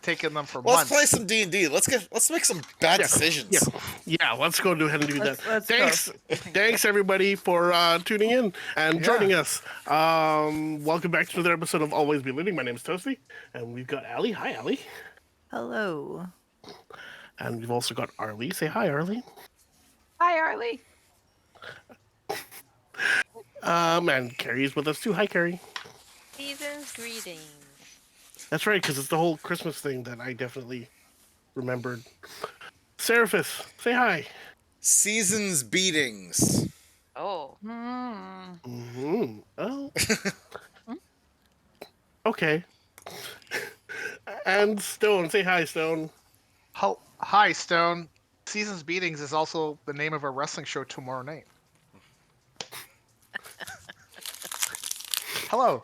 taking them for Let's months. play some D&D. Let's make some bad decisions. Yeah, let's go ahead and do that. Let's Thanks everybody for tuning in and joining us. Welcome back to another episode of Always Be Leading. My name is Toasty, and we've got Allie. Hi, Allie. Hello. And we've also got Arlie. Say hi, Arlie. Hi, Arlie. And Carrie's with us too. Hi, Carrie. Season's greetings. That's right, because it's the whole Christmas thing that I definitely remembered. Seraphis, say hi. Season's beatings. Oh. Mm-hmm. Oh. Okay. And Stone, say hi, Stone. Hi, Stone. Season's Beatings is also the name of a wrestling show tomorrow night. Hello.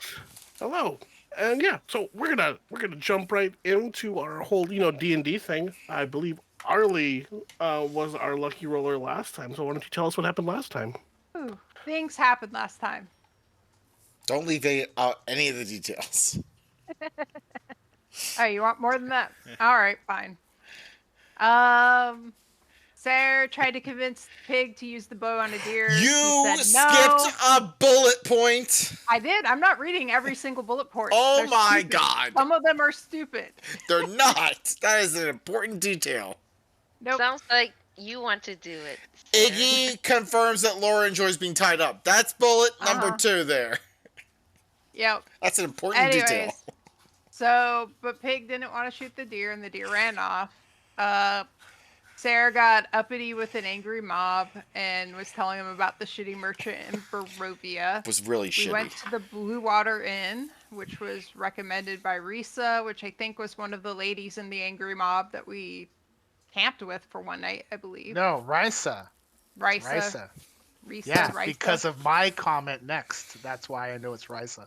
Hello. And yeah, so we're gonna jump right into our whole D&D thing. I believe Arlie was our lucky roller last time. So why don't you tell us what happened last time? Ooh, things happened last time. Don't leave out any of the details. Oh, you want more than that? All right, fine. Sarah tried to convince Pig to use the bow on a deer. You he said no. skipped a bullet point. I did. I'm not reading every single bullet point. Oh They're my stupid. god. Some of them are stupid. They're not. That is an important detail. Nope. Sounds like you want to do it, Sarah. Iggy confirms that Laura enjoys being tied up. That's bullet number 2 there. Yep. That's an important detail. But Pig didn't want to shoot the deer, and the deer ran off. Sarah got uppity with an angry mob and was telling him about the shitty merchant in Barovia. It was really shitty. We went to the Blue Water Inn, which was recommended by Risa, which I think was one of the ladies in the angry mob that we camped with for one night, I believe. No, Risa. Risa. Yeah, Risa. because of my comment next. That's why I know it's Risa.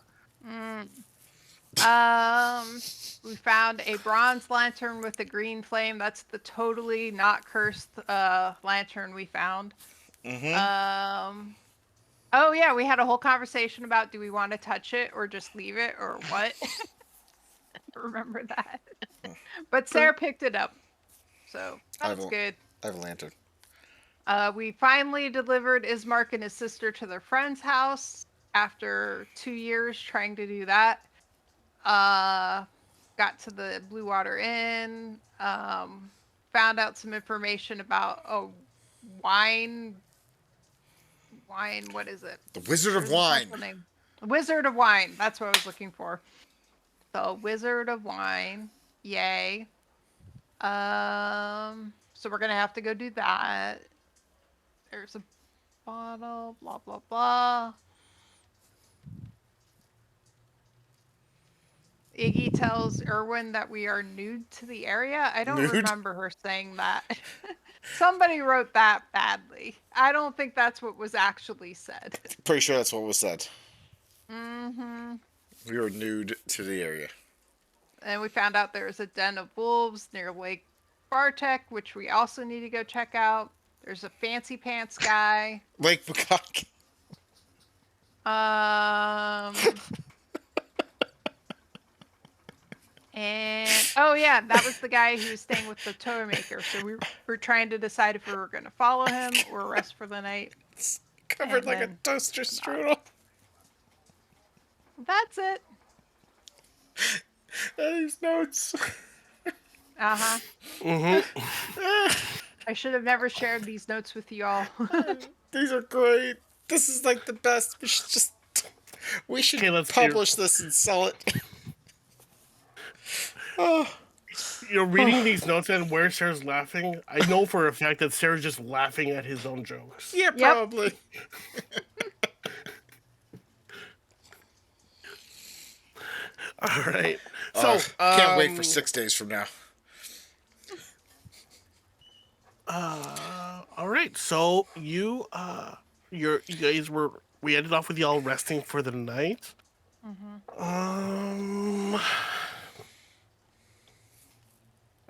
We found a bronze lantern with a green flame. That's the totally not cursed lantern we found. Mm-hmm. Oh yeah, we had a whole conversation about do we want to touch it or just leave it or what. Remember that? But Sarah picked it up, so that's good. I have a lantern. We finally delivered Ismark and his sister to their friend's house after 2 years trying to do that. Got to the Blue Water Inn, found out some information about a wine, what is it? The Wizard of Wine. The Wizard of Wine, that's what I was looking for. The Wizard of Wine, yay. So we're gonna have to go do that. There's a bottle, blah, blah, blah. Iggy tells Erwin that we are nude to the area. I don't remember her saying that. Somebody wrote that badly. I don't think that's what was actually said. Pretty sure that's what was said. Mm-hmm. We were nude to the area. And we found out there's a den of wolves near Lake Bartek, which we also need to go check out. There's a fancy pants guy. Lake Bukak. And oh yeah, that was the guy who was staying with the Toymaker. So we were trying to decide if we were going to follow him or rest for the night. It's covered like a toaster strudel. That's it. These notes. Uh-huh. Mm-hmm. I should have never shared these notes with you all. These are great. This is like the best. We should publish this and sell it. Oh. You're reading these notes and where Sarah's laughing. I know for a fact that Sarah's just laughing at his own jokes. Yeah, probably. All right. So can't wait for 6 days from now. All right. So you guys we ended off with y'all resting for the night. Mm-hmm.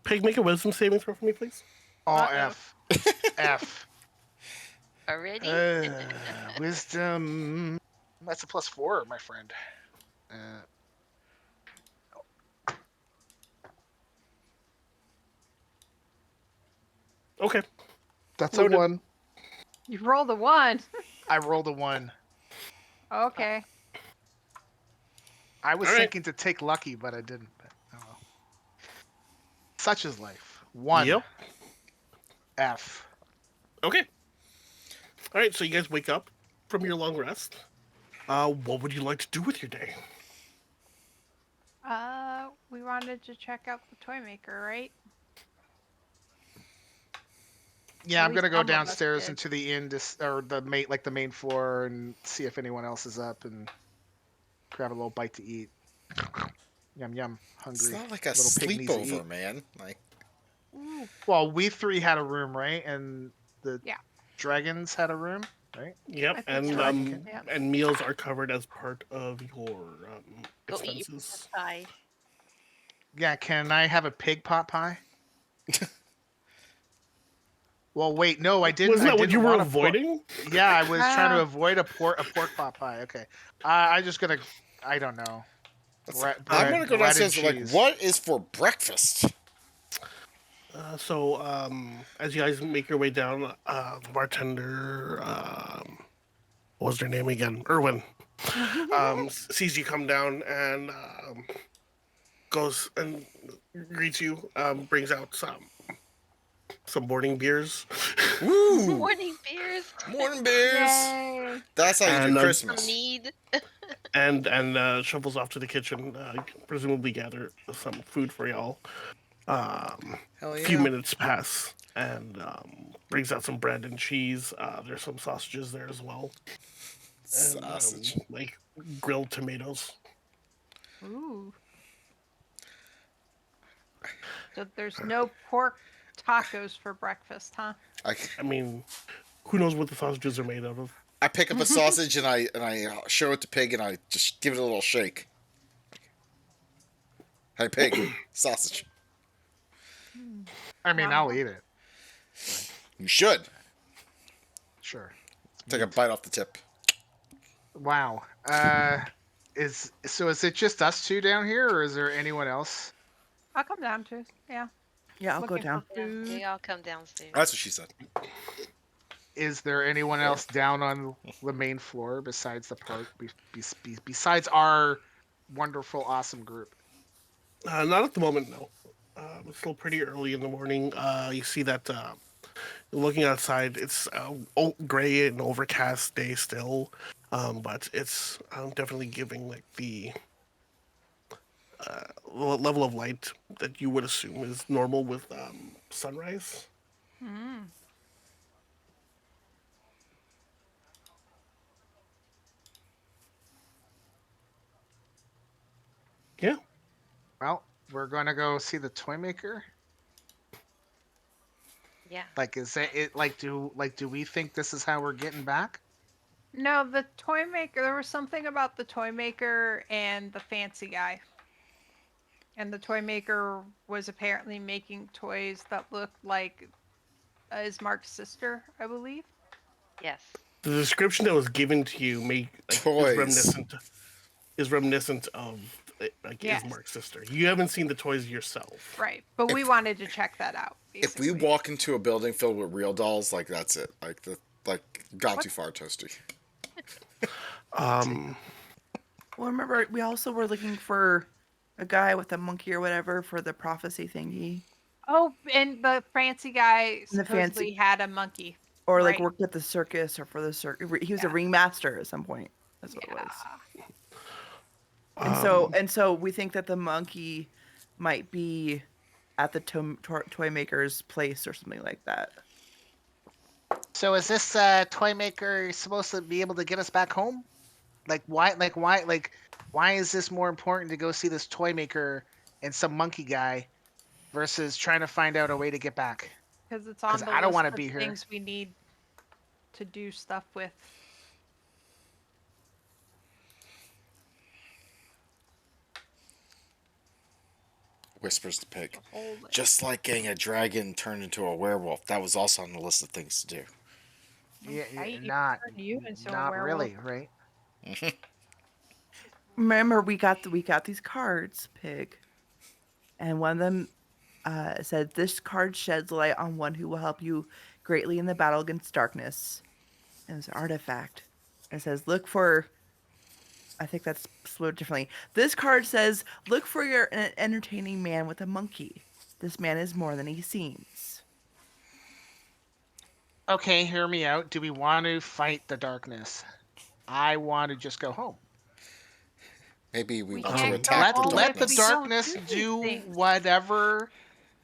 Pig, make a wisdom saving throw for me, please. Oh, F. F. Already? Wisdom. That's a +4, my friend. Okay. That's Noted. a 1. You rolled a 1. I rolled a 1. Okay. I was All right. thinking to take lucky, but I didn't. But, oh well. Such is life. 1. Yep. F. Okay. All right. So you guys wake up from your long rest. What would you like to do with your day? We wanted to check out the Toymaker, right? Yeah, At I'm least gonna go some of us downstairs did. into the inn, or the main floor, and see if anyone else is up, and grab a little bite to eat. Yum yum, It's hungry. not like a Little pig needs to sleepover, eat. man. Like, Ooh. Well, we 3 had a room, right? And the Yeah. dragons had a room, right? Yep. I think And so. Okay. Yeah. and meals are covered as part of your Go eat your expenses. pie. Yeah, can I have a pig pot pie? Well, wait, no, I didn't. Wasn't I that what you didn't were want a pork. avoiding? Yeah, I was trying to Ah. avoid a pork pot pie. Okay, I just gonna. I don't know. I'm gonna go Bread and downstairs. Like, cheese. what is for breakfast? So as you guys make your way down, the bartender, what was their name again? Erwin. Sees you come down and goes and greets you. Brings out some morning beers, Woo! Morning beers. Morning beers. Yay. That's how you And, do uh, Christmas. Mead. and shovels off to the kitchen. Presumably gather some food for y'all. Hell A few yeah. minutes pass and brings out some bread and cheese. There's some sausages there as well, and Sausage. like grilled tomatoes. Ooh. So there's no pork tacos for breakfast, huh? I mean, who knows what the sausages are made out of? I pick up a sausage and I show it to Pig and I just give it a little shake. Hey, Pig, sausage. I mean, I'll eat it. You should Sure. take a bite off the tip. Wow. Is it just us 2 down here, or is there anyone else? I'll come down too. Yeah. Yeah, I'll go Looking down. for Yeah, food. they all come downstairs. That's what she said. Is there anyone else down on the main floor besides the park? Besides our wonderful, awesome group? Not at the moment, no. It's still pretty early in the morning. You see that looking outside, it's gray and overcast day still, but it's definitely giving like the level of light that you would assume is normal with sunrise. Mm. Yeah. Well, we're gonna go see the Toymaker. Yeah. Like, is that it? Do we think this is how we're getting back? No, the Toymaker. There was something about the Toymaker and the fancy guy. And the Toymaker was apparently making toys that looked like Ismark's sister, I believe. Yes. The description that was given to you Toys. is reminiscent of like Yes. Ismark's sister. You haven't seen the toys yourself. Right. But we wanted to check that out. If we basically. walk into a building filled with real dolls, like that's it. Gone What? too far, Toasty. Um, Well, remember, we also were looking for a guy with a monkey or whatever for the prophecy thingy. Oh, and the fancy guy And the fancy- supposedly had a monkey. Or like Right. worked at the circus or for the circus. He was a Yeah. ringmaster at some point. That's what it was. Yeah. And so we think that the monkey might be at the toy maker's place or something like that. So is this Toymaker supposed to be able to get us back home? Why is this more important to go see this Toymaker and some monkey guy versus trying to find out a way to get back? Because it's on 'Cause the I don't list wanna of be here. things we need to do stuff with. Whispers to Pig. Hold it. Just like getting a dragon turned into a werewolf, that was also on the list of things to do. Yeah, Right, you not turn you into a not werewolf. really, right? Remember, we got these cards, Pig, and one of them It said this card sheds light on one who will help you greatly in the battle against darkness. And it's an artifact. It says look for. I think that's spelled differently. This card says look for an entertaining man with a monkey. This man is more than he seems. Okay, hear me out. Do we want to fight the darkness? I want to just go home. Maybe we We want to can't go attack the home Let if the we darkness. don't darkness do these do things. whatever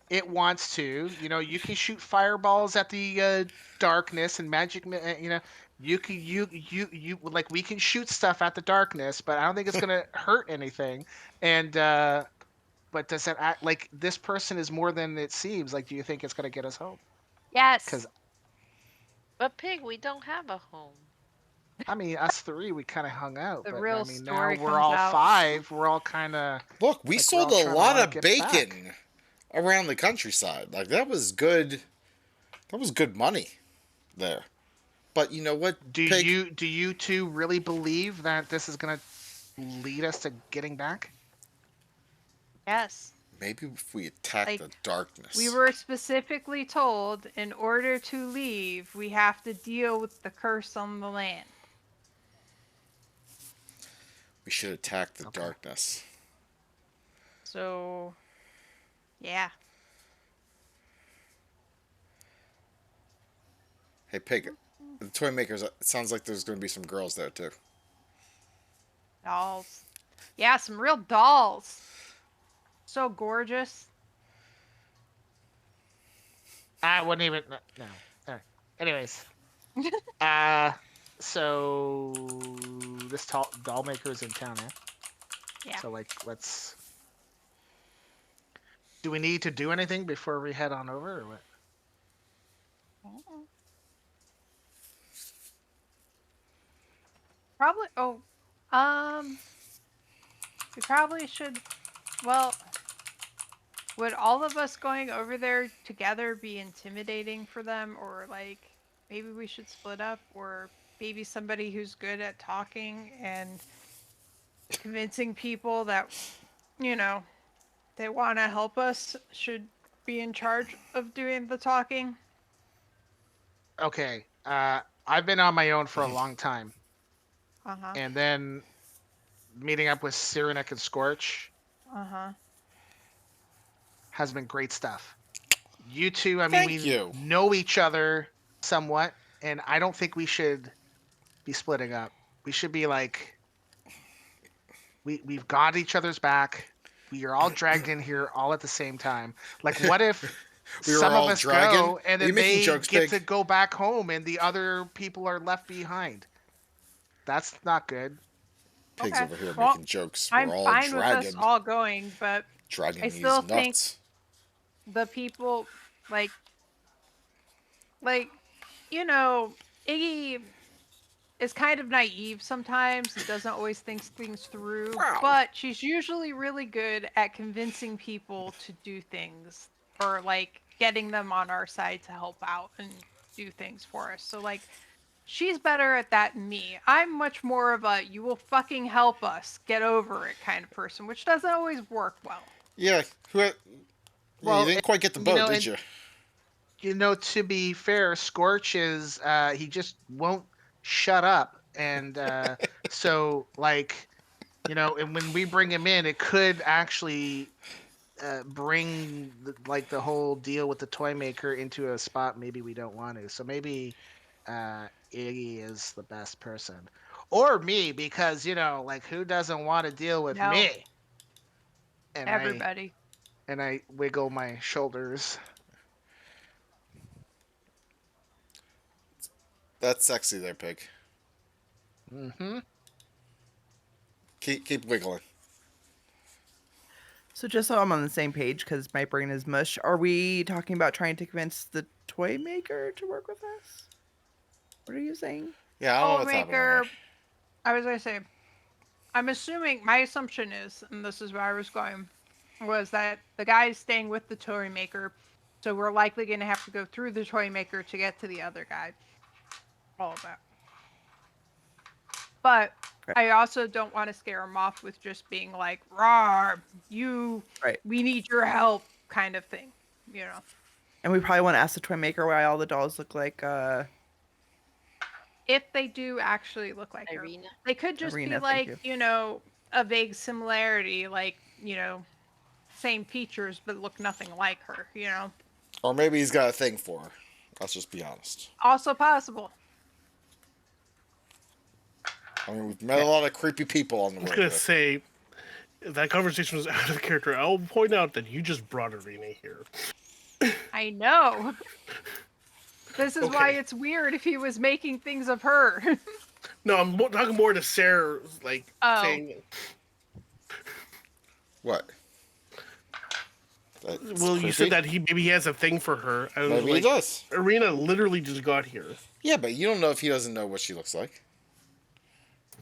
it wants to. You can shoot fireballs at the darkness and you can you like we can shoot stuff at the darkness, but I don't think it's gonna hurt anything. And but does that act like this person is more than it seems? Like, do you think it's gonna get us home? Yes. Because But Pig, we don't have a home. I mean, us three, we kind of hung out, The but I real mean, now story we're comes all out. five. We're all kind of Look, we like we're sold all a trying to lot want to of get back. bacon around the countryside. Like that was good. That was good money there. But you know what, Do Pig? you two really believe that this is gonna lead us to getting back? Yes. Maybe if we attack Like, the darkness. We were specifically told in order to leave, we have to deal with the curse on the land. We should attack the Okay. darkness. So, yeah. Hey, Pig. The toy makers. It sounds like there's going to be some girls there too. Dolls. Yeah, some real dolls. So gorgeous. I wouldn't even no. Anyways, so this doll maker is in town, eh? Yeah. So like, let's. Do we need to do anything before we head on over, or what? Probably. Oh, we probably should. Well, would all of us going over there together be intimidating for them, or like maybe we should split up, or maybe somebody who's good at talking and convincing people that they want to help us should be in charge of doing the talking. Okay. I've been on my own for a long time, Uh-huh. and then meeting up with Cyrenik and Scorch Uh-huh. has been great stuff. You two, I mean, Thank we you. know each other somewhat, and I don't think we should be splitting up. We should be like, we've got each other's back. We are all dragged in here all at the same time. Like, what if We were some of all us dragging? go and Are you then making they jokes, get Pig? to go back home and the other people are left behind? That's not good. Pig's Okay. over here Well, making jokes. I'm We're all fine with us dragging. all going, but Dragging I these still think nuts. the people like Iggy is kind of naive sometimes and doesn't always think things through, Wow. but she's usually really good at convincing people to do things or like getting them on our side to help out and do things for us. So like she's better at that than me. I'm much more of a you will fucking help us get over it kind of person, which doesn't always work well. Yeah. You Well, didn't quite get the you boat, know, did and you? to be fair, Scorch is he just won't shut up, and so like and when we bring him in, it could actually bring the whole deal with the toy maker into a spot maybe we don't want to. So maybe Iggy is the best person, or me, because like who doesn't want to deal with No, me? And everybody. I wiggle my shoulders. That's sexy there, Pig. Mm-hmm. Keep wiggling. So just so I'm on the same page, because my brain is mush, are we talking about trying to convince the toy maker to work with us? What are you saying? Yeah, I don't know Toy what's happening maker. there. I was gonna say, I'm assuming my assumption is, and this is where I was going, was that the guy is staying with the toy maker, so we're likely going to have to go through the toy maker to get to the other guy. All of that. But Right. I also don't want to scare him off with just being like, "Rawr, Right. we need your help," kind of thing, you know. And we probably want to ask the toy maker why all the dolls look like If they do actually look like her, Irina. they could just be Irina. Thank like, you. you know, a vague similarity, like, you know, same features but look nothing like her, you know. Or maybe he's got a thing for her. Let's just be honest. Also possible. I mean, we've met a lot of creepy people on the I was road. gonna here. say that conversation was out of character. I'll point out that you just brought Irina here. I know. This is why Okay. it's weird if he was making things of her. No, I'm talking more to Sarah, like Oh. saying, What? That's well, you creepy? said that maybe he has a thing for her. And Maybe like, he does. Irina literally just got here. Yeah, but you don't know if he doesn't know what she looks like.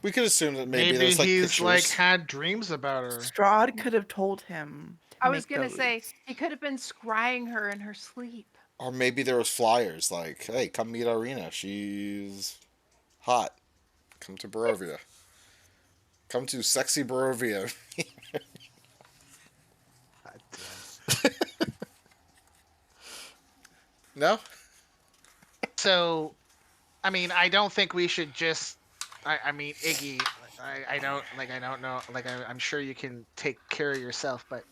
We could assume that maybe, Maybe there's like he's pictures. like had dreams about her. Strahd could have told him. I was make gonna those. say he could have been scrying her in her sleep. Or maybe there was flyers like, "Hey, come meet Irina. She's hot. Come to Barovia. Come to sexy Barovia." God damn. No? So, I mean, I don't think we should just. I mean, Iggy, I don't know. Like, I'm sure you can take care of yourself, but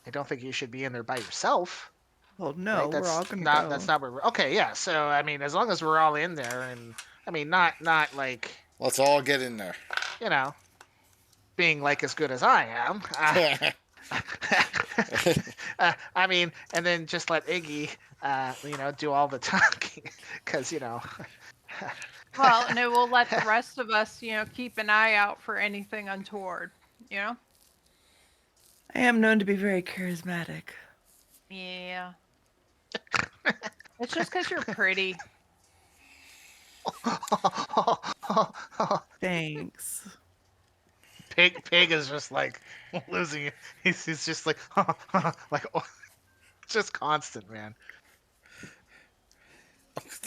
I don't think you should be in there by yourself. Well, no, Right? we're That's all gonna not. go. That's not what. Okay, yeah. So, I mean, as long as we're all in there, and I mean, not like, Let's all get in there. you know, being like as good as I am. I mean, and then just let Iggy, you know, do all the talking, because you know. Well, and it will let the rest of us, you know, keep an eye out for anything untoward, you know? I am known to be very charismatic. Yeah. It's just because you're pretty. Thanks. Pig is just like losing it. He's just like like just constant, man.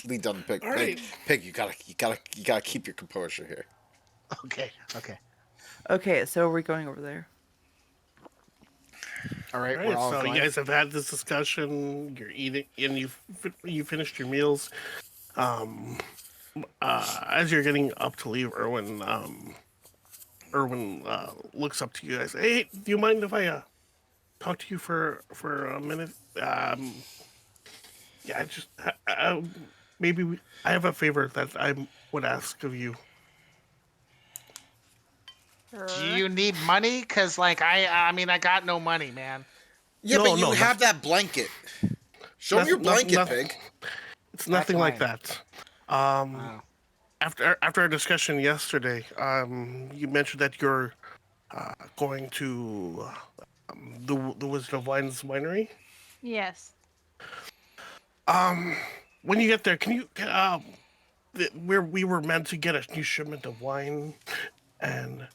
Lead down the pig. All Pig, right. pig, you gotta keep your composure here. Okay, okay, Okay, so we're going over there. all right. All We're right, all so going. you guys have had this discussion. You're eating, and you finished your meals. As you're getting up to leave, Erwin looks up to you guys. Hey, do you mind if I talk to you for a minute? Yeah, I just maybe I have a favor that I would ask of you. Do you need money? Cause like I mean I got no money, man. Yeah, No, but you no, have that blanket. Show me your Nothing- blanket, nothing- pig. It's nothing like mine. that. Wow. After our discussion yesterday, you mentioned that you're going to the Wizard of Wine's winery. Yes. When you get there, can you where we were meant to get a new shipment of wine, and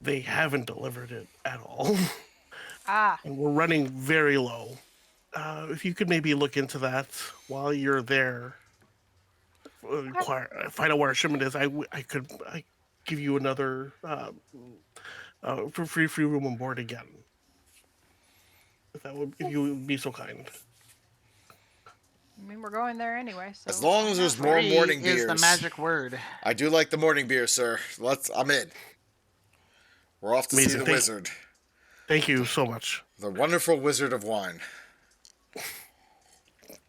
they haven't delivered it at all, Ah. and we're running very low. If you could maybe look into that while you're there, find out where our shipment is. I could give you another for free room on board again. If you would be so kind. I mean, we're going there anyway, so. As long as there's more Free morning is beers. the magic word. I do like the morning beer, sir. I'm in. We're off to see Amazing. the wizard. Thank you so much. The wonderful wizard of wine.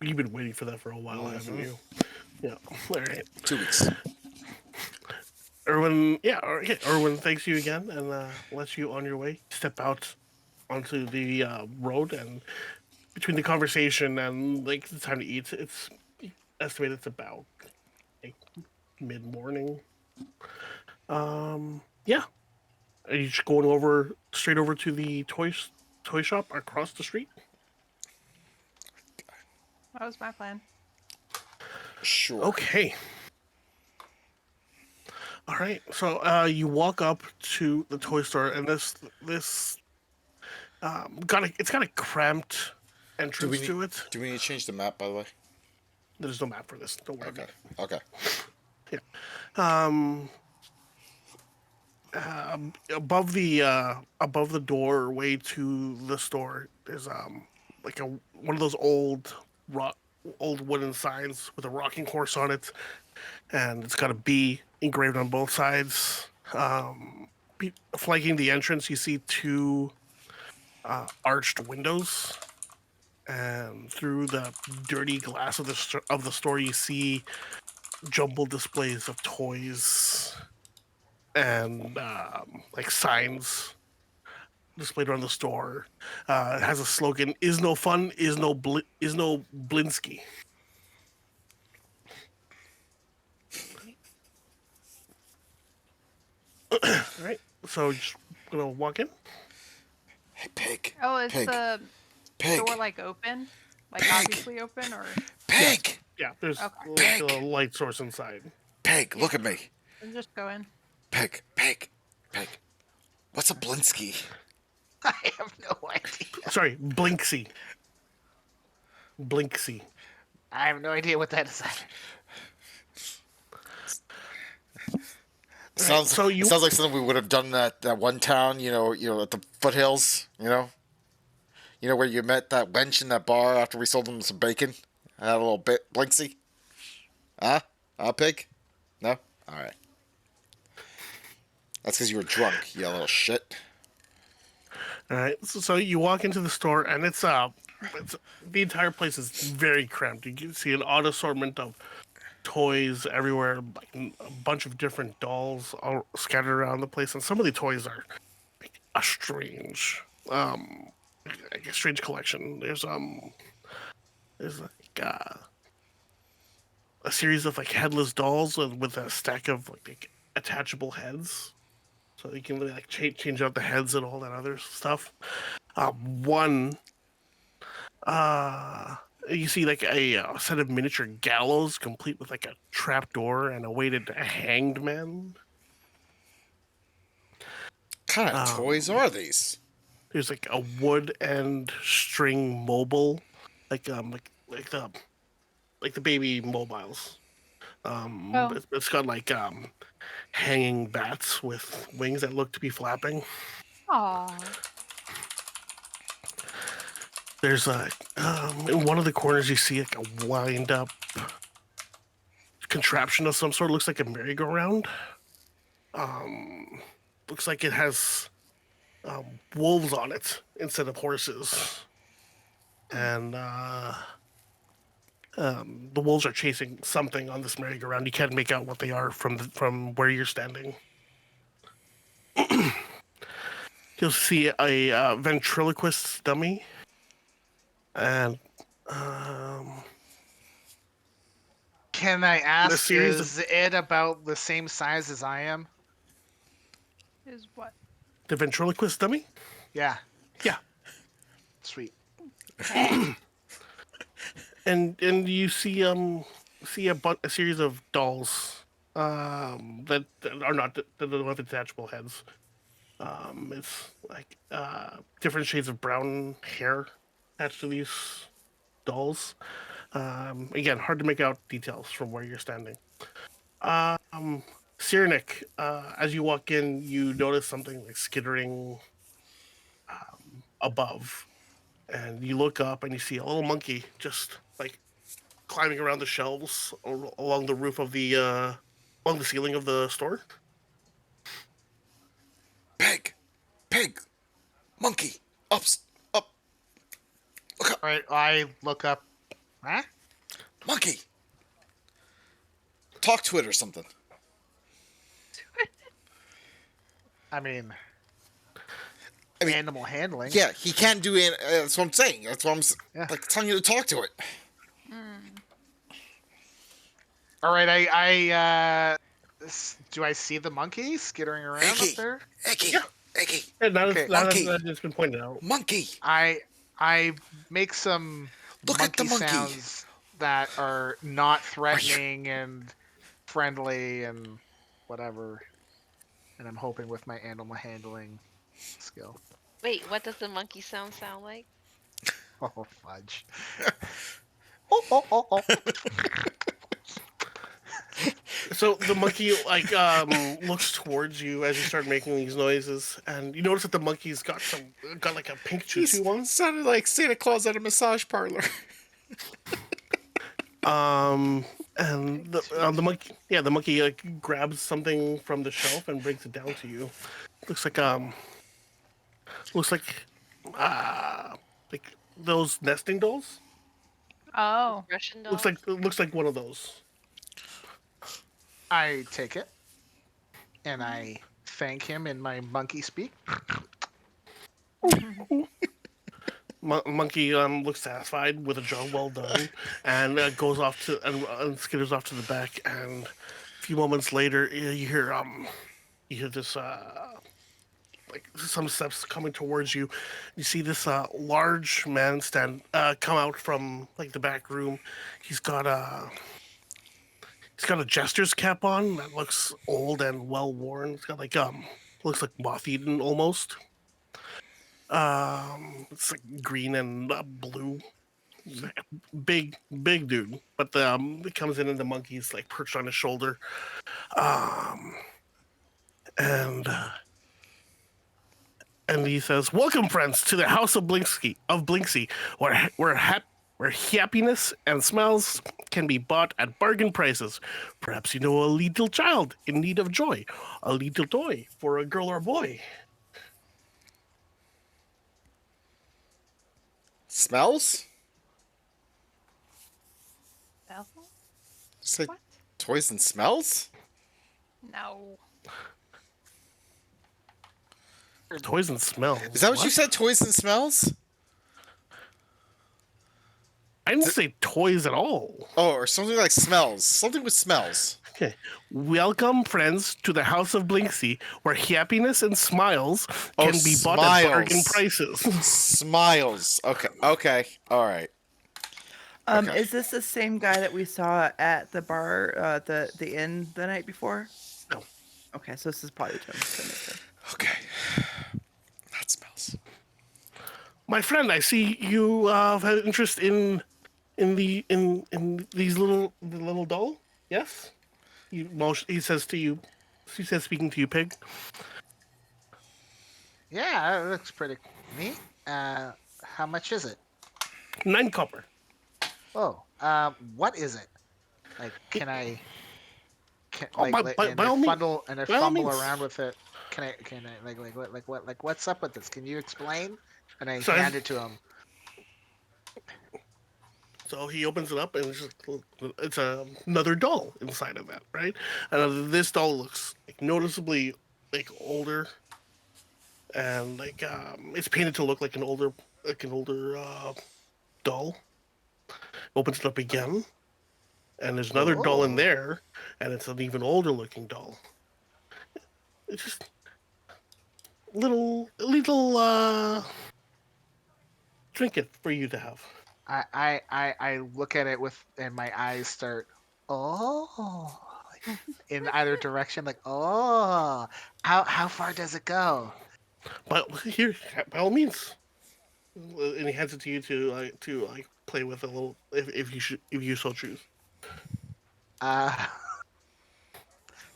You've been waiting for that for a while, haven't you? Yeah. All right. 2 weeks. Erwin, Erwin thanks you again and lets you on your way. Step out onto the road, and between the conversation and like the time to eat, it's estimated it's about like mid morning. Yeah. Are you just going straight over to the toy shop across the street? That was my plan. Sure. Okay. All right. So you walk up to the toy store, and this it's got a cramped entrance to it. Do we need to change the map, by the way? There's no map for this. Don't worry. Okay. Okay. Yeah. Above the doorway to the store, there's like a one of those old old wooden signs with a rocking horse on it, and it's got a B engraved on both sides. Flanking the entrance, you see two arched windows, and through the dirty glass of the store, you see jumbled displays of toys and like signs displayed around the store. It has a slogan: "Is no fun, is no Blinsky." All right, so just gonna walk in. Hey, pig. Oh, is Pig. the Pig. door like open? Like Pig. obviously open, or Pig. Yeah, there's Okay. a light source inside. Pig. Look at me. then just go in. Pig. Pig. Pig. What's a Blinsky? I have no idea. Sorry, Blinksy. Blinksy. I have no idea what that is. Sounds so it sounds like something we would have done that one town, you know, at the foothills, where you met that wench in that bar after we sold them some bacon. I had a little bit Blinksy. Huh? Pig? No? All right. That's because you were drunk, you little shit. All right, so you walk into the store, and it's the entire place is very cramped. You can see an odd assortment of toys everywhere, like a bunch of different dolls all scattered around the place, and some of the toys are like a strange, like a strange collection. There's like a series of like headless dolls with a stack of like attachable heads, so you can really like change out the heads and all that other stuff. One, you see like a set of miniature gallows, complete with like a trap door and a weighted hanged man. What kind of toys are these? There's like a wood and string mobile, like the baby mobiles. Oh. It's got like hanging bats with wings that look to be flapping. Aw. There's in one of the corners you see like a wind up contraption of some sort. Looks like a merry-go-round. Looks like it has wolves on it instead of horses, and the wolves are chasing something on this merry-go-round. You can't make out what they are from where you're standing. You'll see a ventriloquist dummy, and Can I ask, series is it about the same size as I am? Is what? the ventriloquist dummy. Yeah. Yeah, Sweet. and you see a series of dolls that are not that don't have detachable heads. It's like different shades of brown hair attached to these dolls. Again, hard to make out details from where you're standing. Cyrenik, as you walk in, you notice something like skittering above, and you look up and you see a little monkey just like climbing around the shelves along the roof of the along the ceiling of the store. Pig. Pig. Monkey. Up. Look up. All right, I look up. Huh? Monkey. Talk to it or something. I mean, I mean, animal handling. yeah, he can't do it. That's what I'm saying. That's what I'm Yeah. like telling you to talk to it. All right, do I see the monkey skittering around up Icky. there? Icky. Icky. And now Okay. Monkey. that it's been pointed out. Monkey. I make some Look at the monkey. sounds that are not threatening and friendly and whatever. And I'm hoping with my animal handling skill. Wait, what does the monkey sound like? Oh, fudge. Oh. So the monkey looks towards you as you start making these noises, and you notice that the monkey's got like a pink He's tutu on. sounded like Santa Claus at a massage parlor. Um, and the monkey, yeah, the monkey like grabs something from the shelf and brings it down to you. Looks like looks uh like those nesting dolls. Oh. Russian Looks doll. like it looks like one of those. I take it and I thank him in my monkey speak. Monkey looks satisfied with a job well done, and goes off to and skitters off to the back. And a few moments later, you hear this like some steps coming towards you. You see this large man come out from like the back room. He's got a he's got a jester's cap on that looks old and well worn. It's got like looks like moth eaten almost. It's like green and blue. He's like a big dude, but it comes in and the monkey's like perched on his shoulder. Um, and and he says, "Welcome, friends, to the House of Blinksy, where happiness and smiles can be bought at bargain prices. Perhaps you know a little child in need of joy, a little toy for a girl or boy." Smells? Bell? Say What? toys and smells? No. Toys and smells. Is that what you said? Toys and smells? I didn't say toys at all. Oh, or something like smells. Something with smells. Okay. Welcome, friends, to the House of Blinksy, where happiness and smiles Oh, can be bought at bargain smiles. prices. Smiles. Okay. All right. Okay. Is this the same guy that we saw at the bar, the inn the night before? No. Okay, so this is probably Toymaker. Okay. That smells. My friend, I see you have an interest in these the little doll. Yes. He says to you. He says, speaking to you, pig. Yeah, that looks pretty neat. How much is it? 9 copper. Oh, what is it? Like, can I? Oh, by all means. And I By all fumble means. around with it. Can I like what's up with this? Can you explain? And I Sorry? hand it to him. So he opens it up, and it's another doll inside of that, right? And this doll looks like noticeably like older, and like it's painted to look like an older doll. Opens it up again, and there's another doll in Oh. there, and it's an even older looking doll. It's just little trinket for you to have. I look at it and my eyes start. Oh, in either direction. Like, oh, how far does it go? But here, by all means, and he hands it to you to play with a little if you so choose. Uh,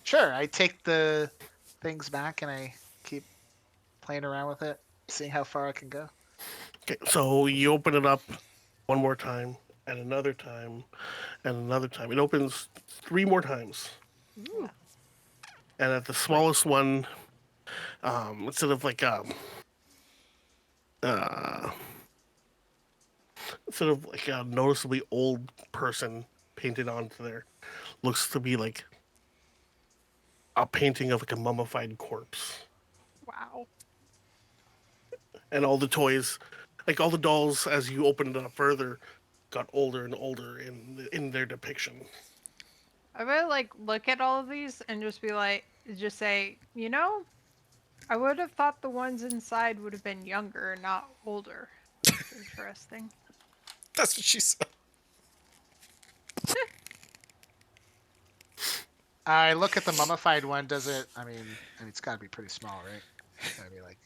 sure. I take the things back and I keep playing around with it, seeing how far I can go. Okay, so you open it up one more time, and another time, and another time. It opens 3 more times, Ooh. and at the smallest one, instead of like instead of like a noticeably old person painted onto there, looks to be like a painting of like a mummified corpse. Wow. And all the toys, like all the dolls, as you opened it up further, got older and older in their depiction. I would like look at all of these and just say, I would have thought the ones inside would have been younger, not older. That's interesting. That's what she said. I look at the mummified one. Does it? I mean, it's got to be pretty small, right? Gotta be like.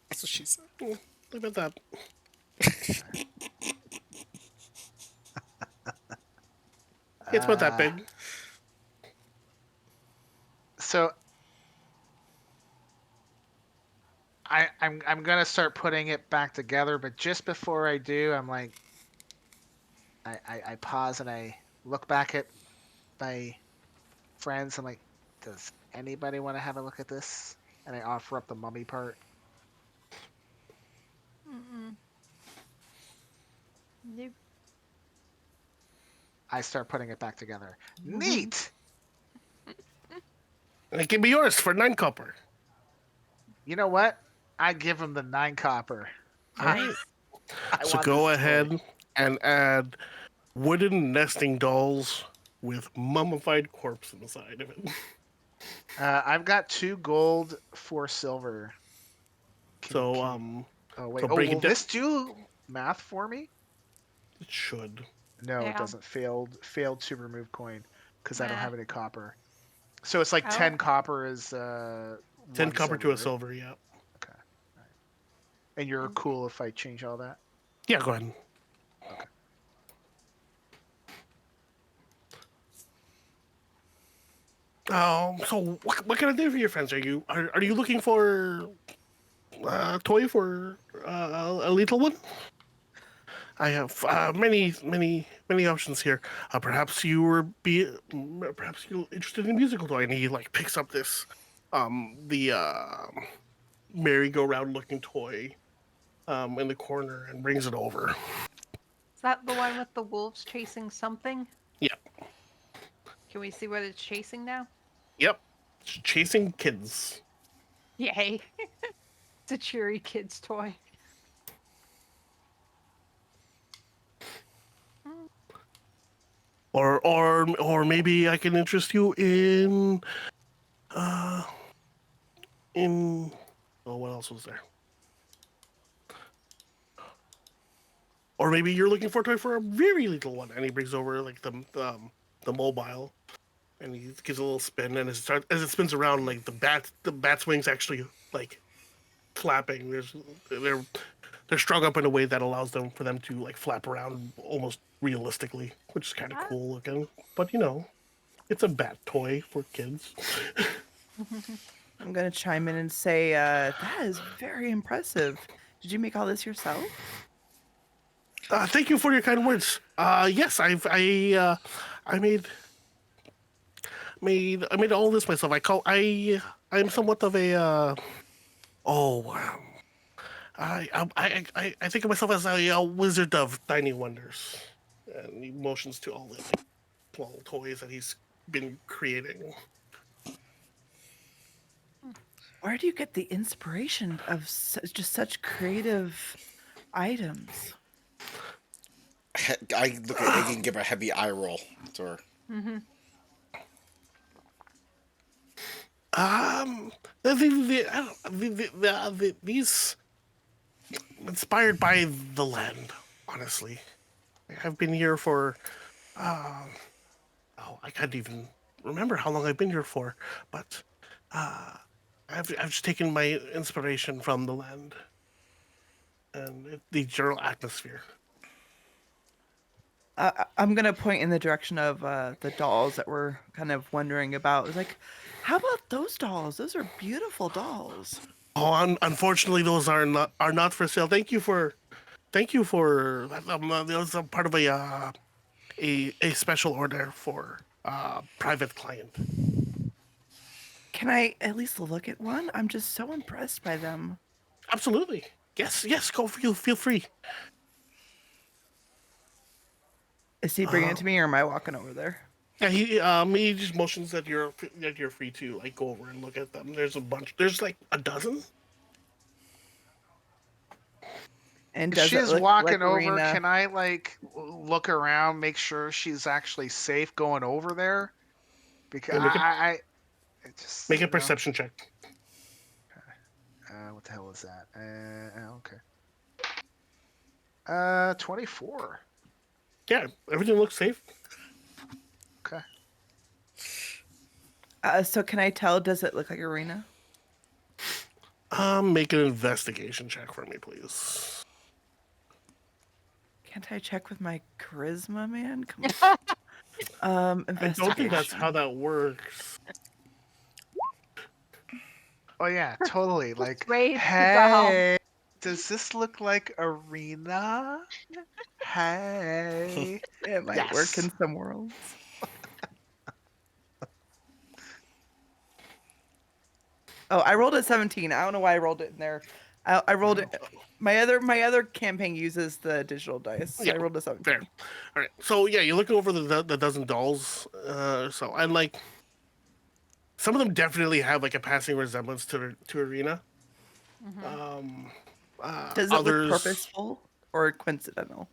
That's what she said. Look at that. It's about that big. So I'm gonna start putting it back together, but just before I do, I'm like, I pause and I look back at my friends. I'm like, does anybody want to have a look at this? And I offer up the mummy part. Mm-mm. Nope. I start putting it back together. Neat. And it can be yours for 9 copper. You know what? I give him the 9 copper. All right. I So want go this toy. ahead and add wooden nesting dolls with mummified corpse inside of it. I've got 2 gold, 4 silver. So Oh wait. so Oh, break will it down. this do math for me? It should. No, it Yeah. doesn't. Failed to remove coin because I don't Nah. have any copper. So it's like Oh. 10 copper is 10 1 copper silver, to a right? silver, yeah. Okay. All right. And you're cool if I change all that? Yeah, go ahead. Okay. So what can I do for your friends? Are you looking for a toy for a little one? I have many options here. Perhaps perhaps you're interested in a musical toy, and he like picks up this the merry-go-round looking toy in the corner and brings it over. Is that the one with the wolves chasing something? Yep, Can we see what it's chasing now? yep, it's chasing kids. Yay. It's a cheery kid's toy. Or maybe I can interest you uh in oh, what else was there? Or maybe you're looking for a toy for a very little one, and he brings over like the mobile, and he gives a little spin, and as it spins around, like the bat's wings actually like flapping. They're strung up in a way that allows for them to like flap around almost realistically, which is kind of Ah. cool looking. But you know, it's a bat toy for kids. I'm gonna chime in and say that is very impressive. Did you make all this yourself? Thank you for your kind words. Yes, I made all this myself. I'm somewhat of a oh wow. I think of myself as a wizard of tiny wonders, and he motions to all the like, small toys that he's been creating. Where do you get the inspiration of just such creative items? I look at Iggy and give a heavy eye roll to her. Mm-hmm. These inspired by the land. Honestly, I've been here for oh, I can't even remember how long I've been here for, but I've just taken my inspiration from the land and the general atmosphere. I'm gonna point in the direction of the dolls that we're kind of wondering about. It's like, how about those dolls? Those are beautiful dolls. Oh, unfortunately, those are not for sale. Thank you for that was a part of a special order for private client. Can I at least look at one? I'm just so impressed by them. Absolutely. Yes. Go feel free. Is he bringing it to me, or am I walking over there? Yeah, he just motions that you're free to like go over and look at them. There's a bunch. There's like a dozen. And If does it she's look walking like over, Arena? can I like look around, make sure she's actually safe going over there? Because Yeah, I just make a you know, perception check. what the hell is that? Okay. 24. Yeah, everything looks safe. Okay. So can I tell? Does it look like Arena? Make an investigation check for me, please. Can't I check with my charisma, man? Come on. I don't think that's Investigation. how that works. Oh yeah, totally. Like, Persuade to hey, does this look like arena? Hey, It might work in yes. some worlds. Oh, I rolled a 17. I don't know why I rolled it in there. I rolled it. My other campaign uses the digital dice. So Yeah, I rolled a 17. fair. All right. So yeah, you're looking over the dozen dolls. So and like some of them definitely have like a passing resemblance to Arena. Um, Does it look others. purposeful or coincidental?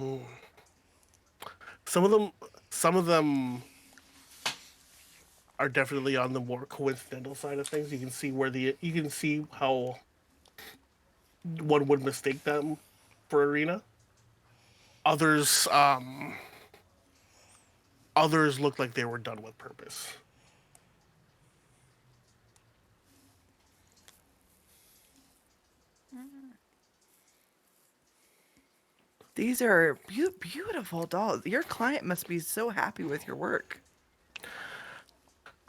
mm, Some of them are definitely on the more coincidental side of things. You can see how one would mistake them for Arena. Others others look like they were done with purpose. These are beautiful dolls. Your client must be so happy with your work.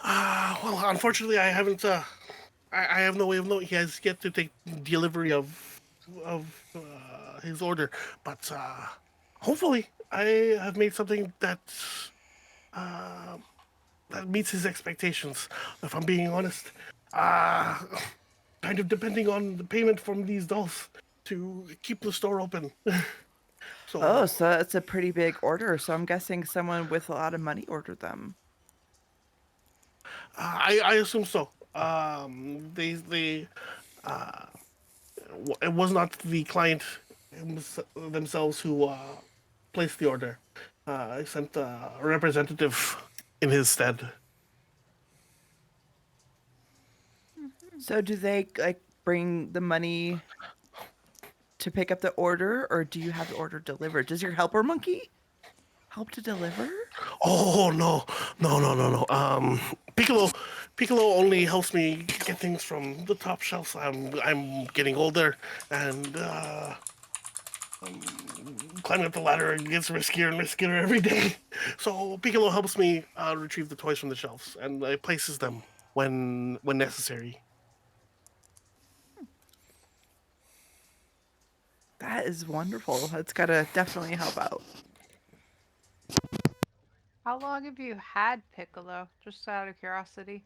Well, unfortunately, I haven't. I have no way of knowing. He has yet to take delivery of his order, but hopefully, I have made something uh, that meets his expectations. If I'm being honest, uh, kind of depending on the payment from these dolls to keep the store open. Oh, So so it's a pretty big order. So I'm guessing someone with a lot of money ordered them. I assume so. It was not the client themselves who placed the order. I sent a representative in his stead. So do they like bring the money to pick up the order, or do you have the order delivered? Does your helper monkey help to deliver? Oh no, no, no, no, no. Piccolo only helps me get things from the top shelves. I'm getting older, and climbing up the ladder gets riskier and riskier every day. So Piccolo helps me retrieve the toys from the shelves and places them when necessary. That is wonderful. That's gotta definitely help out. How long have you had Piccolo? Just out of curiosity.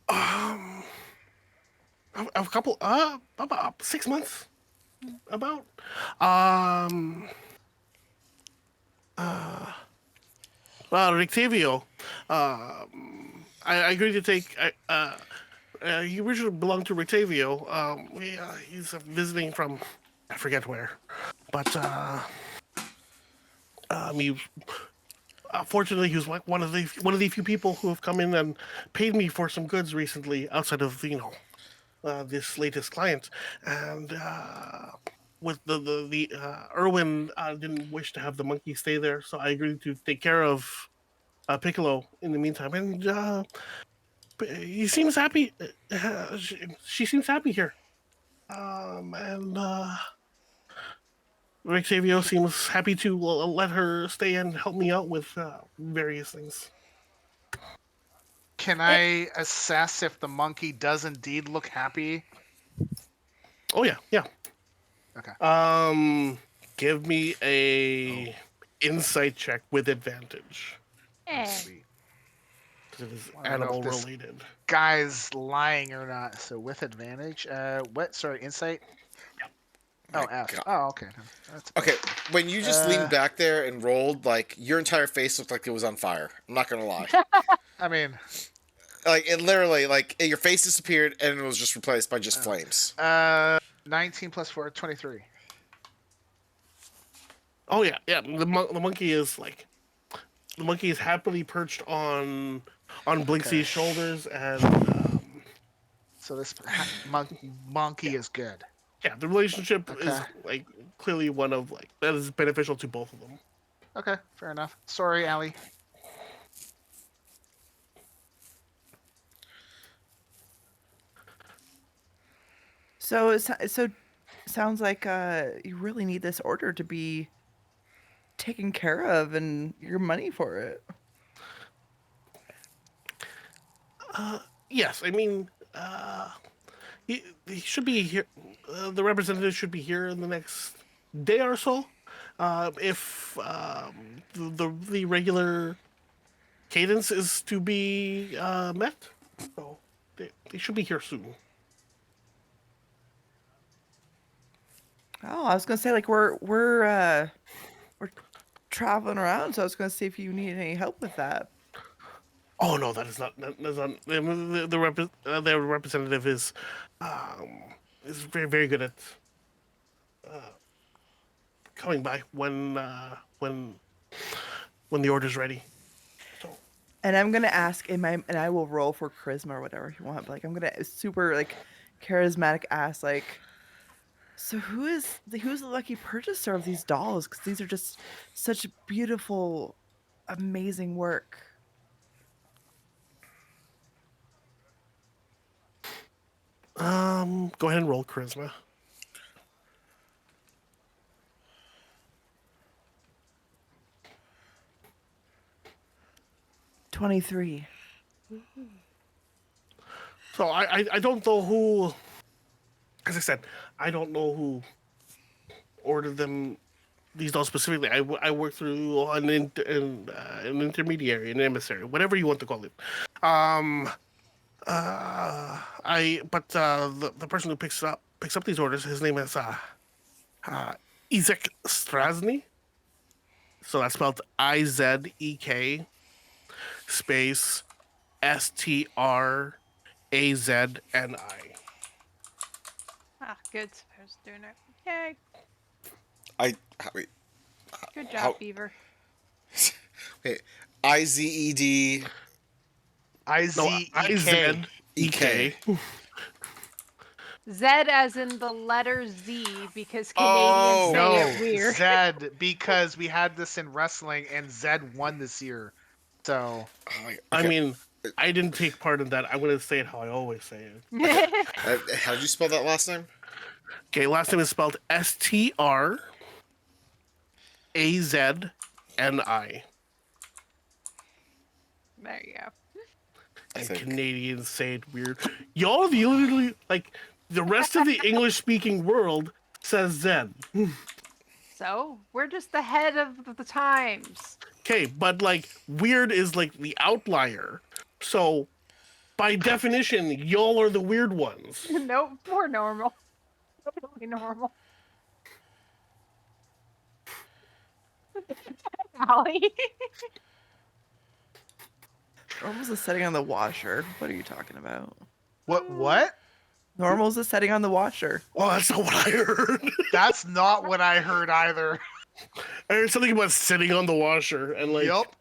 Um, a couple, about 6 months, about. Um, Rictavio, I agreed to take. He originally belonged to Rictavio. He's visiting from, I forget where, but he fortunately, he was like one of the few people who have come in and paid me for some goods recently, outside of this latest client, and with the Irwin didn't wish to have the monkey stay there, so I agreed to take care of Piccolo in the meantime, and he seems happy. She seems happy here, and Xavier seems happy to let her stay and help me out with various things. Can I assess if the monkey does indeed look happy? Oh yeah, yeah. Okay. Give me a insight check with advantage Sweet. because it is I don't know if animal this related. guy's lying or not. So with advantage. What? Sorry, insight. My Oh, F. God. Oh, okay. That's Okay, when you just Uh, leaned back there and rolled, like your entire face looked like it was on fire. I'm not gonna lie. I mean, Like it literally, like your face disappeared and it was just replaced by just flames. 19 plus 4, 23. Oh yeah, yeah. The monkey is like the monkey is happily perched on Blinksey's Okay. shoulders, and So this monkey is good. yeah, the relationship Okay. is like clearly one of like that is beneficial to both of them. Okay, fair enough. Sorry, Allie. So sounds like you really need this order to be taken care of and your money for it. Yes, I mean, he should be here. The representative should be here in the next day or so. If the regular cadence is to be met, so they should be here soon. Oh, I was gonna say like we're traveling around, so I was gonna see if you need any help with that. Oh no, that's not the representative is very very good at coming by when the order's ready. So And I'm gonna ask and I will roll for charisma or whatever you want. But like I'm gonna super like charismatic ask like, so who's the lucky purchaser of these dolls? Because these are just such beautiful, amazing work. go ahead and roll charisma. 23. So I don't know who. As I said, I don't know who ordered them. These dolls specifically. I work through an intermediary, an emissary, whatever you want to call it. Um, the person who picks up these orders, his name is Izek Strasny. So that's spelled Izek space Strazni. Ah, good. I was doing it. Yay. Wait, Good job, How- Beaver. wait, IZED No, IZEK. IZEK. Z as in the letter Z because Oh, Canadians No, say it weird. Zed, because we had this in wrestling and Zed won this year. So, Oh, okay. I mean, I didn't take part in that. I'm going to say it how I always say it. How did you spell that last name? Okay, last name is spelled Strazni. There you go. I And think. Canadians say it weird. Y'all literally, like, the rest of the English speaking world says Zed. So we're just ahead of the times. Okay, but, like, weird is, like, the outlier. So, by definition, y'all are the weird ones. Nope, we're normal. Totally normal. Allie. Normal's a setting on the washer. What are you talking about? what? Normal's a setting on the washer. Well, that's not what I heard. That's not what I heard either. I heard something about sitting on the washer and, like, Yep.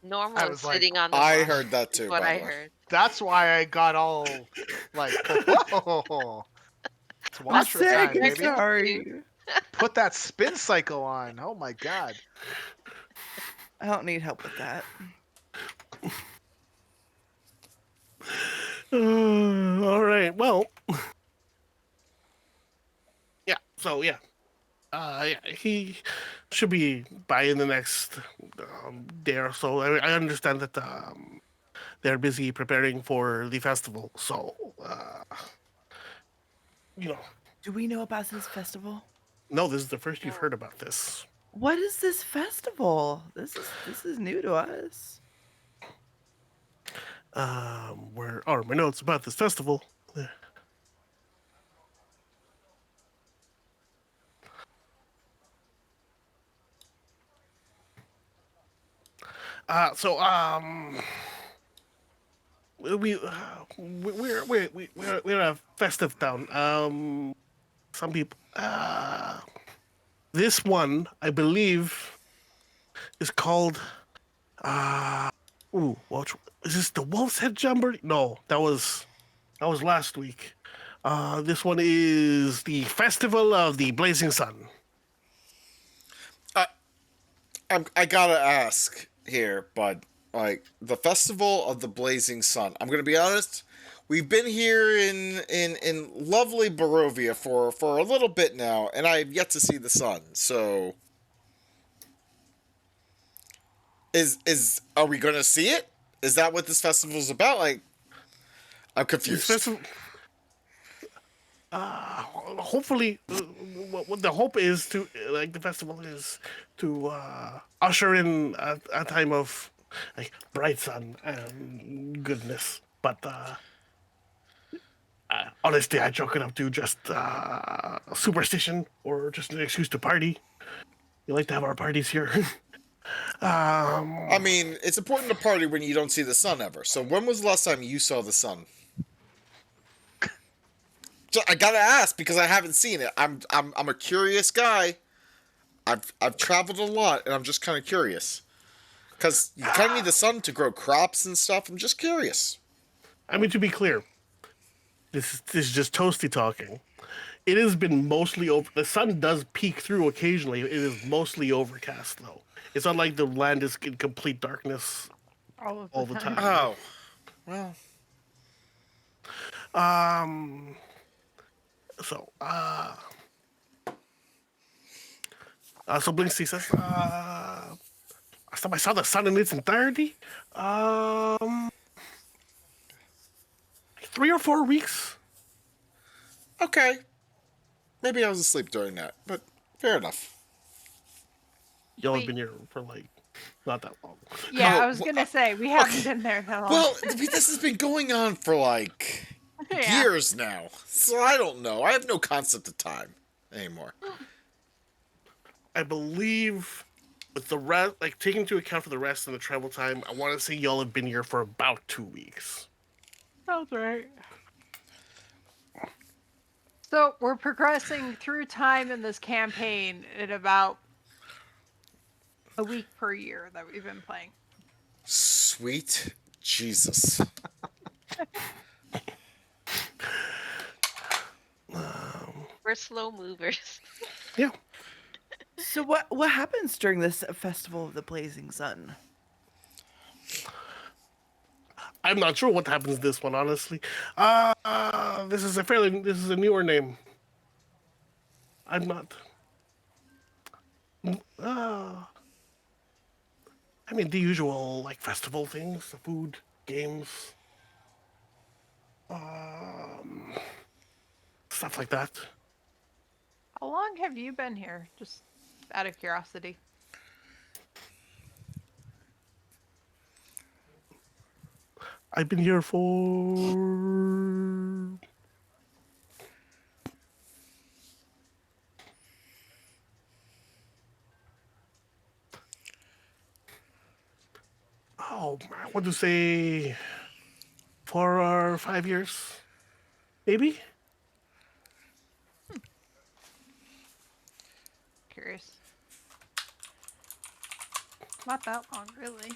Normal I is was like, sitting on the I wash, heard that is too, what by I the way. heard. That's why I got all like, whoa. It's I'm washer sick. time, I'm baby. sorry. Put that spin cycle on. Oh my god. I don't need help with that. All right. Well, yeah. So yeah, he should be by in the next day or so. I understand that they're busy preparing for the festival. So you know, Do we know about this festival? no, this is the first you've heard about this. What is this festival? This is new to us. Where are my notes about this festival? So we're a festive town. Some people. This one, I believe, is called. Is this the Wolf's Head Jamboree? No, that was last week. This one is the Festival of the Blazing Sun. I gotta ask here, bud. Like the Festival of the Blazing Sun. I'm gonna be honest. We've been here in lovely Barovia for a little bit now, and I have yet to see the sun. So, are we gonna see it? Is that what this festival is about? Like, I'm This confused. festival. Hopefully, what the hope is to like the festival is to usher in a time of like bright sun and goodness. But honestly, I chalk it up to just superstition or just an excuse to party. We like to have our parties here. I mean, it's important to party when you don't see the sun ever. So when was the last time you saw the sun? I gotta ask because I haven't seen it. I'm a curious guy. I've traveled a lot, and I'm just kind of curious. Because you kind of need the sun to grow crops and stuff. I'm just curious. I mean, to be clear, this is just Toasty talking. It has been mostly over. The sun does peek through occasionally. It is mostly overcast, though. It's not like the land is in complete darkness All of all the time. time. Oh, well. So, so Blinksy says, last time I saw the sun in its entirety, 3 or 4 weeks. Okay. Maybe I was asleep during that, but fair enough. Y'all have Wait. been here for like not that long. Yeah, Oh, I was gonna say we haven't been there that long. Well, this has been going on for like Yeah. years now. So I don't know. I have no concept of time anymore. I believe with the rest, like taking into account for the rest and the travel time, I want to say y'all have been here for about 2 weeks. Sounds right. So we're progressing through time in this campaign at about a week per year that we've been playing. Sweet Jesus. We're slow movers. Yeah. So what happens during this festival of the blazing sun? I'm not sure what happens this one, honestly. This is a newer name. I'm not. I mean the usual like festival things, the food, games, stuff like that. How long have you been here? Just out of curiosity. I've been here for I want to say 4 or 5 years, maybe. Curious. Not that long, really.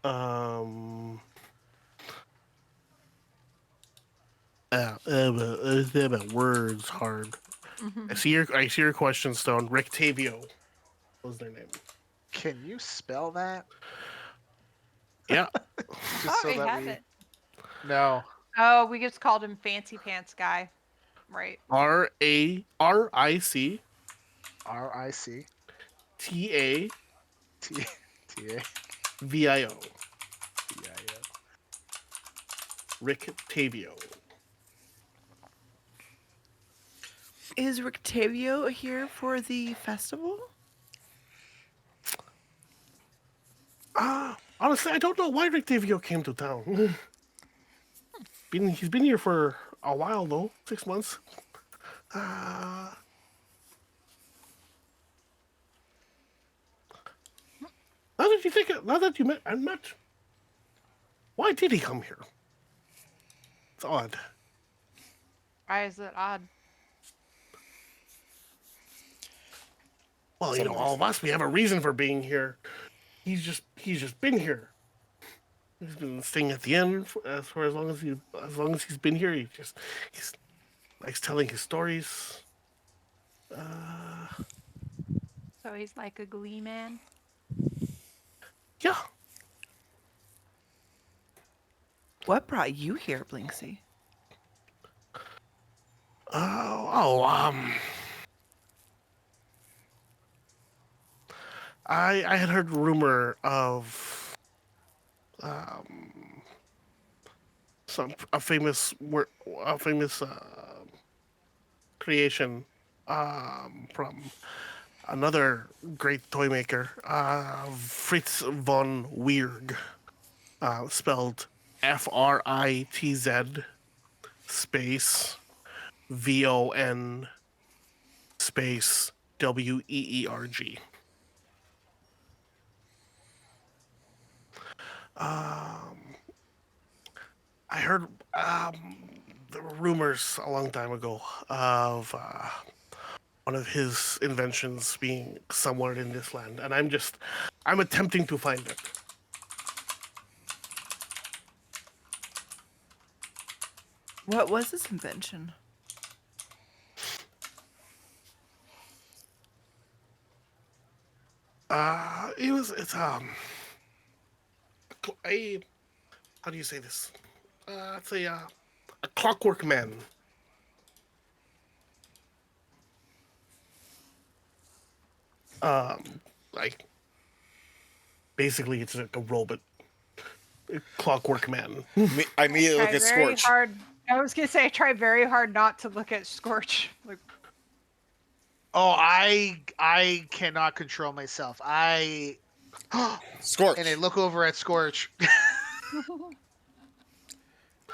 Um, words hard. I see your question, Stone. Rectavio was their name. Can you spell that? Yeah. Just so we that have we. it. No. Oh, we just called him Fancy Pants Guy. Right. RARIC RIC TAVIO. T T A Rictavio. Is Rictavio here for the festival? Honestly, I don't know why Rictavio came to town. He's been here for a while though, 6 months. Now that you met, I'm not. Why did he come here? It's odd. Why is it odd? Well, you know, all of us, we have a reason for being here. He's just been here. He's been staying at the inn for as long as he's been here. He's likes telling his stories. So he's like a glee man? Yeah. What brought you here, Blinksy? I had heard rumor of um, some a famous creation from another great toy maker, Fritz von Weirg, spelled Fritz space VON space WEERG. Um, I heard there were rumors a long time ago of one of his inventions being somewhere in this land, and I'm attempting to find it. What was this invention? It's a how do you say this? It's a clockwork man. Um, like basically it's like a robot clockwork man. I immediately look Try at very Scorch. hard. I was gonna say, try very hard not to look at Scorch. Like, Oh, I cannot control myself. Scorch. And I look over at Scorch.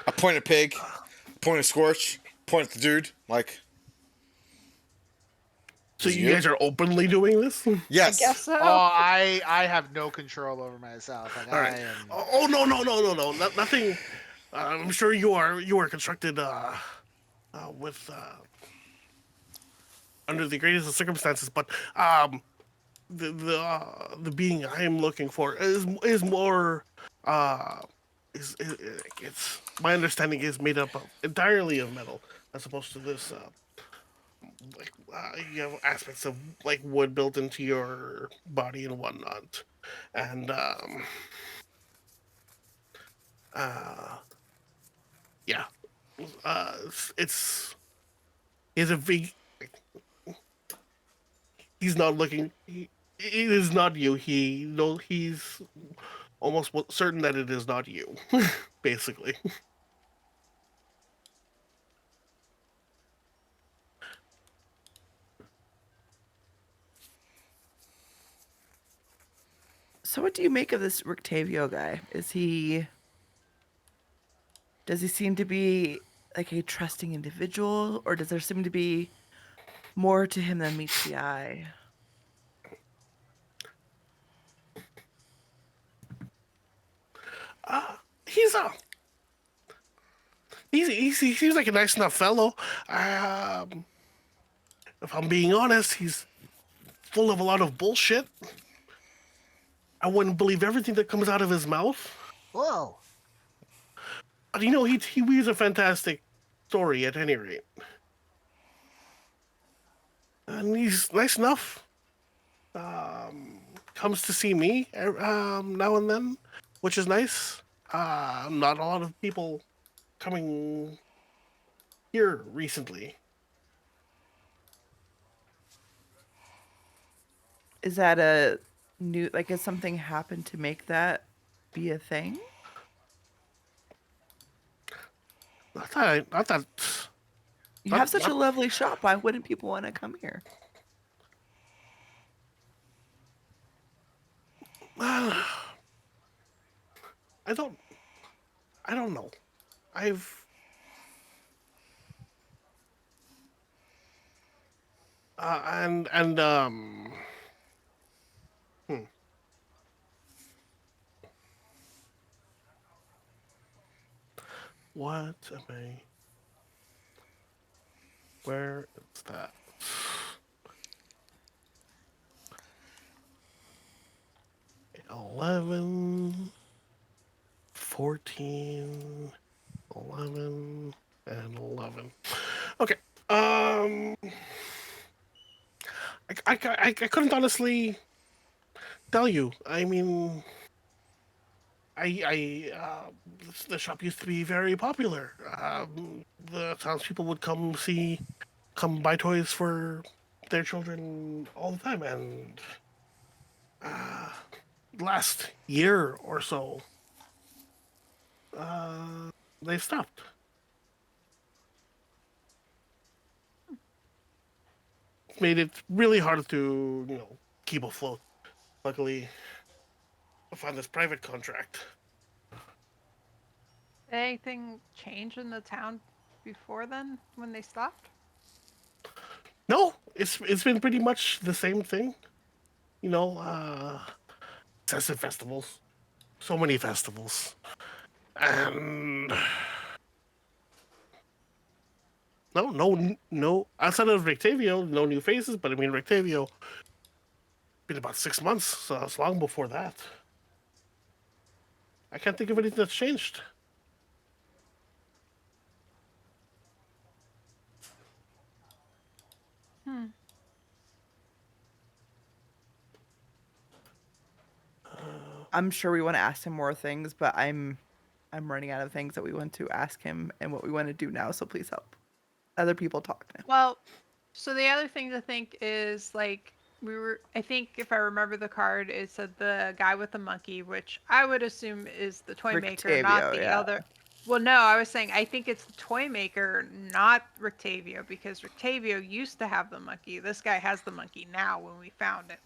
I point at Pig. Point at Scorch. Point at the dude. Like, So is it you guys are openly doing this? yes. I guess so. Oh, I have no control over myself. Like All I right. am. Oh no nothing. I'm sure you are constructed with under the greatest of circumstances, but the being I am looking for is more uh is it's my understanding is made up of entirely of metal as opposed to this you have aspects of like wood built into your body and whatnot, and uh yeah it's he's a big he's not looking it is not you he no he's almost certain that it is not you basically. So what do you make of this Rictavio guy? Does he seem to be like a trusting individual, or does there seem to be more to him than meets the eye? He's a he seems like a nice enough fellow. If I'm being honest, he's full of a lot of bullshit. I wouldn't believe everything that comes out of his mouth. Whoa. But you know, he weaves a fantastic story at any rate, and he's nice enough. Comes to see me now and then, which is nice. Not a lot of people coming here recently. Is that a new like has something happened to make that be a thing? Not that. You Not, have such a not, lovely shop. Why wouldn't people want to come here? I don't. I don't know. I've. And hmm. What am I? Where is that? 11, 14, 11, and 11. Okay. I couldn't honestly tell you. I mean, the shop used to be very popular. The townspeople would come buy toys for their children all the time, and last year or so, uh, they stopped. Made it really hard to, keep afloat. Luckily, I found this private contract. Did anything change in the town before then when they stopped? No, it's been pretty much the same thing. Excessive festivals, so many festivals, and no. Outside of Rictavio, no new faces. But I mean, Rictavio been about 6 months, so it's long before that. I can't think of anything that's changed. Hmm. I'm sure we want to ask him more things, but I'm running out of things that we want to ask him and what we want to do now. So please help other people talk now. Well, so the other thing to think is like I think if I remember the card, it said the guy with the monkey, which I would assume is the toy maker, not Rictavio, the yeah. other. Well, no, I was saying I think it's the toy maker, not Rictavio, because Rictavio used to have the monkey. This guy has the monkey now when we found it.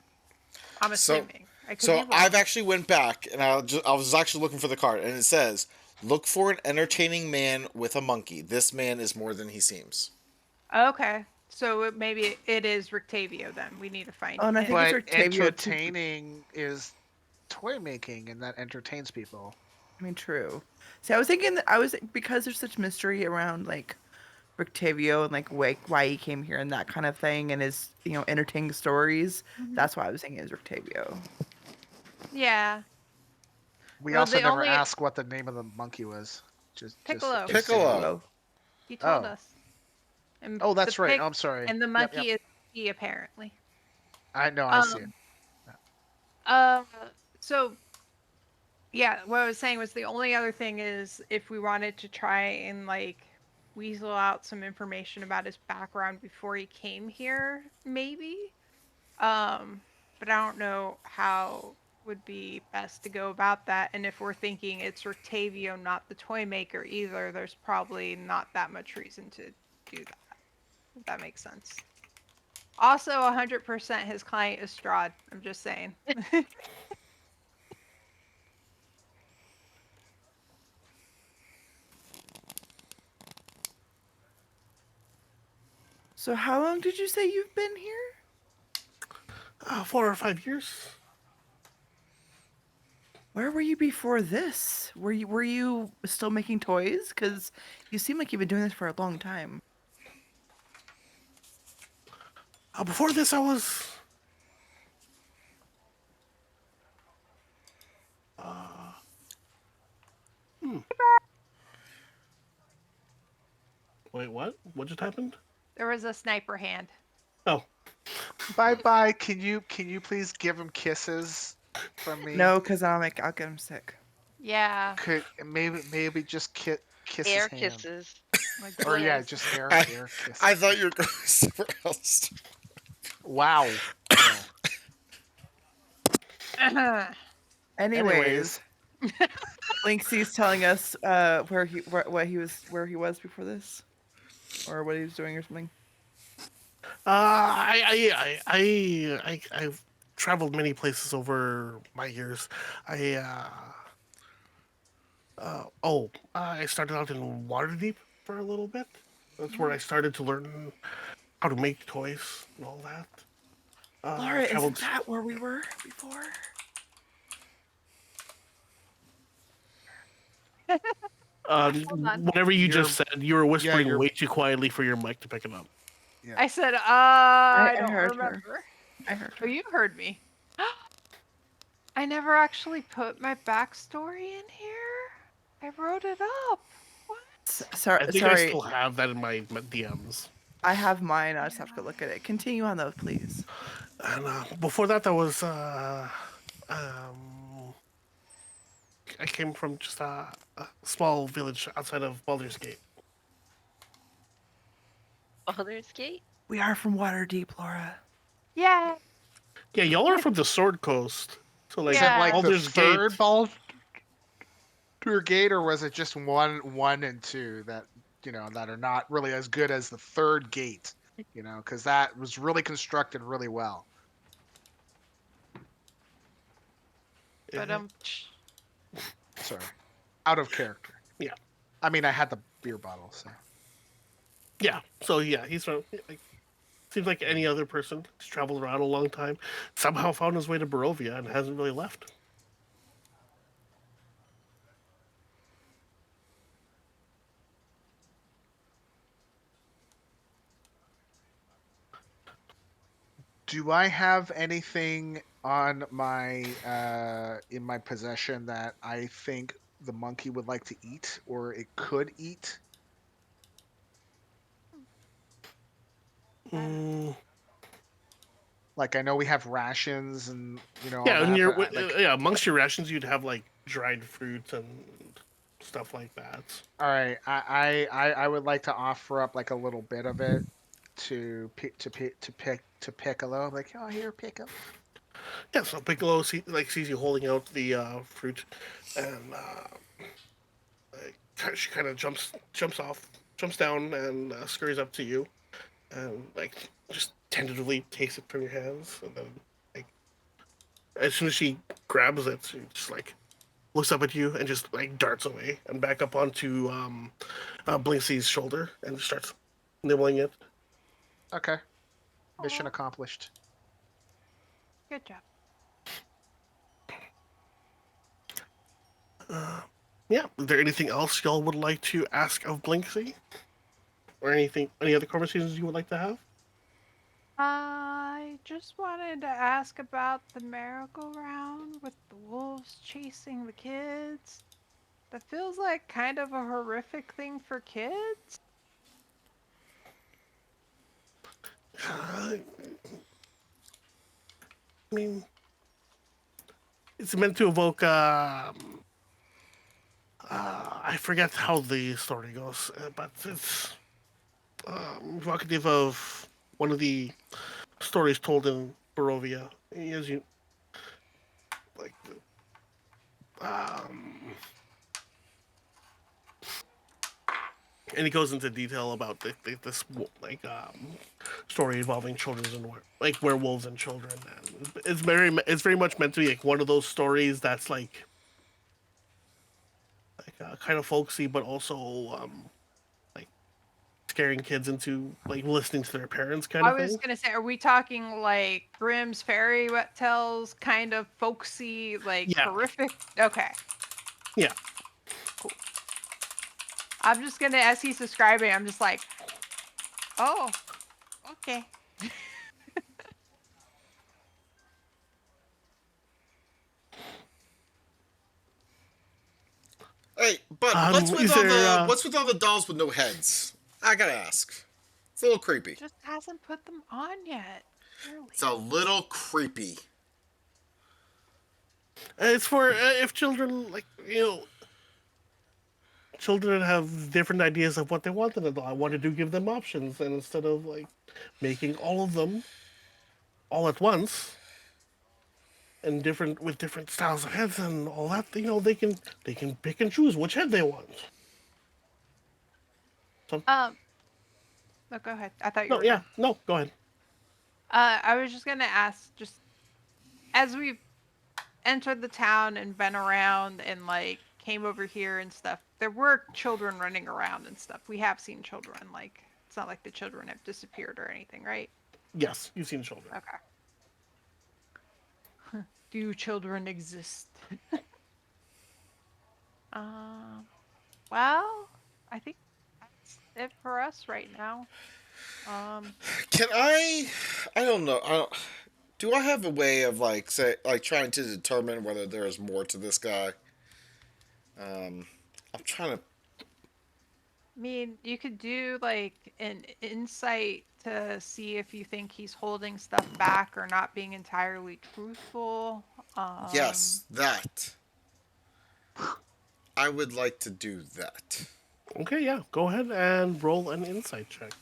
I'm So, assuming. I could be wrong. I've actually went back and I was actually looking for the card, and it says, "Look for an entertaining man with a monkey. This man is more than he seems." Okay. So maybe it is Rictavio then. We need to find Oh, and I him. think it's But Rictavio too. entertaining is toy making, and that entertains people. I mean, true. See, I was thinking that because there's such mystery around like Rictavio and like why he came here and that kind of thing and his entertaining stories. Mhm. That's why I was thinking it was Rictavio. Yeah. We Well, also the never only asked what the name of the monkey was. Piccolo. Piccolo. Piccolo. He told Oh. us. And Oh, the that's right. pig Oh, I'm sorry. and the Yep, monkey is he apparently. I know. I see it. Um. Uh. So yeah, what I was saying was the only other thing is if we wanted to try and like weasel out some information about his background before he came here, maybe. But I don't know how would be best to go about that. And if we're thinking it's Rictavio, not the toy maker either, there's probably not that much reason to do that. If that makes sense. Also, 100% his client is Strahd. I'm just saying. So how long did you say you've been here? 4 or 5 years. Where were you before this? Were you still making toys? Because you seem like you've been doing this for a long time. Before this, I was. Wait, what? What just happened? There was a sniper hand. Oh, Bye bye. Can you please give him kisses from me? No, because I'll get him sick. Yeah. Could maybe just kiss his Air hand. kisses. Like Or yeah, bliss. just air I, kisses. I thought you were going somewhere else. Wow. No. Anyways, Linksy's telling us where he was before this, or what he was doing or something. I've traveled many places over my years. I started out in Waterdeep for a little bit. That's where I started to learn how to make toys and all that. Laura, isn't traveled. that where we were before? Hold on. Whatever you You're- just said, you were whispering you're- way too quietly for your mic to pick it up. Yeah. I said, I don't heard her. remember. I heard Oh, her. you heard me. I never actually put my backstory in here. I wrote it up. What? I Sorry, think I sorry. still have that in my DMs. I have mine. I just have to go look at it. Continue on though, please. And before that, I came from just a small village outside of Baldur's Gate. Baldur's Gate? We are from Waterdeep, Laura. Yeah. Yeah, y'all are from the Sword Coast, so like Is it like the Baldur's Gate. third Baldur's Gate, or was it just one and two that that are not really as good as the third gate? Because that was really constructed really well. But Sorry, out of character. Yeah. I mean, I had the beer bottle, so. Yeah. So yeah, he's from like seems like any other person. He's traveled around a long time. Somehow found his way to Barovia and hasn't really left. Do I have anything on my in my possession that I think the monkey would like to eat or it could eat? Mm. Like I know we have rations and all Yeah, and that, you're but like yeah amongst your rations you'd have like dried fruits and stuff like that. all right, I would like to offer up like a little bit of it to Piccolo. Like, oh, here, Piccolo. Yeah, so Piccolo sees you holding out the fruit, and she kind of jumps down, and scurries up to you, and like just tentatively takes it from your hands, and then like as soon as she grabs it, she just like looks up at you and just like darts away and back up onto Blinksey's shoulder and starts nibbling it. Okay, mission Aw. accomplished. good job. Yeah, is there anything else y'all would like to ask of Blinksey? Or any other conversations you would like to have? I just wanted to ask about the merry-go-round with the wolves chasing the kids. That feels like kind of a horrific thing for kids. I mean, it's meant to evoke. I forget how the story goes, but it's evocative of one of the stories told in Barovia. As you like, um, and he goes into detail about this like story involving children and like werewolves and children. And it's very much meant to be like one of those stories that's like kind of folksy, but also like scaring kids into like listening to their parents, kind I of was thing. gonna say, are we talking like Grimm's fairy tales, kind of folksy, like Yeah, horrific? Okay, yeah. cool. I'm just gonna, as he's describing, I'm just like, oh, okay. Hey, but Is there? what's with all the dolls with no heads? I gotta ask. It's a little creepy. Just hasn't put them on yet. Really. It's a little creepy. It's for if children like children have different ideas of what they want in a doll. I wanted to give them options, and instead of like making all of them all at once and different with different styles of heads and all that, they can pick and choose which head they want. So, No, go ahead. I thought you no, were yeah, done. no, go ahead. I was just gonna ask, just as we've entered the town and been around and like came over here and stuff, there were children running around and stuff. We have seen children. Like it's not like the children have disappeared or anything, right? Yes, you've seen children. Okay. Do children exist? um. Well, I think that's it for us right now. Can I? I don't know. Do I have a way of like trying to determine whether there is more to this guy? I'm trying to. I mean, you could do like an insight to see if you think he's holding stuff back or not being entirely truthful. Yes, that. I would like to do that. Okay, yeah, go ahead and roll an insight check.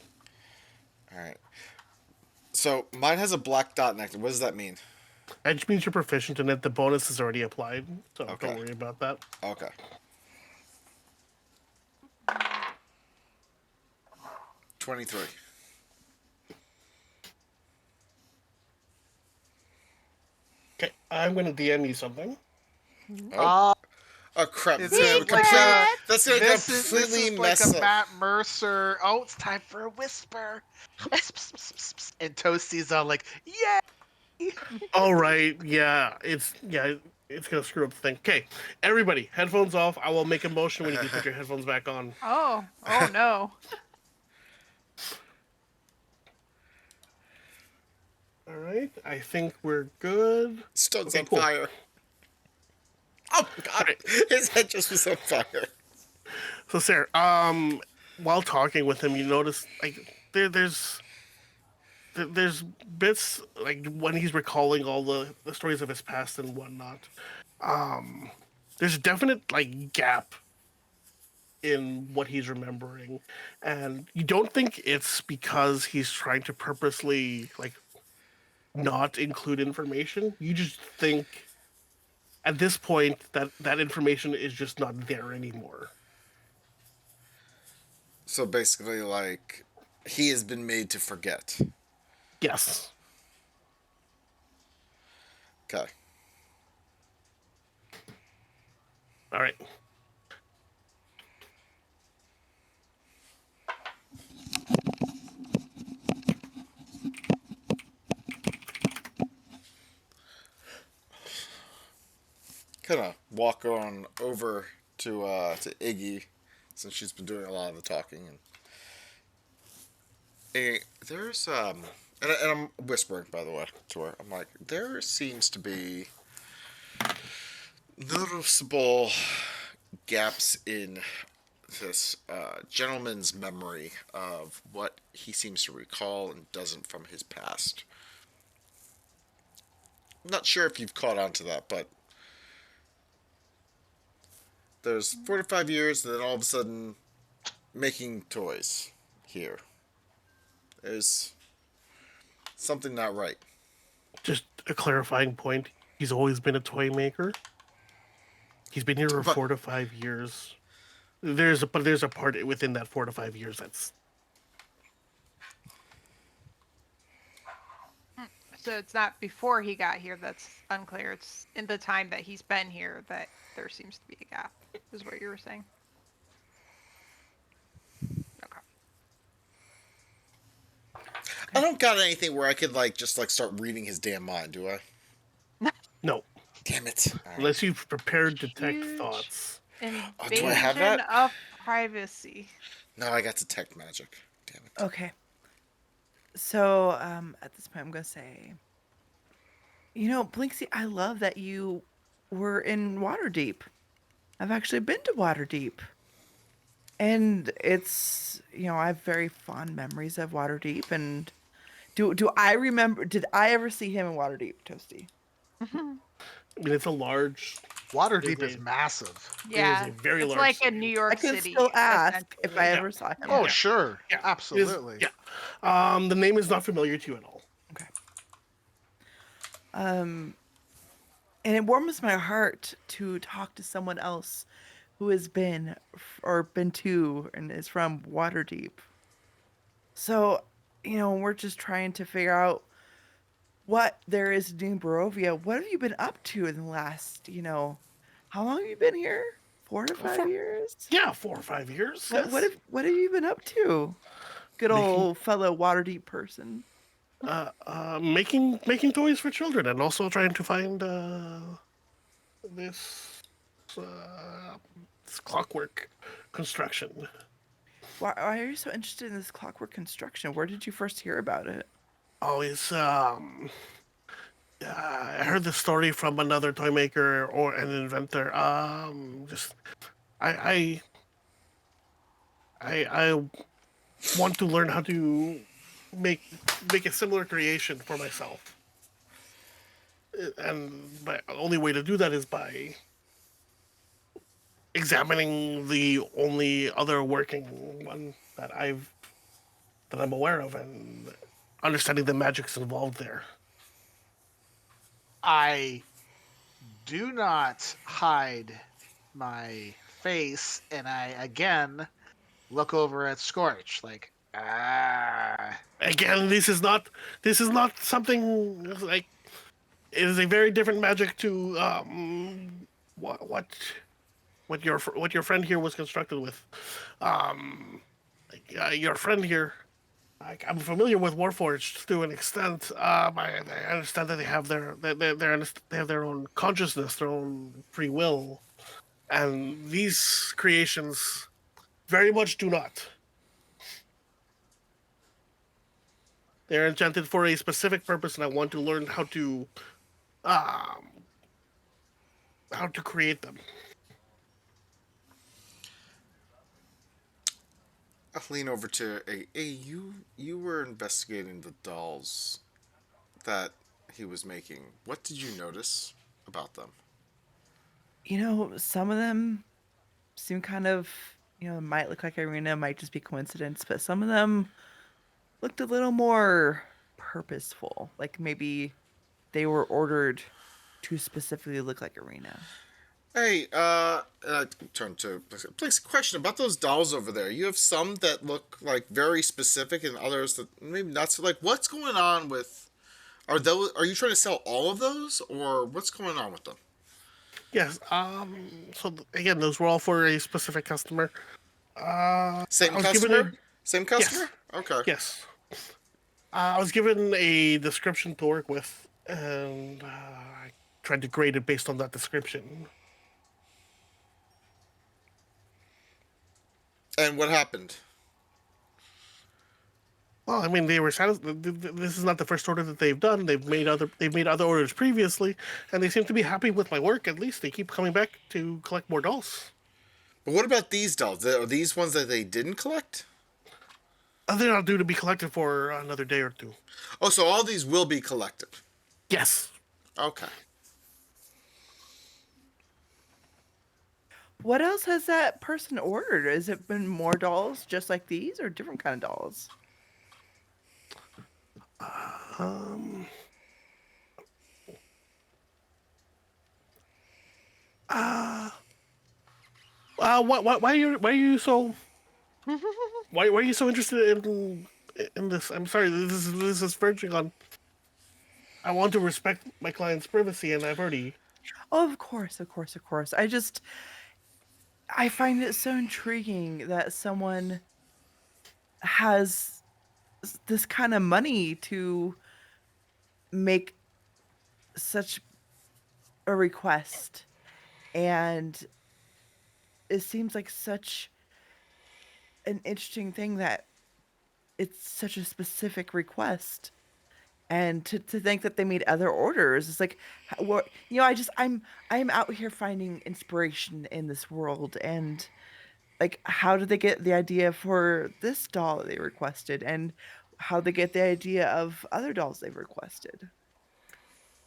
All right. So mine has a black dot next to it. What does that mean? That just means you're proficient in it. The bonus is already applied, so Okay. don't worry about that. Okay. 23. Okay, I'm going to DM you something. Oh, Uh, oh crap! is That's gonna this like completely. a That's gonna this completely is like mess a up. Matt Mercer? Oh, it's time for a whisper. And Toasty's all like, "Yay!" All right, it's gonna screw up the thing. Okay, everybody, headphones off. I will make a motion when you can put your headphones back on. Oh no. All right, I think we're good. Stone's Okay, on cool. fire. Oh God! All right. His head just was on fire. So Sarah, while talking with him, you notice like there's bits like when he's recalling all the stories of his past and whatnot. Um, there's a definite like gap in what he's remembering, and you don't think it's because he's trying to purposely like not include information. You just think at this point that information is just not there anymore. So basically, like, he has been made to forget. Yes. Okay. All right. Kind of walk on over to Iggy, since she's been doing a lot of the talking, and hey, there's and I'm whispering, by the way, to her. I'm like, there seems to be noticeable gaps in this gentleman's memory of what he seems to recall and doesn't from his past. I'm not sure if you've caught on to that, but there's 45 years, and then all of a sudden, making toys here. There's something not right. Just a clarifying point. He's always been a toy maker. He's been here for But 4 to 5 years. There's a part within that 4 to 5 years that's So it's not before he got here that's unclear. It's in the time that he's been here that there seems to be a gap, is what you were saying. Okay. I don't got anything where I could like just like start reading his damn mind, do I? no, Damn it! All right. unless you've prepared detect Huge thoughts. Oh, do I have invasion that? of privacy. No, I got detect magic. Damn it! Okay. So at this point, I'm gonna say, Blinksy, I love that you were in Waterdeep. I've actually been to Waterdeep, and I have very fond memories of Waterdeep. And do I remember? Did I ever see him in Waterdeep, Toasty? I mean, it's a large. Waterdeep It is massive. Yeah, a very it's large like a city. New I York could City. still ask if I essentially. ever saw him. Oh, Yeah. sure. Yeah, Absolutely. Yeah. The name is not familiar to you at all. Okay. And it warms my heart to talk to someone else who has been to and is from Waterdeep. So, we're just trying to figure out what there is to do in Barovia. What have you been up to in the last, how long have you been here? 4 to 5 years? Yeah, 4 or 5 years. What Yes. have you been up to? Good Making- old fellow Waterdeep person. Making toys for children, and also trying to find this uh, this clockwork construction. Why are you so interested in this clockwork construction? Where did you first hear about it? Oh, it's I heard the story from another toy maker or an inventor. Just I want to learn how to make make a similar creation for myself, and the only way to do that is by examining the only other working one that I'm aware of, and understanding the magics involved there. I do not hide my face, and I again look over at Scorch, like, ah. Again, this is not something like it is a very different magic to what what what your friend here was constructed with. Your friend here, I'm familiar with Warforged to an extent. I understand that they have they have their own consciousness, their own free will, and these creations very much do not. They're enchanted for a specific purpose, and I want to learn um, how to create them. I'll lean over to a you were investigating the dolls that he was making. What did you notice about them? Some of them seem kind of, might look like Irina, might just be coincidence, but some of them looked a little more purposeful. Like maybe they were ordered to specifically look like Irina. Hey, I turn to place a question about those dolls over there. You have some that look like very specific, and others that maybe not so. Like, what's going on with? Are those? Are you trying to sell all of those, or what's going on with them? Yes. So again, those were all for a specific customer. Same I was given a customer? Same customer? yes, Okay. yes. I was given a description to work with, and I tried to grade it based on that description. And what happened? Well, I mean, they were satisfied. This is not the first order that they've done. They've made other orders previously, and they seem to be happy with my work. At least they keep coming back to collect more dolls. But what about these dolls? Are these ones that they didn't collect? They're not due to be collected for another day or two. Oh, so all these will be collected. Yes. Okay. What else has that person ordered? Has it been more dolls just like these or different kind of dolls? Um. Why are you so why are you so interested in this? I'm sorry. This is verging on. I want to respect my client's privacy, and I've already. Oh, of course, of course, of course. I find it so intriguing that someone has this kind of money to make such a request, and it seems like such an interesting thing that it's such a specific request. And to think that they made other orders, it's like, what, I'm out here finding inspiration in this world, and like, how did they get the idea for this doll that they requested, and how they get the idea of other dolls they've requested?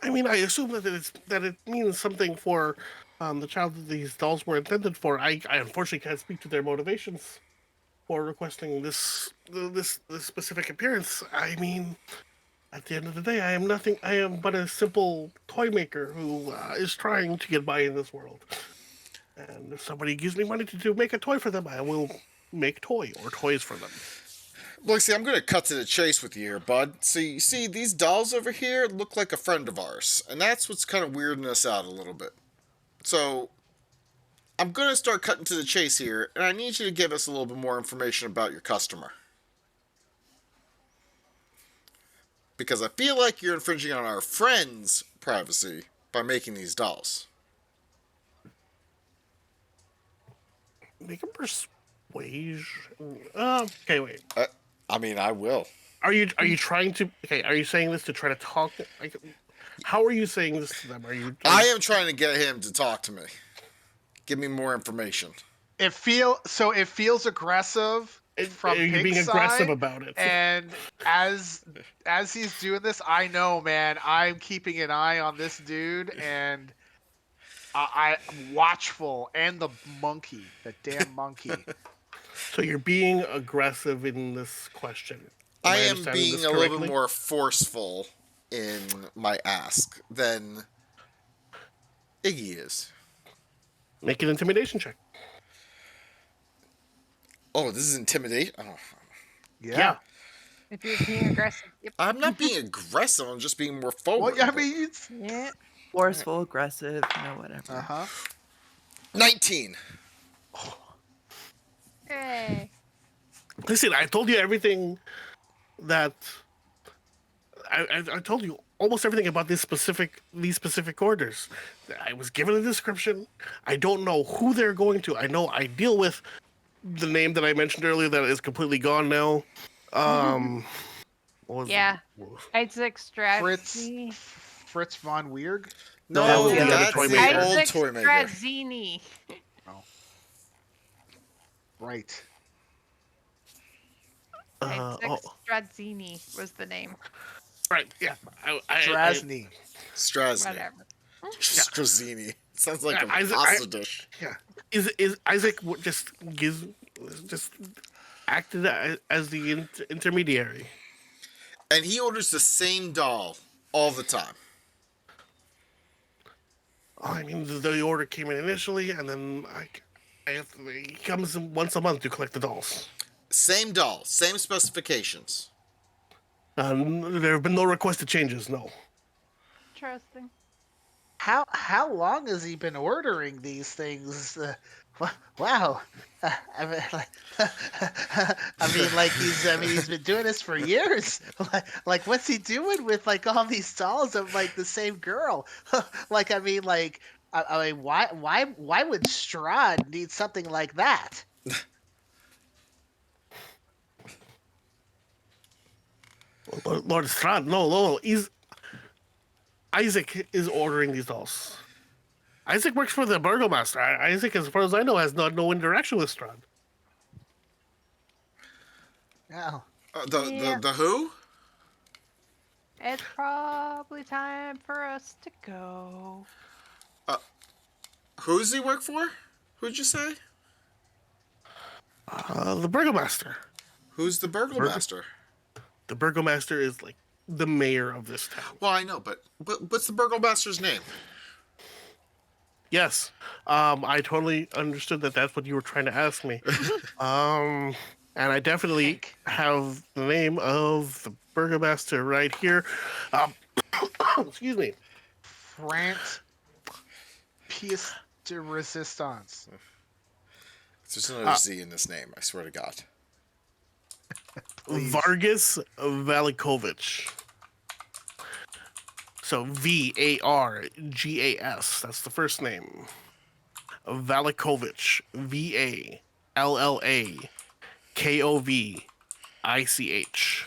I mean, I assume that it means something for the child that these dolls were intended for. I unfortunately can't speak to their motivations for requesting this specific appearance. I mean, at the end of the day, I am nothing. I am but a simple toy maker who is trying to get by in this world. And if somebody gives me money to make a toy for them, I will make toys for them. Look, see, I'm going to cut to the chase with you here, bud. So you see, these dolls over here look like a friend of ours, and that's what's kind of weirding us out a little bit. So I'm going to start cutting to the chase here, and I need you to give us a little bit more information about your customer. Because I feel like you're infringing on our friend's privacy by making these dolls. Make a persuasion. Okay, wait. I mean, I will. Are you trying to? Okay, are you saying this to try to talk? Like, how are you saying this to them? I am trying to get him to talk to me. Give me more information. It feels aggressive from Are you Pig's being aggressive side, about it? and as he's doing this, I know, man, I'm keeping an eye on this dude, and I'm watchful, and the damn monkey. So you're being aggressive in this question. Am I am understanding being this a little correctly? bit more forceful in my ask than Iggy is. Make an intimidation check. Oh, this is intimidate. Oh, Yeah. Yeah. If you're being aggressive. Yep. I'm not being aggressive. I'm just being more Well, forward. yeah, I mean, it's Yeah. Forceful, aggressive, whatever. uh-huh. 19. Hey. Listen, I told you everything that I told you almost everything about these specific orders. I was given a description. I don't know who they're going to. I know I deal with the name that I mentioned earlier that is completely gone now. What was Yeah. Isaac Fritz Straczynski. Fritz von Weirg. That's No, the other that's the Toymaker. old Isaac Toymaker. Straczynski. Oh. Right. Isaac Oh, Straczynski was the name. right, yeah. Drazny. Strasny. Whatever. Strazzini. Sounds like a Isaac- pasta dish. Yeah. Is Isaac just acted as the intermediary? And he orders the same doll all the time. I mean, the order came in initially, and then he comes in once a month to collect the dolls. Same doll, same specifications. There have been no requested changes. No. Interesting. How long has he been ordering these things? Wow. I mean, like, he's been doing this for years. What's he doing with like all these dolls of like the same girl? I mean, why would Strahd need something like that? Lord Strahd, no. Isaac is ordering these dolls. Isaac works for the Burgomaster. Isaac, as far as I know, has no interaction with Strahd. Oh. The who? It's probably time for us to go. Who does he work for? Who'd you say? The Burgomaster. Who's the burgomaster? The Burgomaster is like the mayor of this town. Well, I know, but what's the burgomaster's name? Yes, I totally understood that that's what you were trying to ask me. And I definitely have the name of the Burgomaster right here. Excuse me. France pièce de résistance. There's another Z in this name, I swear to God. Please. Vargas Valikovic. So Vargas. That's the first name. Valikovic. VALLAKOVICH.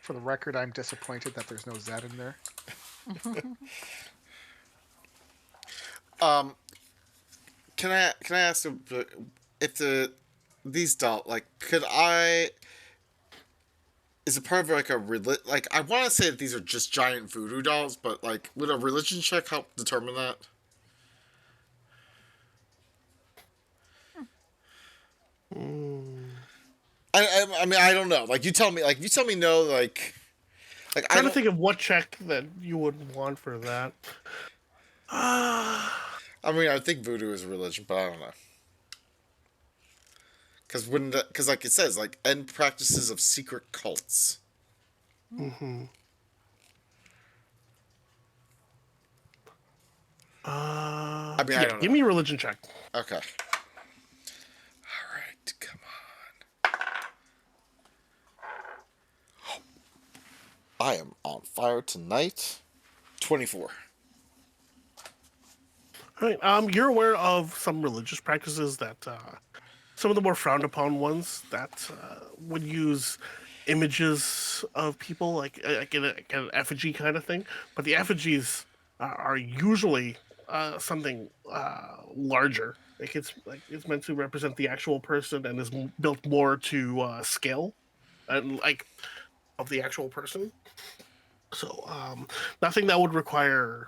For the record, I'm disappointed that there's no Z in there. Can I ask if these dolls, like, could I? Is it part of like a like? I want to say that these are just giant voodoo dolls, but like, would a religion check help determine that? I mean, I don't know. Like, you tell me. Like, you tell me no. Like I Trying to don't think of what check that you would want for that. I mean, I think voodoo is a religion, but I don't know. Because like it says, like, end practices of secret cults. Mm-hmm. I mean, I don't give know. me a religion check. Okay. All right, come on. I am on fire tonight. 24. All right. You're aware of some religious practices that some of the more frowned upon ones that would use images of people, like in an effigy kind of thing. But the effigies are usually something larger. It's meant to represent the actual person and is built more to scale and like of the actual person. So nothing that would require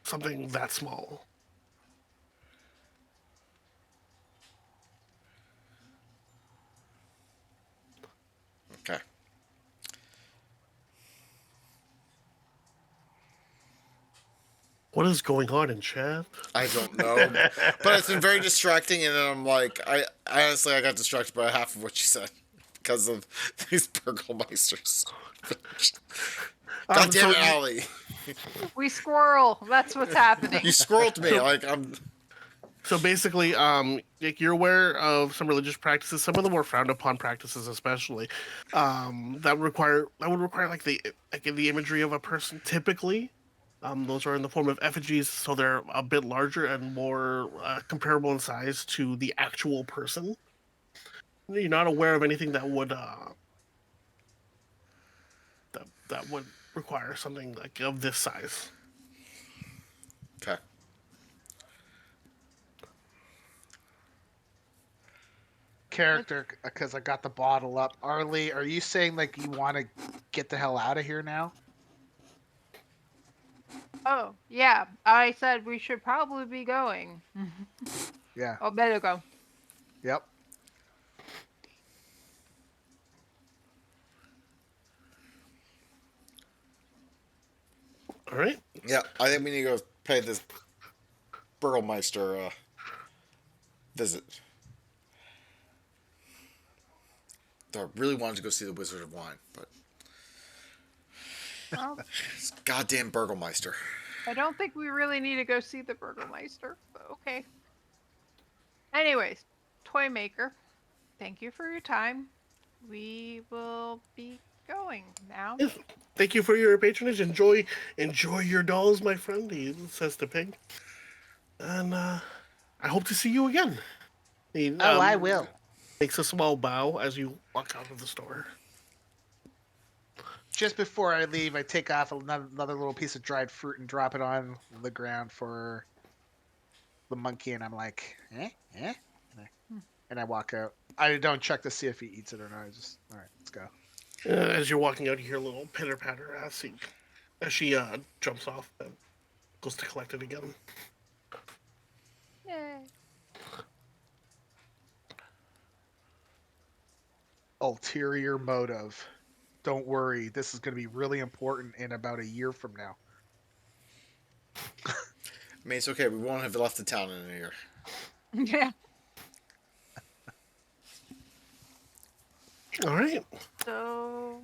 something that small. Okay. What is going on in chat? I don't know, but it's been very distracting, and then I'm like, I honestly, I got distracted by half of what you said because of these Burgelmeisters. God damn So, it, Ollie! We squirrel. That's what's happening. You squirreled me. So- Like I'm. so basically, like you're aware of some religious practices, some of the more frowned upon practices, especially, that would require like the imagery of a person. Typically, those are in the form of effigies, so they're a bit larger and more comparable in size to the actual person. You're not aware of anything that would require something like of this size. Okay. Character, because I got the bottle up. Arlie, are you saying like you want to get the hell out of here now? Oh, yeah. I said we should probably be going. Yeah. Oh, better go. Yep. All right. Yeah, I think we need to go pay this Burgelmeister visit. I really wanted to go see the Wizard of Wine, but Well, it's goddamn Burgelmeister. I don't think we really need to go see the Burgermeister, but okay. Anyways, Toymaker, thank you for your time. We will be going now. Yes. Thank you for your patronage. Enjoy your dolls, my friend. He says to Pig, and I hope to see you again. He I will. makes a small bow as you walk out of the store. Just before I leave, I take off another little piece of dried fruit and drop it on the ground for the monkey, and I'm like, and I walk out. I don't check to see if he eats it or not. I just, all right, let's go. As you're walking out, you hear a little pitter patter as she jumps off and goes to collect it again. Yay. Ulterior motive. Don't worry, this is going to be really important in about a year from now. I mean, it's okay. We won't have left the town in a year. Yeah. All right. So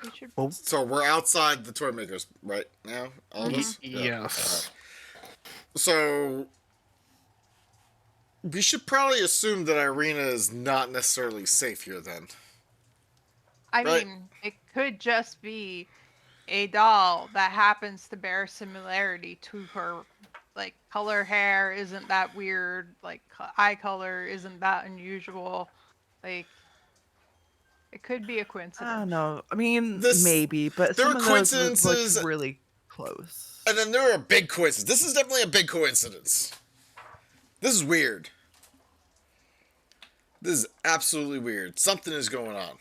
we should. Well, So we're outside the toy makers right now. All of us. yes. So we should probably assume that Irina is not necessarily safe here. Then. I Right. mean, it could just be a doll that happens to bear similarity to her. Like color hair isn't that weird. Like eye color isn't that unusual. Like it could be a I coincidence. don't know. I mean, This- maybe, but there some are of those coincidences- looked really close. And then there are big coincidences. This is definitely a big coincidence. This is weird. This is absolutely weird. Something is going on.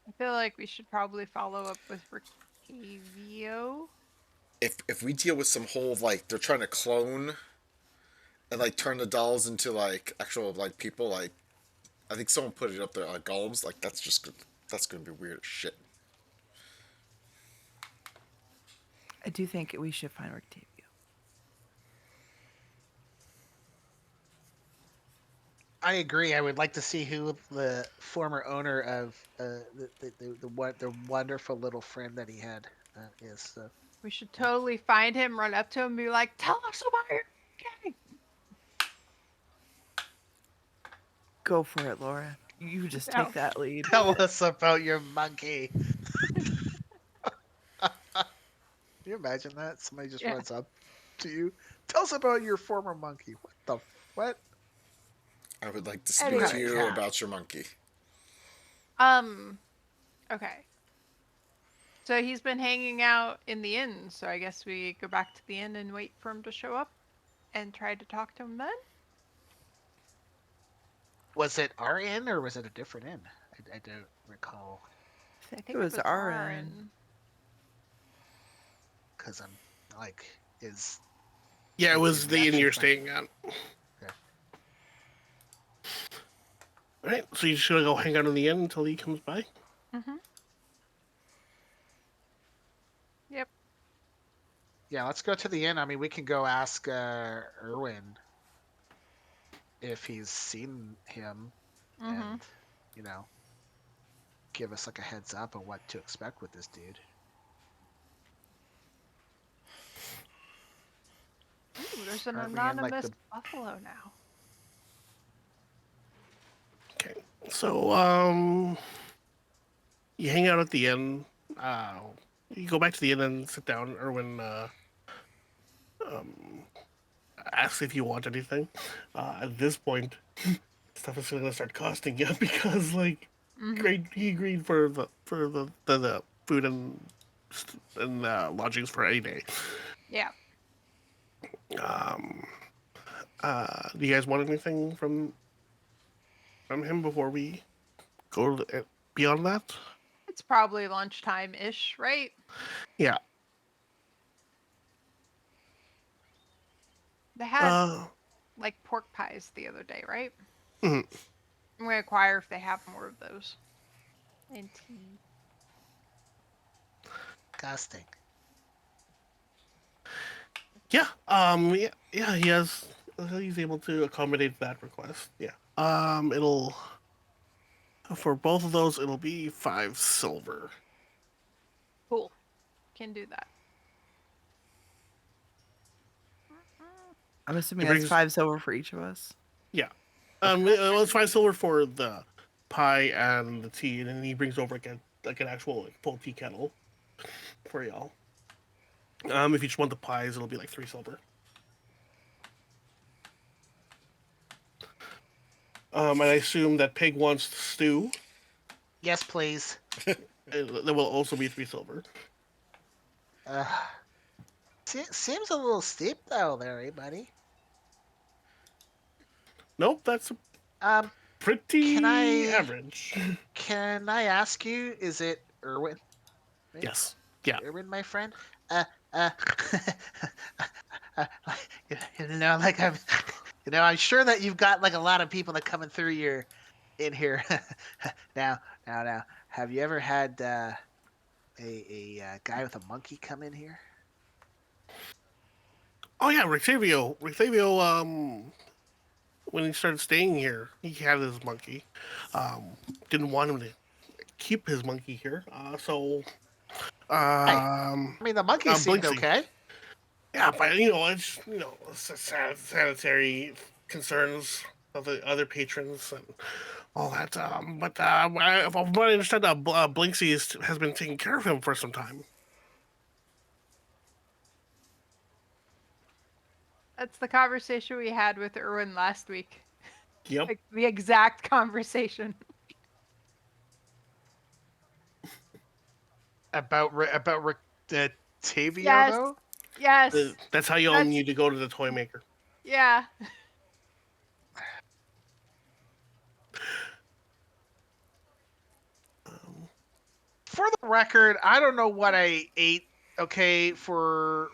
I feel like we should probably follow up with Ricavio. If we deal with some whole like they're trying to clone and like turn the dolls into like actual like people, like I think someone put it up there like golems, like that's gonna be weird as shit. I do think we should find Octavio. I agree. I would like to see who the former owner of the wonderful little friend that he had is. So. We should totally find him, run up to him, and be like, "Tell us about your gang." Go for it, Laura. You just No. take that lead. Tell us about your monkey. Can you imagine that? Somebody just Yeah. runs up to you. Tell us about your former monkey. What the what? I would like to speak Anyway. to you Yeah. about your monkey. Okay. So he's been hanging out in the inn, so I guess we go back to the inn and wait for him to show up and try to talk to him then? Was it our inn or was it a different inn? I don't recall I think It was our inn. because I'm like is Yeah, it like was is he the inn actually you're friend? staying at. Okay. All right, so you just gonna go hang out in the inn until he comes by. Mm-hmm. Yep. Yeah, let's go to the inn. I mean, we can go ask Erwin if he's seen him, Mm-hmm. and you know, give us like a heads up on what to expect with this dude. Ooh, there's an Aren't we in like anonymous the? buffalo now. Okay, so you hang out at the inn. You go back to the inn and sit down. Erwin um, asks if you want anything. At this point, stuff is going to start costing you because, like, Mm-hmm. great, he agreed for the food and lodgings for a day. Yeah. Um, do you guys want anything from him before we go beyond that? It's probably lunchtime-ish, right? Yeah. They had Uh, like pork pies the other day, right? mhm. I'm gonna inquire if they have more of those. And tea. Disgusting. Yeah. Yeah. Yeah. He has. He's able to accommodate that request. Yeah. It'll for both of those. It'll be 5 silver. Cool. Can do that. Mm-mm. I'm He assuming that's brings. 5 silver for each of us. Yeah. Well, it's 5 silver for the pie and the tea, and then he brings over like an actual like, full tea kettle for y'all. If you just want the pies, it'll be like 3 silver. And I assume that pig wants stew. Yes, please. That will also be 3 silver. Uh, seems a little steep though, there, eh, buddy. Nope, that's Um, can pretty I average. can I ask you? Is it Erwin? Right? Yes. Yeah. Erwin, my friend. Uh, uh, uh, like I'm sure that you've got like a lot of people that coming through your in here. Now. Have you ever had a guy with a monkey come in here? Oh yeah, Rictavio. Rictavio. When he started staying here, he had his monkey. Didn't want him to keep his monkey here. So Hey, um, I mean the monkey seemed Blinksy. okay. Yeah, but it's sanitary concerns of the other patrons and all that. But from what I understand, Blinksy has been taking care of him for some time. That's the conversation we had with Erwin last week. Yep. Like the exact conversation. About Tavio Yes. though. Yes. That's how you all That's need to go to the Toymaker. yeah. For the record, I don't know what I ate. Okay, for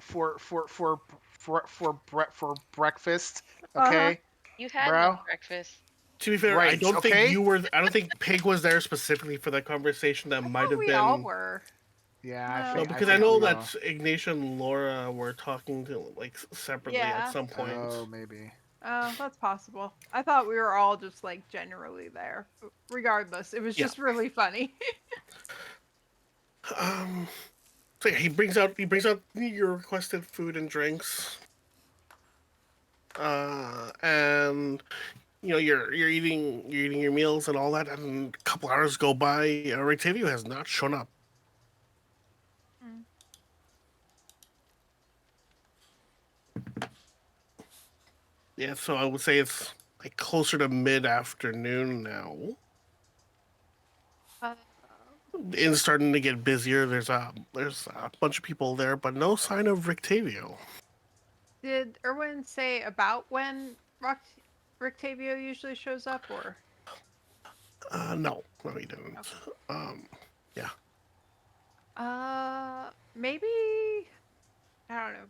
breakfast. Uh-huh. Okay, You had no bro. breakfast. To be fair, I Right. don't think Okay. you were. I don't think Pig was there specifically for that conversation. That I might thought have we all been. were. Yeah, No. No, I because I think know we that all. Ignatia and Laura were talking to like separately at Yeah. some point. Oh, maybe. Oh, that's possible. I thought we were all just like generally there. Regardless, it was Yeah. just really funny. Um. So yeah, he brings out your requested food and drinks. And you're eating your meals and all that, and a couple hours go by. Rictavio has not shown up. Mm. Yeah, so I would say it's like closer to mid afternoon now. Uh, The inn's starting to get busier. There's a bunch of people there, but no sign of Rictavio. did Erwin say about when Rictavio usually shows up, or No, he didn't. Um, yeah. maybe I don't know.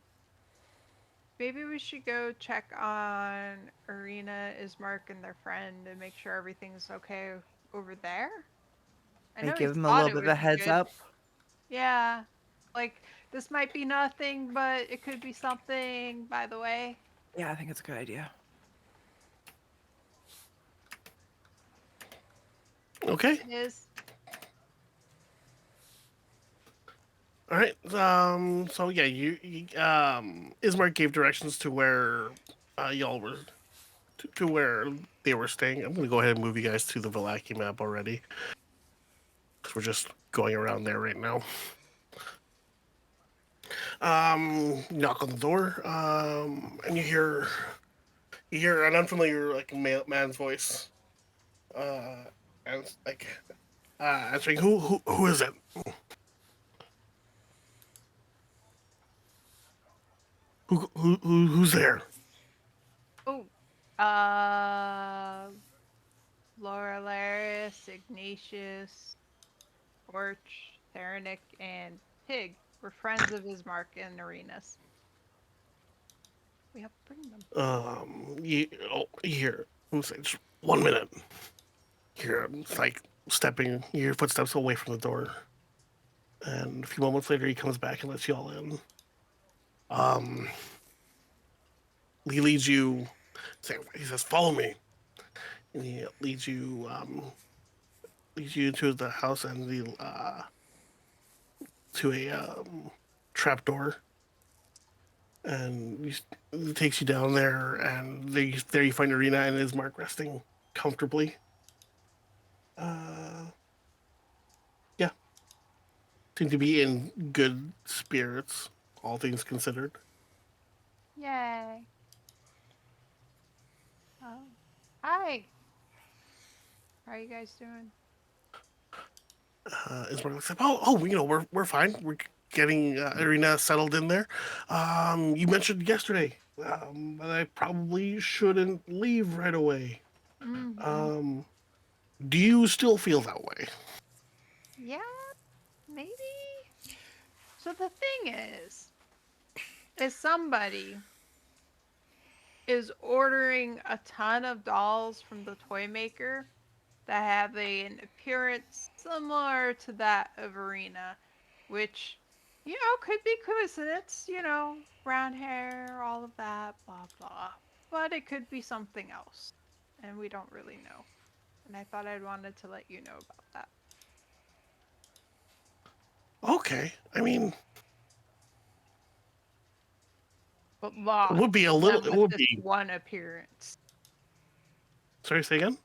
Maybe we should go check on Arena, Ismark, and their friend and make sure everything's okay over there. I I know he give him a thought little it bit of a would be heads good. up. Yeah. Like, this might be nothing, but it could be something, by the way. Yeah, I think it's a good idea. Okay. It is. All right. So yeah, Ismark gave directions to where y'all were to where they were staying. I'm gonna go ahead and move you guys to the Vallaki map already, because we're just going around there right now. Knock on the door. And you hear an unfamiliar like man's voice. And like answering. Who is it? Who's there? Oh. Laura Larius, Ignatius, Orch, Theranik, and Pig were friends of Ismark and Arenas. We have to bring them. You hear. Who's it? Just 1 minute. It's like stepping. You hear footsteps away from the door, and a few moments later, he comes back and lets you all in. Um, he leads you. He says, "Follow me," and he leads you to the house and the to a trap door, and he takes you down there, and there you find Arena and Ismark resting comfortably. Uh, yeah, seem to be in good spirits, all things considered. Yay. Oh. Hi. How are you guys doing? Ismark looks like, we're fine. We're getting Arena settled in there. You mentioned yesterday that I probably shouldn't leave right away. Mm-hmm. Um, do you still feel that way? Yeah, maybe. So the thing is somebody is ordering a ton of dolls from the Toymaker that have an appearance similar to that of Arena, which, could be coincidence, brown hair, all of that, blah, blah. But it could be something else, and we don't really know. And I thought I'd wanted to let you know about that. Okay. I mean, But it would be lots a of little. them It with would this be. one appearance. Sorry, say again.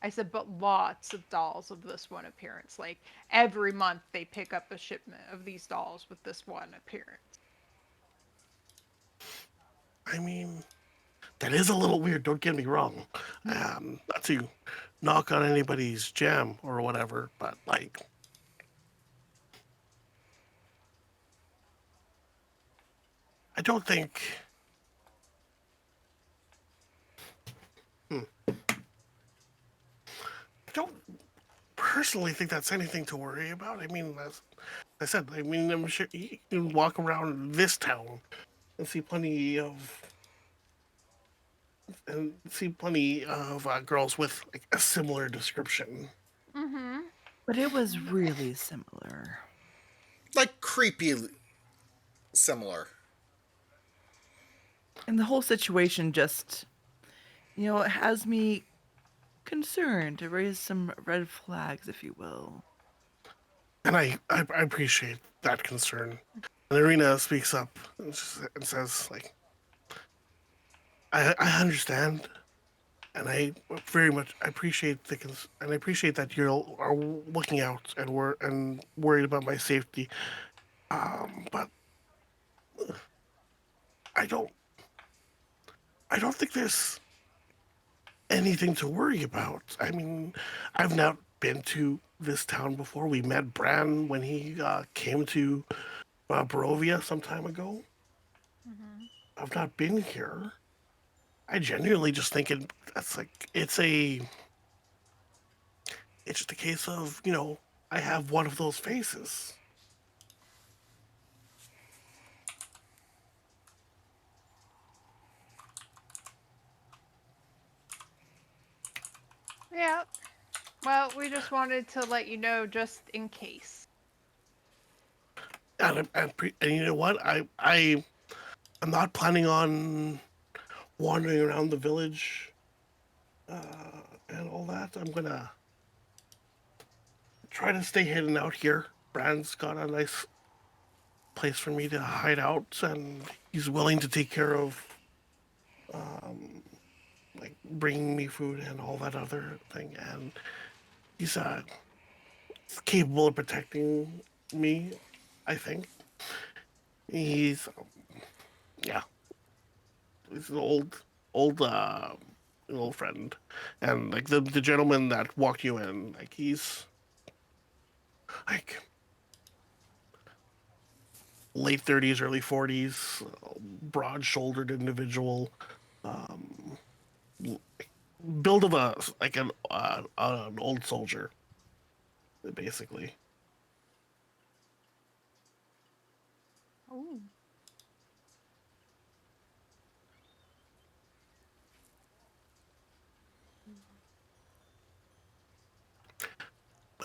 I said, but lots of dolls of this one appearance. Like every month they pick up a shipment of these dolls with this one appearance. I mean, that is a little weird. Don't get me wrong. Not to knock on anybody's jam or whatever, but like, I don't think. Hmm, I don't personally think that's anything to worry about. I mean, as I said, I mean, I'm sure you can walk around this town and see plenty of girls with like a similar description. Mm-hmm. But it was really similar. Like creepy similar. And the whole situation just, it has me concerned to raise some red flags, if you will. And I appreciate that concern. And Irina speaks up and says, like, I understand, and I very much appreciate and I appreciate that you are looking out and worried about my safety. But I don't I don't think there's anything to worry about. I mean, I've not been to this town before. We met Bran when he came to Barovia some time ago. Mm-hmm. I've not been here. I genuinely just think that's like it's just a case of I have one of those faces. Yeah. Well, we just wanted to let you know just in case. And you know what? I'm not planning on wandering around the village and all that. I'm gonna try to stay hidden out here. Brand's got a nice place for me to hide out, and he's willing to take care of like bringing me food and all that other thing. And he's capable of protecting me. I think he's yeah, he's an old friend, and like the gentleman that walked you in, like he's like late 30s, early 40s, broad shouldered individual, um, build of a like an old soldier, basically. Ooh.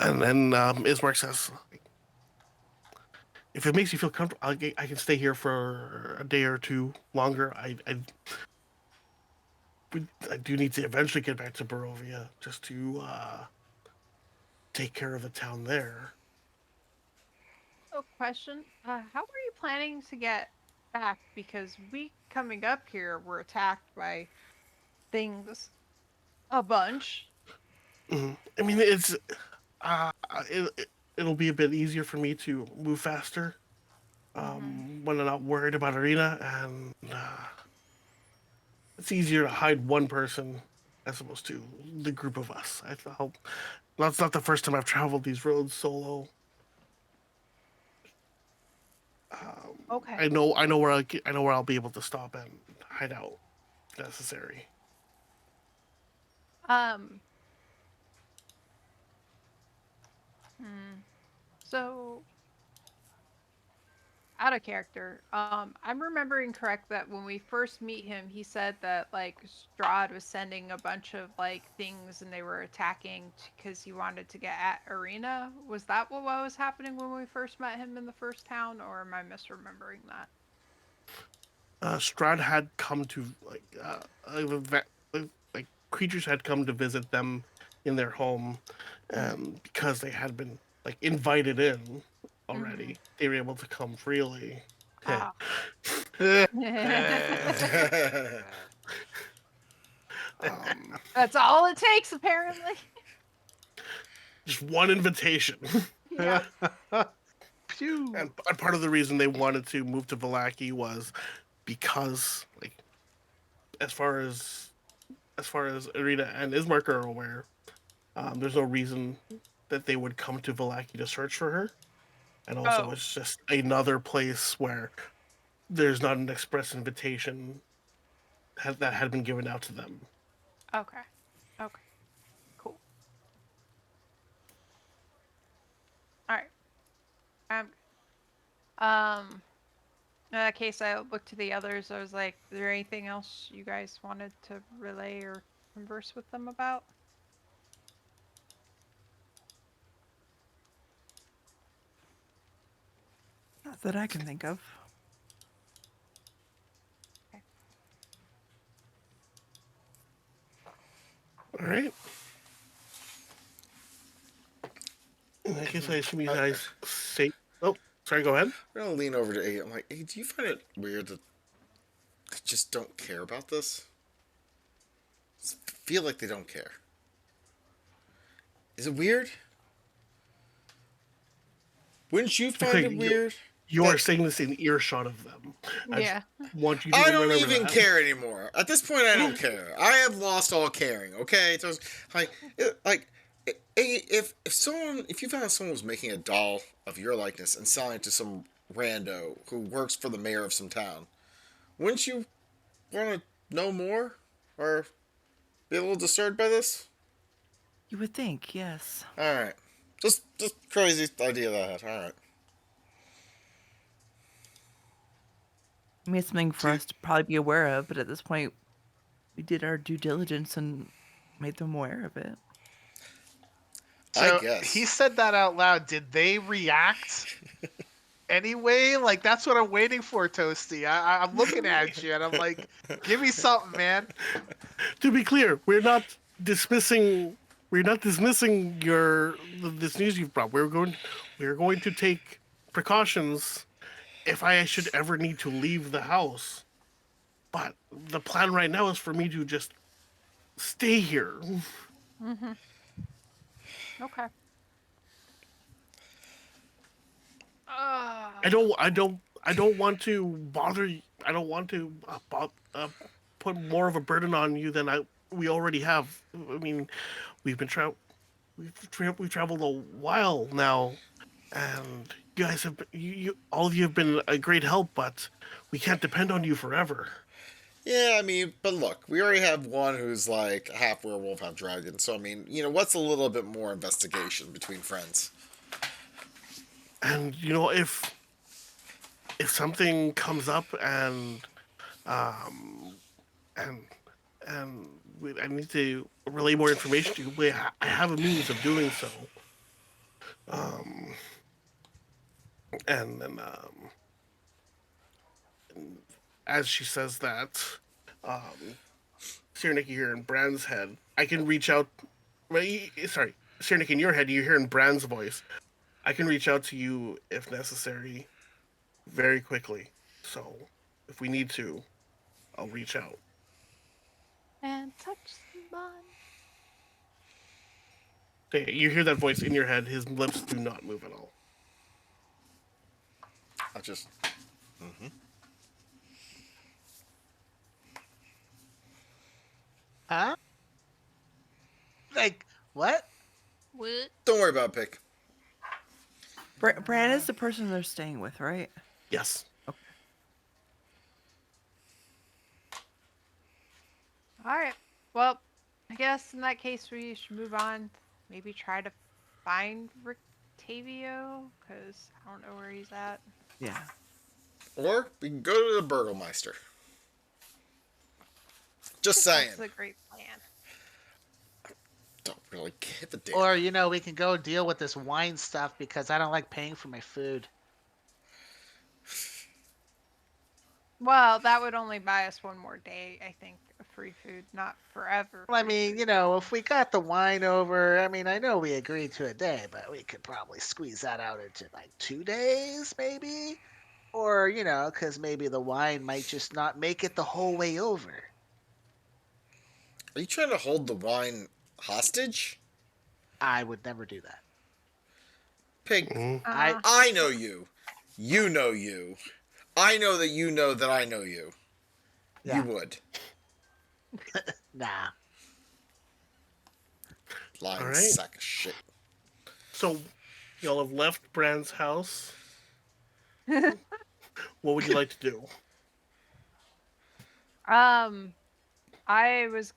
And then Ismark says, "If it makes you feel comfortable, I can stay here for a day or two longer. I do need to eventually get back to Barovia just to take care of the town there." So, question: how are you planning to get back? Because we coming up here were attacked by things a bunch. I mean, it's uh, it'll be a bit easier for me to move faster Mm-hmm. when I'm not worried about Arena, and it's easier to hide one person as opposed to the group of us. I hope that's not the first time I've traveled these roads solo. Okay. I know where I'll be able to stop and hide out if necessary. Um. Hmm. So, out of character. I'm remembering correct that when we first meet him, he said that like Strahd was sending a bunch of like things and they were attacking because he wanted to get at Arena. Was that what was happening when we first met him in the first town, or am I misremembering that? Strahd had come to like creatures had come to visit them in their home, Mm-hmm. and because they had been like invited in Mm-hmm. already, they were able to come freely. Ah. um, That's all it takes, apparently. just one invitation. Yeah. Phew. And part of the reason they wanted to move to Vallaki was because, like, as far as Arena and Ismark are aware, there's no reason that they would come to Vallaki to search for her. And also, Oh. it's just another place where there's not an express invitation that had been given out to them. Okay. Okay. Cool. All right. In that case, I looked to the others. I was like, is there anything else you guys wanted to relay or converse with them about? Not that I can think of. Okay. All right. In that case, I assume you guys say. Oh, sorry. Go ahead. I'm gonna lean over to A. I'm like, hey, do you find it weird that they just don't care about this? Feel like they don't care. Is it weird? Wouldn't you To be find clear, it weird? you are That saying this in earshot of them. I just Yeah. want you to I don't remember even that. care anymore. At this point, I don't care. I have lost all caring. Okay, so like, if you found someone was making a doll of your likeness and selling it to some rando who works for the mayor of some town, wouldn't you want to know more or be a little disturbed by this? You would think, yes. All right, just crazy idea that I had. All right. I mean, it's something for Do you, us to probably be aware of, but at this point, we did our due diligence and made them aware of it. I So he guess. said that out loud. Did they react anyway? Like that's what I'm waiting for, Toasty. I'm looking at you and I'm like, give me something, man. To be clear, we're not dismissing this news you've brought. We're going to take precautions if I should ever need to leave the house. But the plan right now is for me to just stay here. Mm-hmm. Okay. I don't I don't I don't want to bother you. I don't want to put more of a burden on you than we already have. I mean, we've been tra- we've traveled a while now, and you guys have all of you have been a great help, but we can't depend on you forever. Yeah, I mean, but look, we already have one who's like half werewolf, half dragon. So I mean, what's a little bit more investigation between friends? And if something comes up um and I need to relay more information to you, I have a means of doing so. Um, and then as she says that, um, Cyrenik, you hear in Brand's head, I can reach out. Sorry, Cyrenik, in your head, you hear in Brand's voice, I can reach out to you if necessary, very quickly. So if we need to, I'll reach out. And touch the bun. Okay, you hear that voice in your head. His lips do not move at all. I just. Huh? Like what? What? Don't worry about it, Pick. Bran is the person they're staying with, right? Yes. Okay. All right. Well, I guess in that case we should move on. Maybe try to find Rictavio, because I don't know where he's at. Yeah. Or we can go to the Burgomeister. Just saying. That's a great plan. Don't really give a damn. Or we can go deal with this wine stuff because I don't like paying for my food. Well, that would only buy us one more day, I think, of free food, not forever. Well, I free mean, food. if we got the wine over, I mean, I know we agreed to a day, but we could probably squeeze that out into like 2 days, maybe. Or, because maybe the wine might just not make it the whole way over. Are you trying to hold the wine hostage? I would never do that. Pig, Mm-hmm. I know you. You know you. I know that you know that I know you. Yeah. You would. Nah. Lying All right. sack of shit. So, y'all have left Brand's house. What would you like to do? I was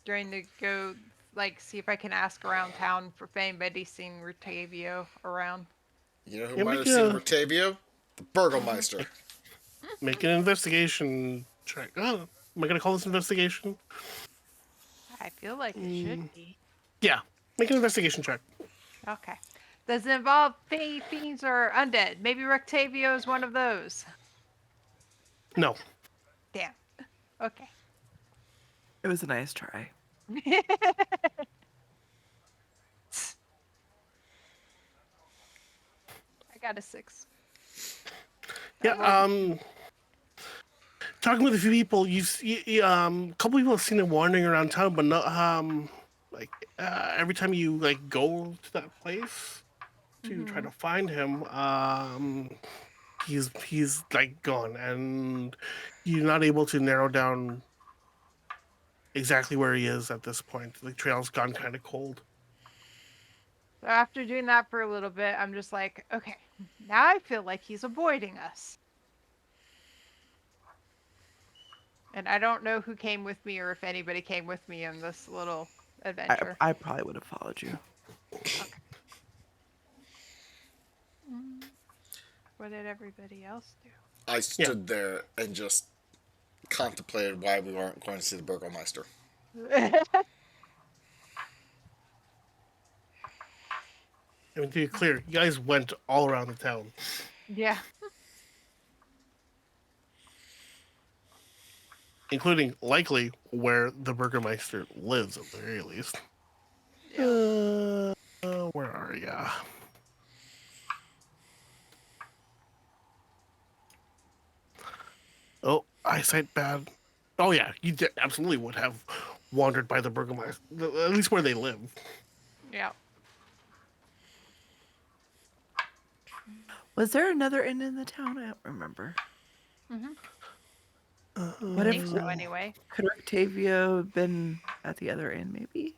going to go see if I can ask around town for if anybody's seen Rictavio around. You know who Yeah, might make have seen a- Rotavio? The Burgomeister. Make an investigation check. Oh, am I going to call this investigation? I feel like it should be. Yeah. Make an investigation check. Okay. Does it involve fiends or undead? Maybe Rictavio is one of those. No. Damn. Okay. It was a nice try. I got a 6. Yeah. Talking with a few people, a couple people have seen him wandering around town, but not every time you go to that place to try to find him, he's gone, and you're not able to narrow down exactly where he is at this point. The trail's gone kind of cold. So after doing that for a little bit, I'm just like, okay, now I feel like he's avoiding us. And I don't know who came with me or if anybody came with me in this little adventure. I probably would have followed you. Okay. What did everybody else do? I stood there and just contemplated why we weren't going to see the Burgomeister. I mean, to be clear, you guys went all around the town, Yeah. including likely where the Burgermeister lives at the very least. Yeah. Where are ya? Oh, eyesight bad. Oh yeah, you absolutely would have wandered by the Burgermeister, at least where they live. Yeah. Was there another inn in the town? I don't remember. Hmm. What I if think so anyway. could Octavio have been at the other inn? Maybe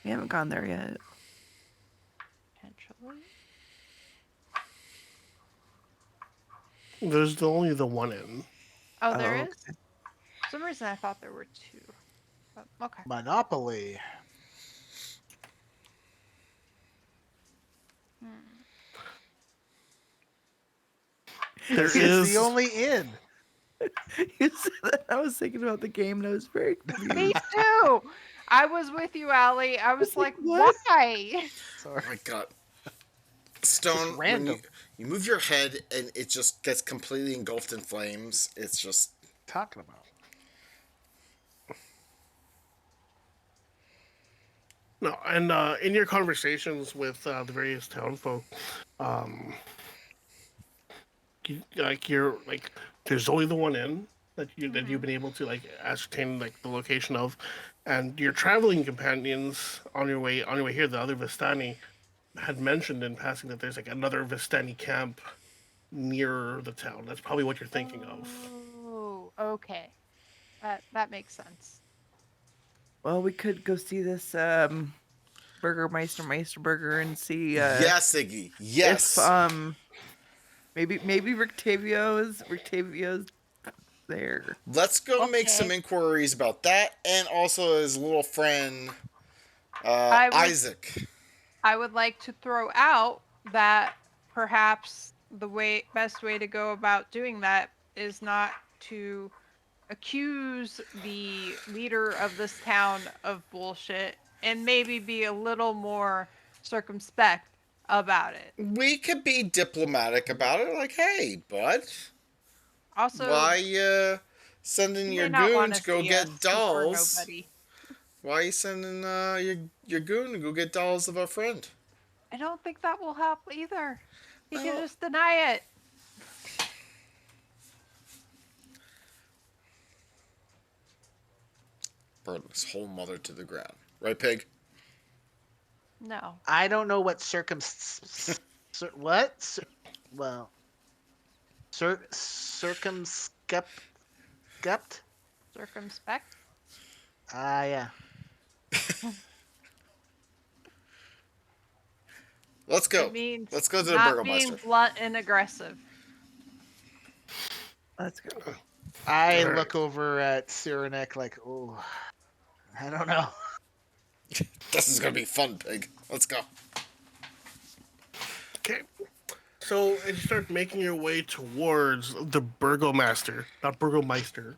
we haven't gone there yet. Potentially. There's only the one inn. Oh, there Oh, is? For some reason I thought there were two. But, okay. Monopoly. Hmm. There It's is the only inn. You said that. I was thinking about the game, and I was very Me confused. too. I was with you, Allie. I was like, What? why? Sorry. Oh my god. Just Stone, when random. you move your head and it just gets completely engulfed in flames, it's just. Talking about. no, and in your conversations with the various townfolk, um, you're like, there's only the one inn that you've been able to like ascertain like the location of, and your traveling companions on your way here, the other Vistani, had mentioned in passing that there's like another Vistani camp near the town. That's probably what you're thinking of. Oh, okay. That makes sense. Well, we could go see this Burgermeister Meisterburger and see Yes, Iggy. Yes. if maybe Rictavio's there. Let's go make Okay. some inquiries about that and also his little friend, I would- Isaac. I would like to throw out that perhaps the best way to go about doing that is not to accuse the leader of this town of bullshit and maybe be a little more circumspect about it. We could be diplomatic about it, like, hey, bud, Also, why sending you your may not goon want to to go see get us before dolls? nobody. Why are you sending your goon to go get dolls of our friend? I don't think that will help either. He can Well- just deny it. Burn his whole mother to the ground. Right, Pig? No. I don't know what what? Well, circumskept. Circumspect? Yeah. Let's go. It means Let's go to the not Burgermeister. being blunt and aggressive. Let's go. I Alright. look over at Cyrenek like, oh, I don't know. This is gonna be fun, Pig. Let's go. Okay. So as you start making your way towards the Burgomaster, not Burgomeister,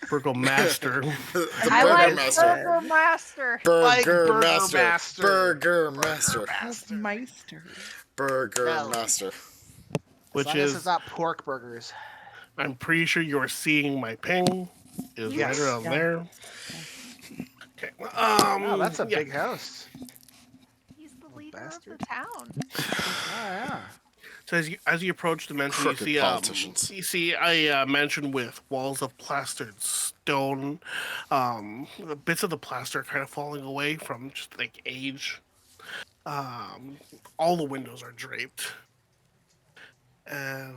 Burgomaster. The I like Burgermaster. Burgermaster. Like Burgermaster. Burgermaster. Burgermaster. Meister. Burgermaster. As Which long as is, it's not pork burgers. I'm pretty sure you're seeing my ping is Yes. right around Yeah. there. Okay. Oh, that's a yeah. big house. He's the leader bastard. of the town. Oh, yeah. So as you approach the mansion, Crooked politicians. you see a mansion with walls of plastered stone. The bits of the plaster kind of falling away from just like age. All the windows are draped, and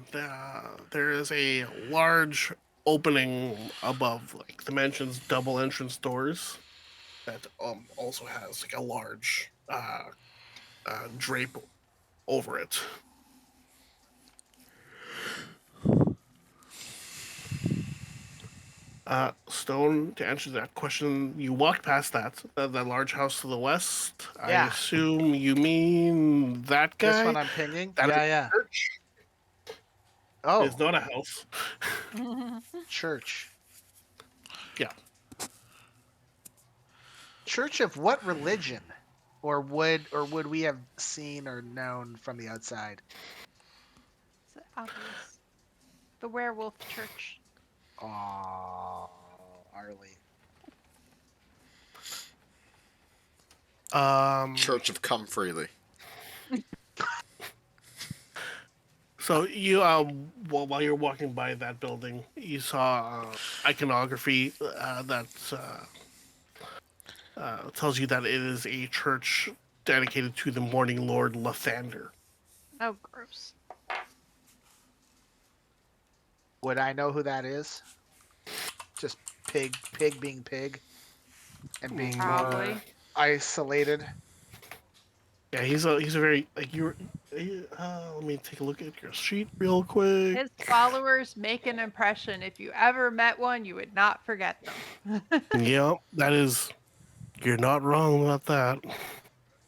there is a large opening above like the mansion's double entrance doors that also has like a large drape over it. Stone, to answer that question, you walked past that large house to the west. I Yeah. assume you mean that guy. This one I'm pinging. That is Yeah, a yeah. church. Oh, It's not a house. church. Yeah. Church of what religion? or would we have seen or known from the outside? It's obvious. The werewolf church. Oh, Arlie. Church of Come Freely. So you, while you're walking by that building, you saw iconography that tells you that it is a church dedicated to the Morning Lord Lathander. Oh, gross. Would I know who that is? Just pig being pig, and being Probably. more isolated. Yeah, he's a very like you're. Let me take a look at your sheet real quick. His followers make an impression. If you ever met one, you would not forget them. Yeah, that is. You're not wrong about that.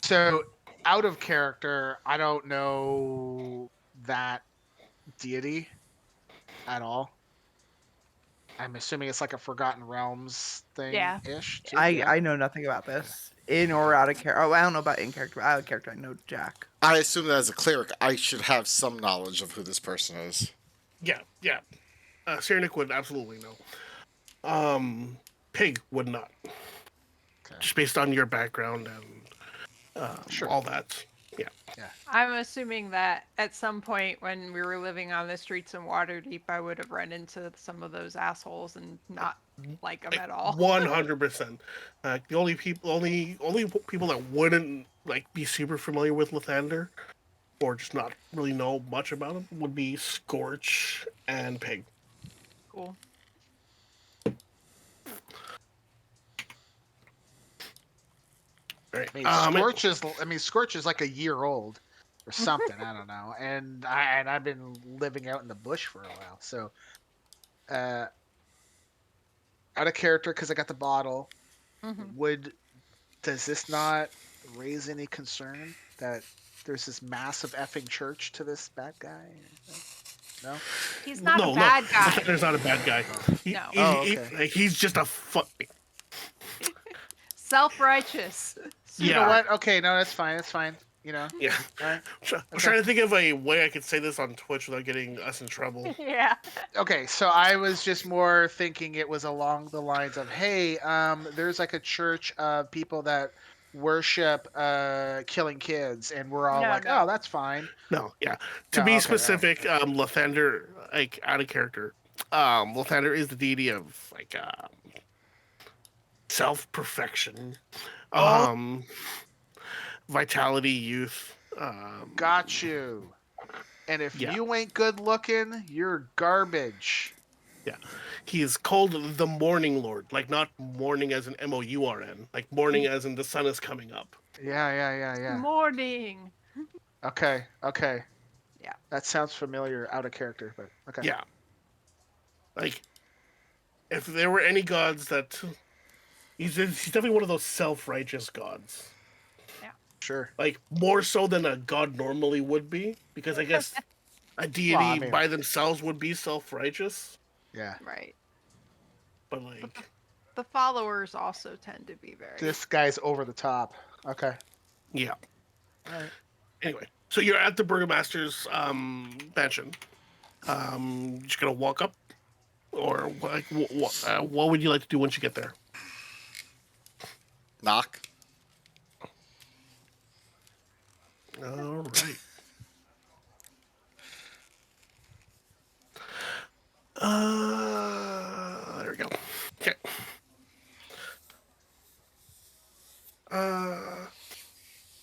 So, out of character, I don't know that deity at all. I'm assuming it's like a Forgotten Realms thing Yeah. ish too. I Yeah. I know nothing about this. In or out of character. Oh, I don't know about in character, but out of character, I know Jack. I assume that as a cleric, I should have some knowledge of who this person is. Yeah. Cyrenik would absolutely know. Pig would not, Okay. just based on your background and Sure. all that. Yeah. I'm assuming that at some point when we were living on the streets in Waterdeep, I would have run into some of those assholes and not like them at all. 100%. The only people that wouldn't like be super familiar with Lathander, or just not really know much about him, would be Scorch and Pig. Cool. Right. I mean, Scorch is like a year old or something. I don't know. And I've been living out in the bush for a while, so out of character because I got the bottle. Mhm. Does this not raise any concern that there's this massive effing church to this bad guy? No. He's not a bad guy. Lathander's not a bad guy. No. He's just a Self-righteous. You Yeah. know what? Okay, no, that's fine. That's fine. Yeah. All right. Okay. I'm trying to think of a way I could say this on Twitch without getting us in trouble. Yeah. Okay, so I was just more thinking it was along the lines of, hey, there's like a church of people that worship killing kids, and we're all like, No. oh, that's fine. No, yeah. To No, be okay, specific, Lathander, like out of character, Lathander is the deity of like self-perfection, vitality, youth. Got you. And if Yeah. you ain't good looking, you're garbage. Yeah, he is called the Morning Lord, like not morning as in MOURN, like morning as in the sun is coming up. Yeah. Morning. Okay. Yeah. That sounds familiar, out of character, but okay. Yeah, like if there were any gods that he's definitely one of those self-righteous gods. Sure. Like more so than a god normally would be, because I guess a deity Well, I mean- by themselves would be self-righteous, Yeah. Right. but like The followers also tend to be very. This guy's over the top. Okay. yeah. All right. Anyway, so you're at the burgomaster's mansion. Just gonna walk up, or like what would you like to do once you get there? Knock. All right. There we go. Okay.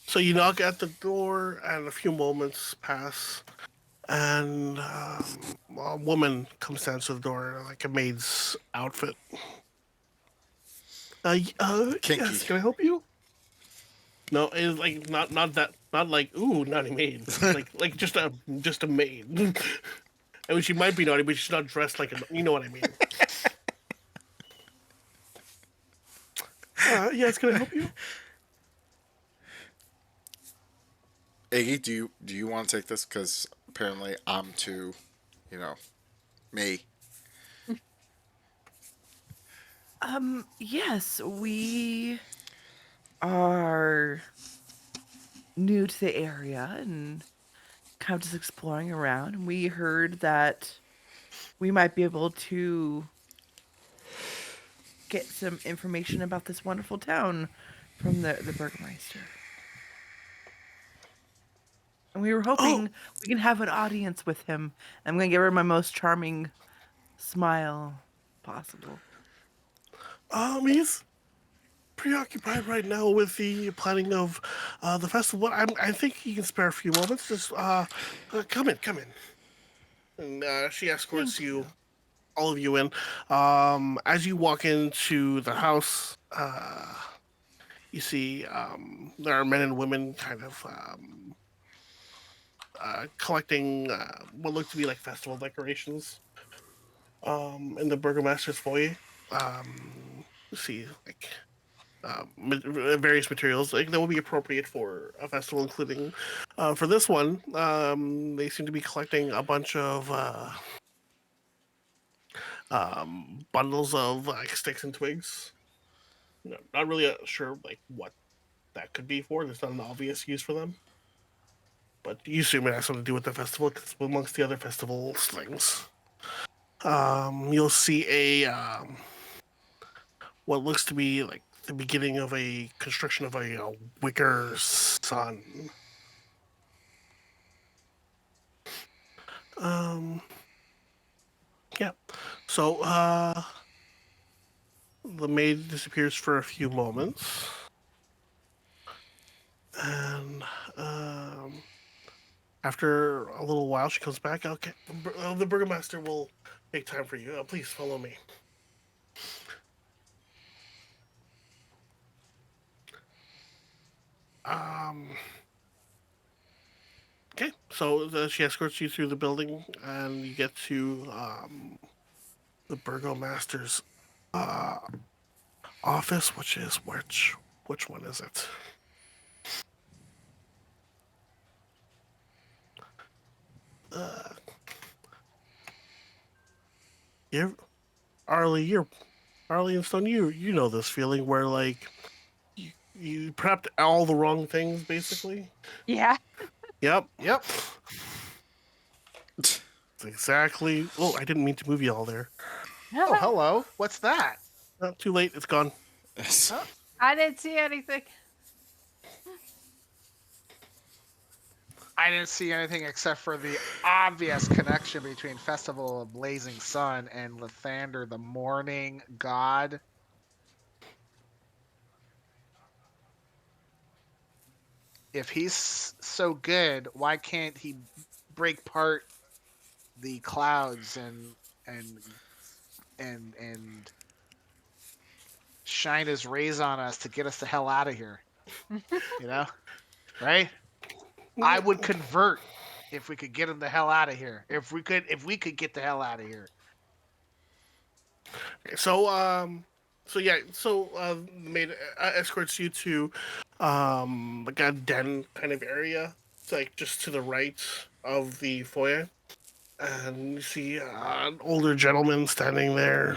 So you knock at the door, and a few moments pass, and a woman comes down to the door, like a maid's outfit. Kinky. Yes, can I help you? No, it's like not that, not like ooh, naughty maid, like just a maid. I mean, she might be naughty, but she's not dressed like a. You know what I mean? Yes, can I help you? Iggy, do you want to take this? Because apparently I'm too, me. Yes, we are new to the area and kind of just exploring around. And we heard that we might be able to get some information about this wonderful town from the Burgermeister. And we were Oh, hoping we can have an audience with him. I'm going to give her my most charming smile possible. he's preoccupied right now with the planning of the festival. I think he can spare a few moments. Just come in, come in. And she escorts Thank you, you. all of you in. As you walk into the house, you see there are men and women kind of collecting what look to be like festival decorations in the burgomaster's foyer. You see like various materials like that will be appropriate for a festival, including for this one. They seem to be collecting a bunch of bundles of like sticks and twigs. Not really sure like what that could be for. There's not an obvious use for them, but you assume it has something to do with the festival because amongst the other festival things. You'll see a what looks to be like the beginning of a construction of a wicker sun. Um, yeah. So the maid disappears for a few moments, and after a little while, she comes back. Okay, the burgomaster will take time for you. Please follow me. Um, okay, so she escorts you through the building, and you get to the burgomaster's uh, office, which is which one is it? Uh, you Arlie, you're Arlie and Stone. You know this feeling where like you prepped all the wrong things, basically. Yeah. Yep, Yep. exactly. Oh, I didn't mean to move you all there. Oh, hello. What's that? Not too late. It's gone. Oh, I didn't see anything. I didn't see anything except for the obvious connection between Festival of Blazing Sun and Lathander, the morning god. If he's so good, why can't he break part the clouds and and shine his rays on us to get us the hell out of here? You know, right? I would convert if we could get him the hell out of here. If we could get the hell out of here. So the maid escorts you to like a den kind of area. It's like just to the right of the foyer, and you see an older gentleman standing there.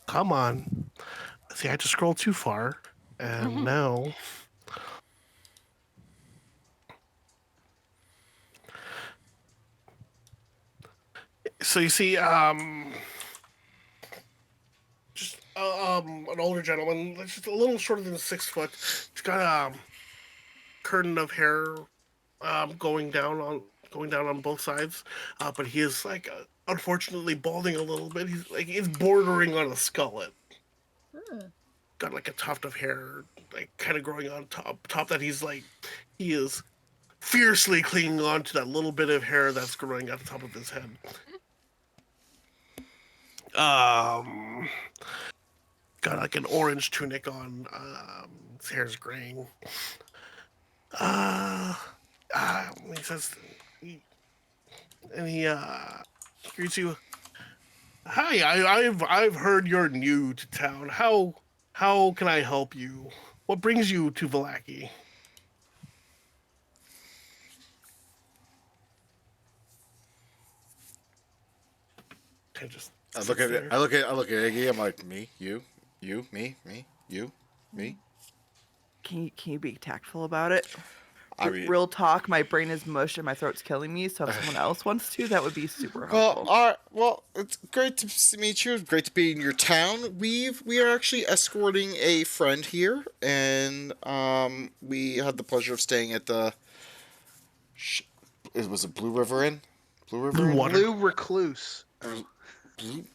Come on. See, I had to scroll too far, and now. So you see, just an older gentleman, just a little shorter than 6 foot. He's got a curtain of hair going down on both sides, but he is like unfortunately balding a little bit. He's bordering on a skullet. Got like a tuft of hair, like kind of growing on top that he is fiercely clinging on to that little bit of hair that's growing at the top of his head. Um, got like an orange tunic on. His hair's graying. Uh, he says, and he greets you. Hi, I've heard you're new to town. How can I help you? What brings you to Vallaki? I just I look at it. I look at Iggy. I'm like, me, you, me, you, me. Can you be tactful about it? I mean, Real talk, my brain is mush and my throat's killing me. So if someone else wants to, that would be super well, helpful. well, it's great to meet you. It's great to be in your town. We are actually escorting a friend here, and we had the pleasure of staying at the. It was a Blue River Inn. Blue River Blue Inn. water. Blue recluse. Oh. Blue.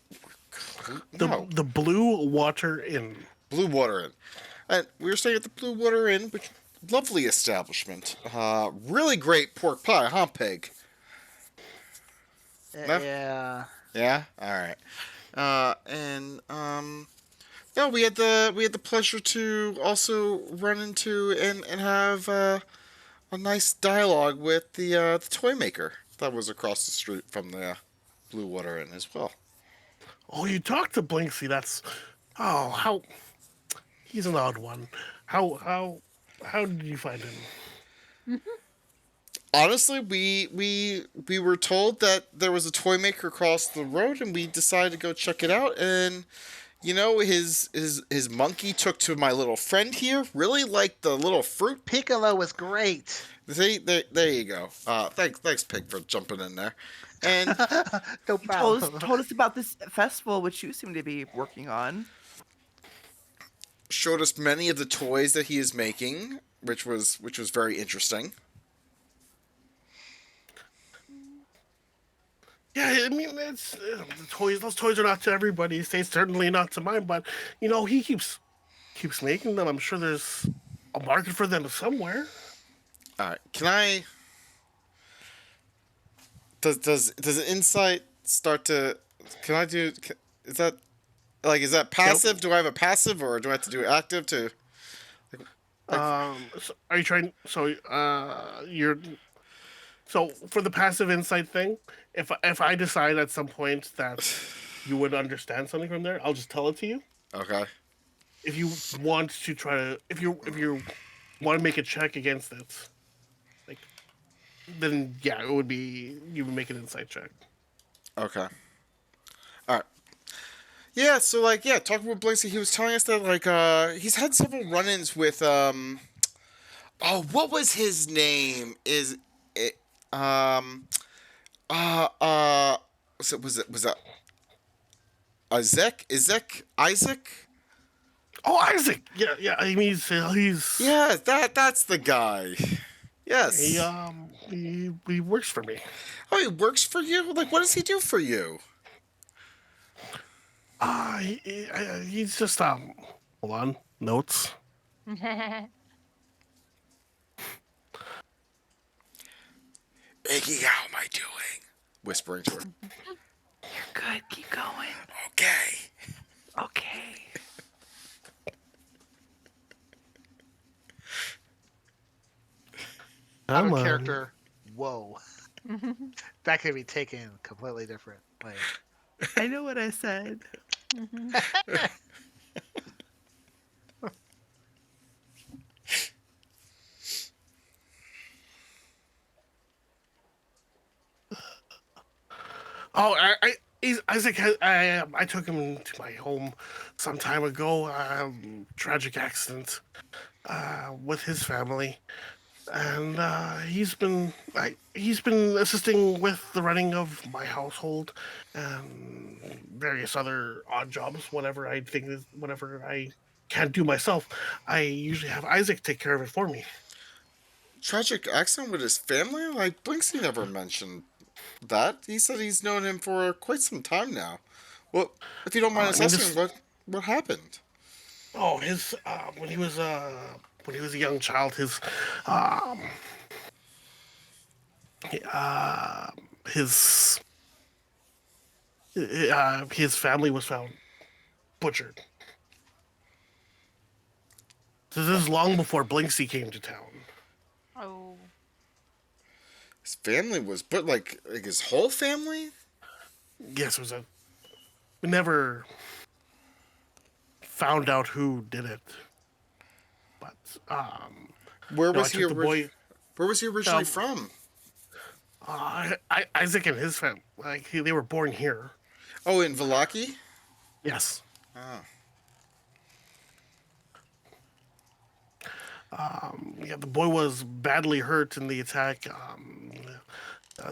The No, the Blue Water Inn. Blue Water Inn. And we were staying at the Blue Water Inn, which lovely establishment. Really great pork pie, huh, Pig? No? Yeah. Yeah. All right. And yeah, we had the pleasure to also run into and have a nice dialogue with the Toymaker that was across the street from the Blue Water Inn as well. Oh, you talked to Blinksy. That's how he's an odd one. How did you find him? Honestly, we were told that there was a toy maker across the road, and we decided to go check it out. And you know, his monkey took to my little friend here. Really liked the little fruit. Piccolo was great. There you go. Thanks, Pig, for jumping in there. And No He problem. told us about this festival, which you seem to be working on. showed us many of the toys that he is making, which was very interesting. Yeah, I mean, it's the toys. Those toys are not to everybody. They certainly not to mine. But you know, he keeps making them. I'm sure there's a market for them somewhere. All right, can I? Does insight start to? Can I do? Is that is that passive? Do I have a passive, or do I have to do active to? So are you trying? So you're. So for the passive insight thing, if I decide at some point that you would understand something from there, I'll just tell it to you. Okay. If you want to try to, if you want to make a check against it, like, then yeah, it would be you would make an insight check. Okay. All right. Yeah. So talking with Blazy, he was telling us that he's had several run-ins with oh, what was his name? Is it uh uh was that Isaac? Oh, Isaac. Yeah. I mean, he's Yeah, that's the guy. Yes. he works for me. Oh, he works for you? Like, what does he do for you? He's just hold on, notes. Iggy, how am I doing? Whispering to her. You're good. Keep going. Okay. Okay. Out Come of on. character. Whoa. That could be taken completely different. Like, I know what I said. Oh, Isaac. I took him to my home some time ago. Tragic accident with his family, and he's been assisting with the running of my household and various other odd jobs. Whatever I can't do myself, I usually have Isaac take care of it for me. Tragic accident with his family? Like, Blinksy never mentioned that. He said he's known him for quite some time now. Well, if you don't mind us asking, what happened? Oh, his when he was a young child, um his his family was found butchered. This is long before Blinksy came to town. Oh. His family was, but like his whole family? Yes, we never found out who did it, but Where no, I was he took the boy. Where was he originally Um, from? Isaac and his family, they were born here. Oh, in Vallaki? Yes. Oh. Yeah, the boy was badly hurt in the attack.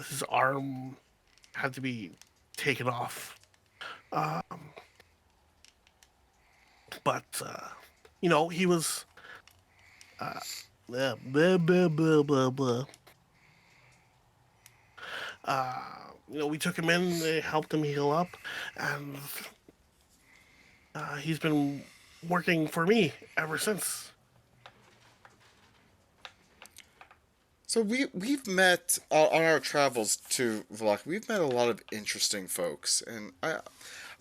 His arm had to be taken off. Um, but he was. Uh, blah, blah, blah, blah, blah, blah. We took him in, they helped him heal up, and he's been working for me ever since. So we've met on our travels to Valak. We've met a lot of interesting folks, and I'm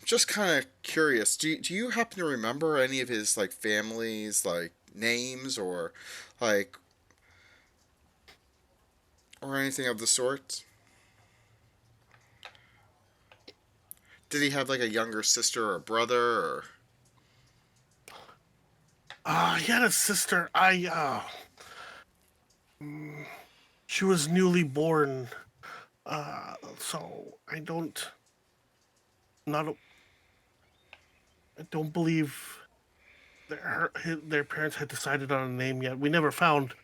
just kind of curious. Do you happen to remember any of his like families, like names like or anything of the sort? Did he have like a younger sister or brother or? He had a sister. She was newly born, so not, I don't believe their parents had decided on a name yet. We never found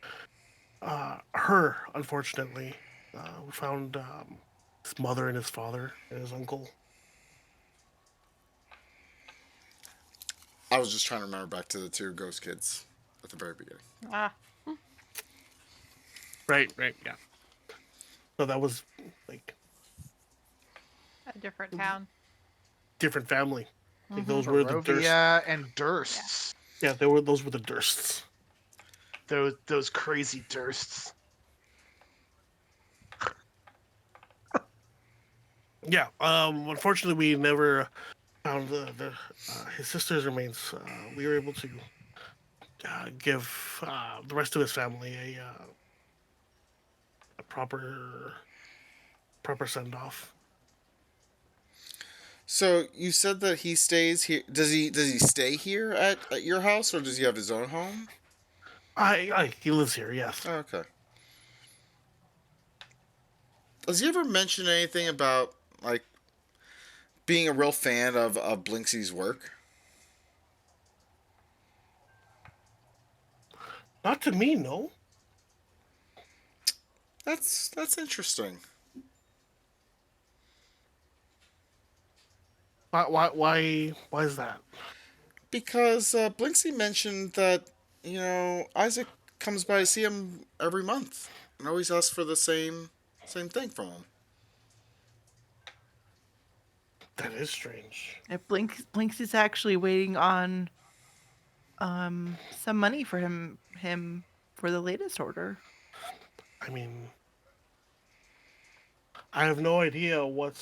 her, unfortunately. We found his mother and his father and his uncle. I was just trying to remember back to the two ghost kids at the very beginning. Ah, Right, right, yeah. So that was like a different town. different family. Like Mhm. those were the Durst. Barovia and Dursts. Yeah, those were the Dursts. Those crazy Dursts. Yeah. Unfortunately, we never found his sister's remains. We were able to give the rest of his family a proper send off. So you said that he stays here. Does he stay here at your house, or does he have his own home? He lives here. Yes. Oh, okay. Does he ever mention anything about like being a real fan of Blinksy's work? Not to me, no. That's interesting. Why is that? Because Blinksy mentioned that Isaac comes by to see him every month and always asks for the same thing from him. That is strange. If Blinks is actually waiting on some money for him for the latest order. I mean, I have no idea what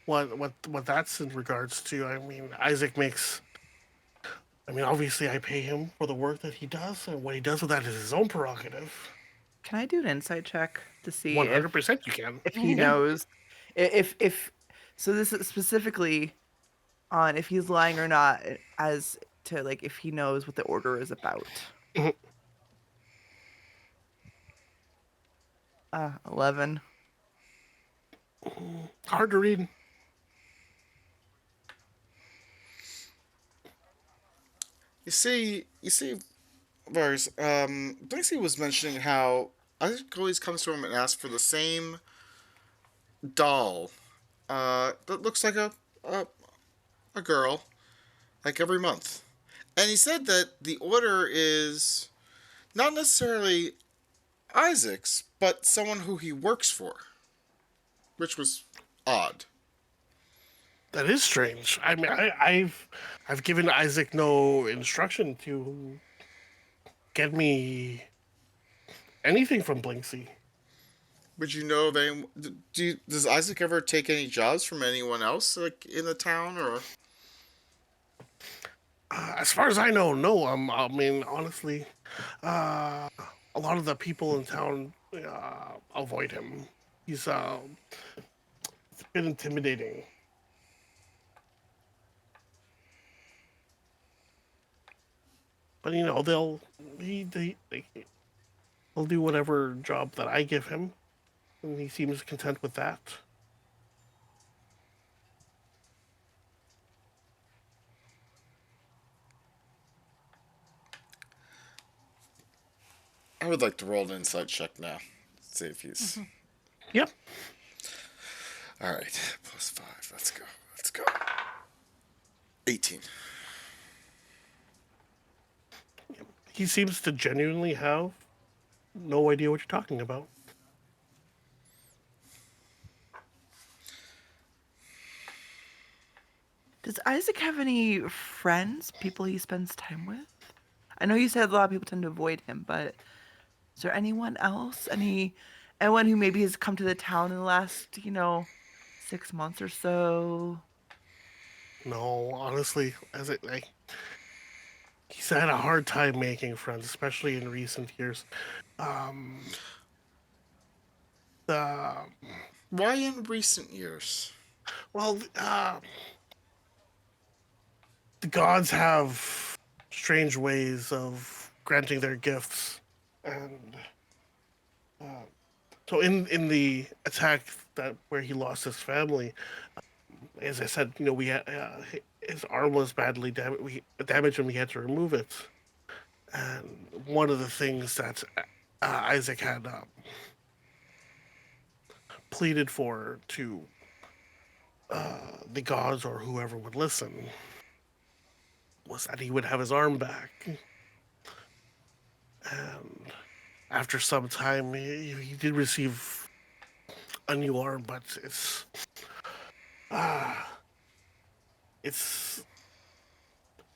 that's in regards to. I mean, Isaac makes. I mean, obviously, I pay him for the work that he does, and what he does with that is his own prerogative. Can I do an insight check to see 100% you can. if he knows if so this is specifically on if he's lying or not as to like if he knows what the order is about. 11. Hard to read. You see, Varys, Blinksy was mentioning how Isaac always comes to him and asks for the same doll that looks like a girl, like every month. And he said that the order is not necessarily Isaac's, but someone who he works for, which was odd. That is strange. I mean, I've given Isaac no instruction to get me anything from Blinksy. Would you know of any? Does Isaac ever take any jobs from anyone else, like in the town, or? As far as I know, no. I mean, honestly, a lot of the people in town avoid him. He's it's a bit intimidating. But they'll do whatever job that I give him, and he seems content with that. I would like to roll an insight check now. See if he's. Yep. All right, +5. Let's go. Let's go. 18. He seems to genuinely have no idea what you're talking about. Does Isaac have any friends, people he spends time with? I know you said a lot of people tend to avoid him, but is there anyone else? Anyone who maybe has come to the town in the last, 6 months or so? No, honestly, he's had a hard time making friends, especially in recent years. Um, the Why in recent years? well, the gods have strange ways of granting their gifts, and so in the attack that where he lost his family, as I said, we had his arm was badly damaged. We damaged and we had to remove it. And one of the things that Isaac had pleaded for to the gods or whoever would listen was that he would have his arm back. And after some time, he did receive a new arm, but it's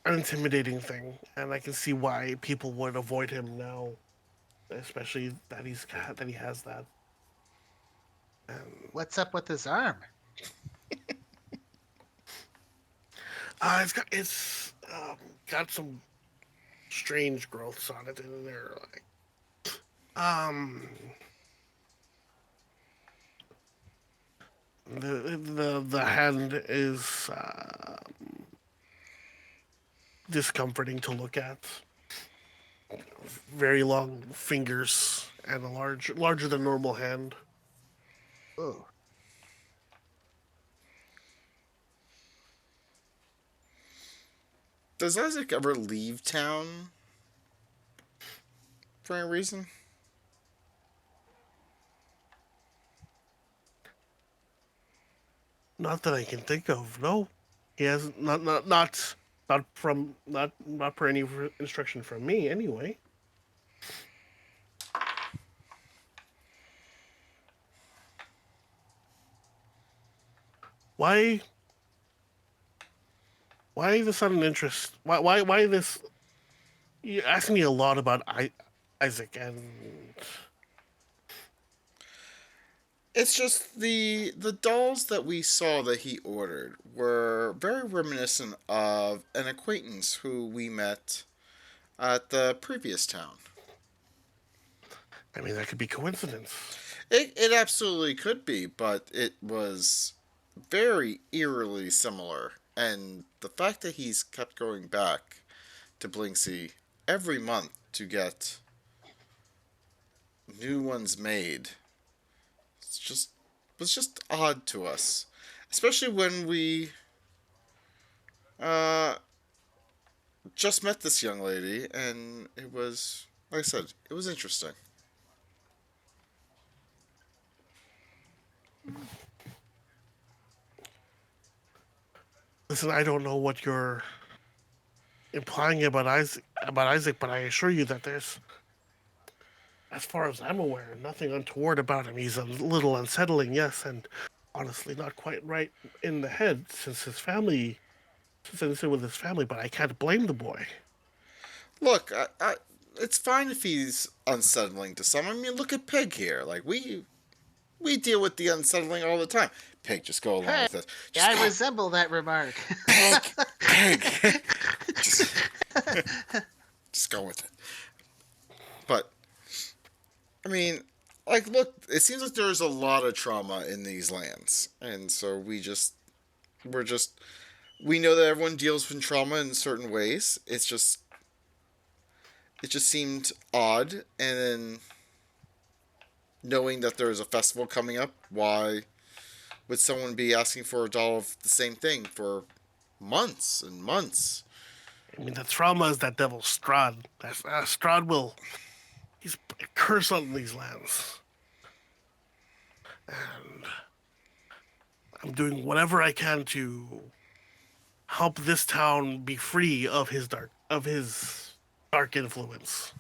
an intimidating thing, and I can see why people would avoid him now, especially that he has that. And What's up with his arm? got some strange growths on it, and they're like the hand is discomforting to look at. Very long fingers and a larger than normal hand. Oh, Does Isaac ever leave town for any reason? Not that I can think of. No, he has not per any instruction from me anyway. Why? Why the sudden interest? Why this? You asked me a lot about Isaac, and It's just the dolls that we saw that he ordered were very reminiscent of an acquaintance who we met at the previous town. I mean that could be coincidence. It absolutely could be, but it was very eerily similar. And the fact that he's kept going back to Blinksy every month to get new ones made, it's just was just odd to us, especially when we uh, just met this young lady, and it was like I said, it was interesting. Listen, I don't know what you're implying about Isaac, but I assure you that there's, as far as I'm aware, nothing untoward about him. He's a little unsettling, yes, and honestly not quite right in the head since with his family, but I can't blame the boy. Look, it's fine if he's unsettling to some. I mean, look at Pig here. Like we deal with the unsettling all the time. Pig, just go along hey, with it. Just I go, resemble that remark. Pig, Pig. just, just go with it. But I mean, like, look, it seems like there's a lot of trauma in these lands, and so we're just we know that everyone deals with trauma in certain ways. It just seemed odd, and then knowing that there is a festival coming up, why would someone be asking for a doll of the same thing for months and months? I mean, the trauma is that devil Strahd. Strahd will He's put a curse on these lands. And I'm doing whatever I can to help this town be free of his dark influence.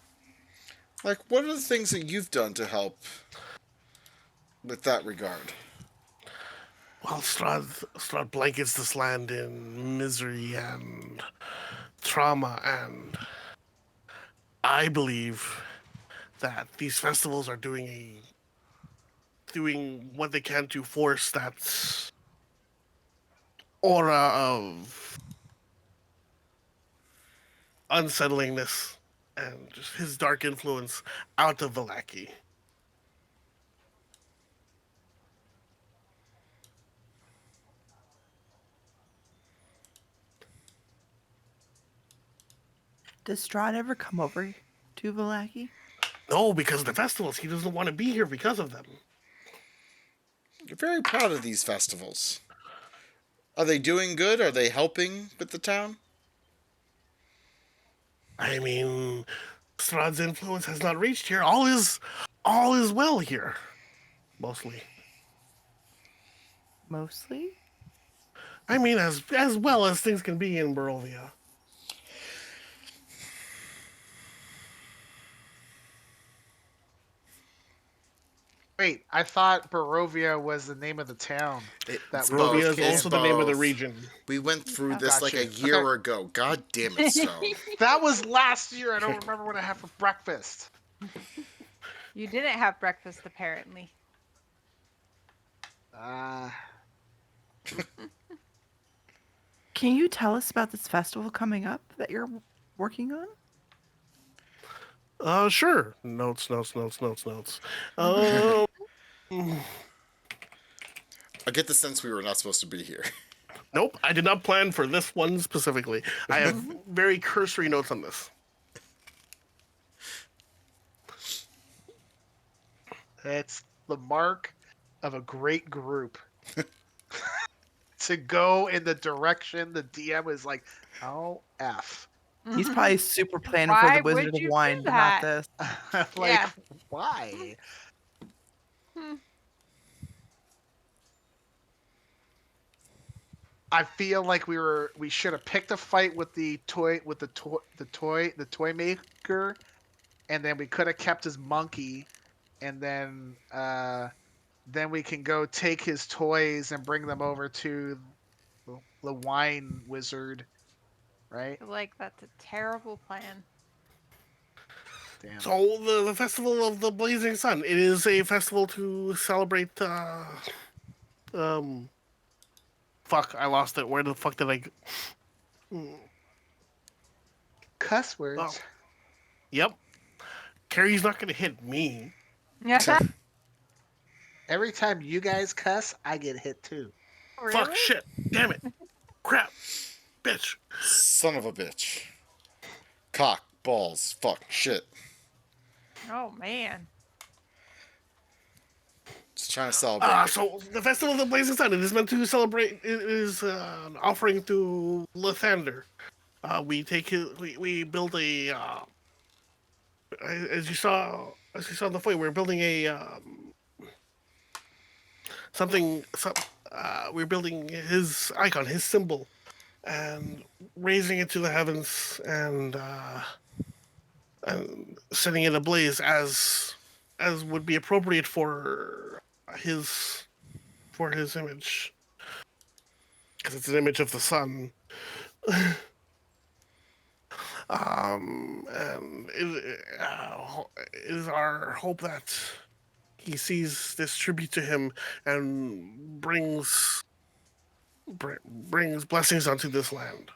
Like, what are the things that you've done to help with that regard? Well, Strahd blankets this land in misery and trauma, and I believe that these festivals are doing what they can to force that aura of unsettlingness and just his dark influence out of Vallaki. Does Strahd ever come over to Vallaki? No, because of the festivals. He doesn't want to be here because of them. You're very proud of these festivals. Are they doing good? Are they helping with the town? I mean, Strahd's influence has not reached here. All is well here. Mostly. Mostly? I mean, as well as things can be in Barovia. Wait, I thought Barovia was the name of the town. It's we Barovia both. is It's also the name of the both. region. We went through Oh. this like a Gotcha. year Okay. ago. God damn it, Stone. That was last year. I don't remember what I had for breakfast. You didn't have breakfast, apparently. Can you tell us about this festival coming up that you're working on? Sure. Notes. I get the sense we were not supposed to be here. Nope, I did not plan for this one specifically. I have very cursory notes on this. It's the mark of a great group. To go in the direction the DM is like, oh, F. He's probably super planning for Why the Wizard would of you Wine, do but not that? this. Like, Yeah. why? I feel like we should have picked a fight with the toy maker, and then we could have kept his monkey, and then we can go take his toys and bring them over to the wine wizard, right? I feel like that's a terrible plan. Damn. So the Festival of the Blazing Sun. It is a festival to celebrate. Fuck! I lost it. Where the fuck did I? Cuss words. Oh. Yep. Carrie's not gonna hit me. Yeah. Every time you guys cuss, I get hit too. Fuck! Shit! Damn it! Crap! Bitch! Son of a bitch. Cock, balls, fuck, shit. Oh man. Just trying to celebrate. So the Festival of the Blazing Sun. It is meant to celebrate. It is an offering to Lathander. We take his. We build a. As you saw in the fight, we're building a something. We're building his icon, his symbol, and raising it to the heavens and setting it ablaze as would be appropriate for his image, because it's an image of the sun. And it is our hope that he sees this tribute to him and brings blessings onto this land.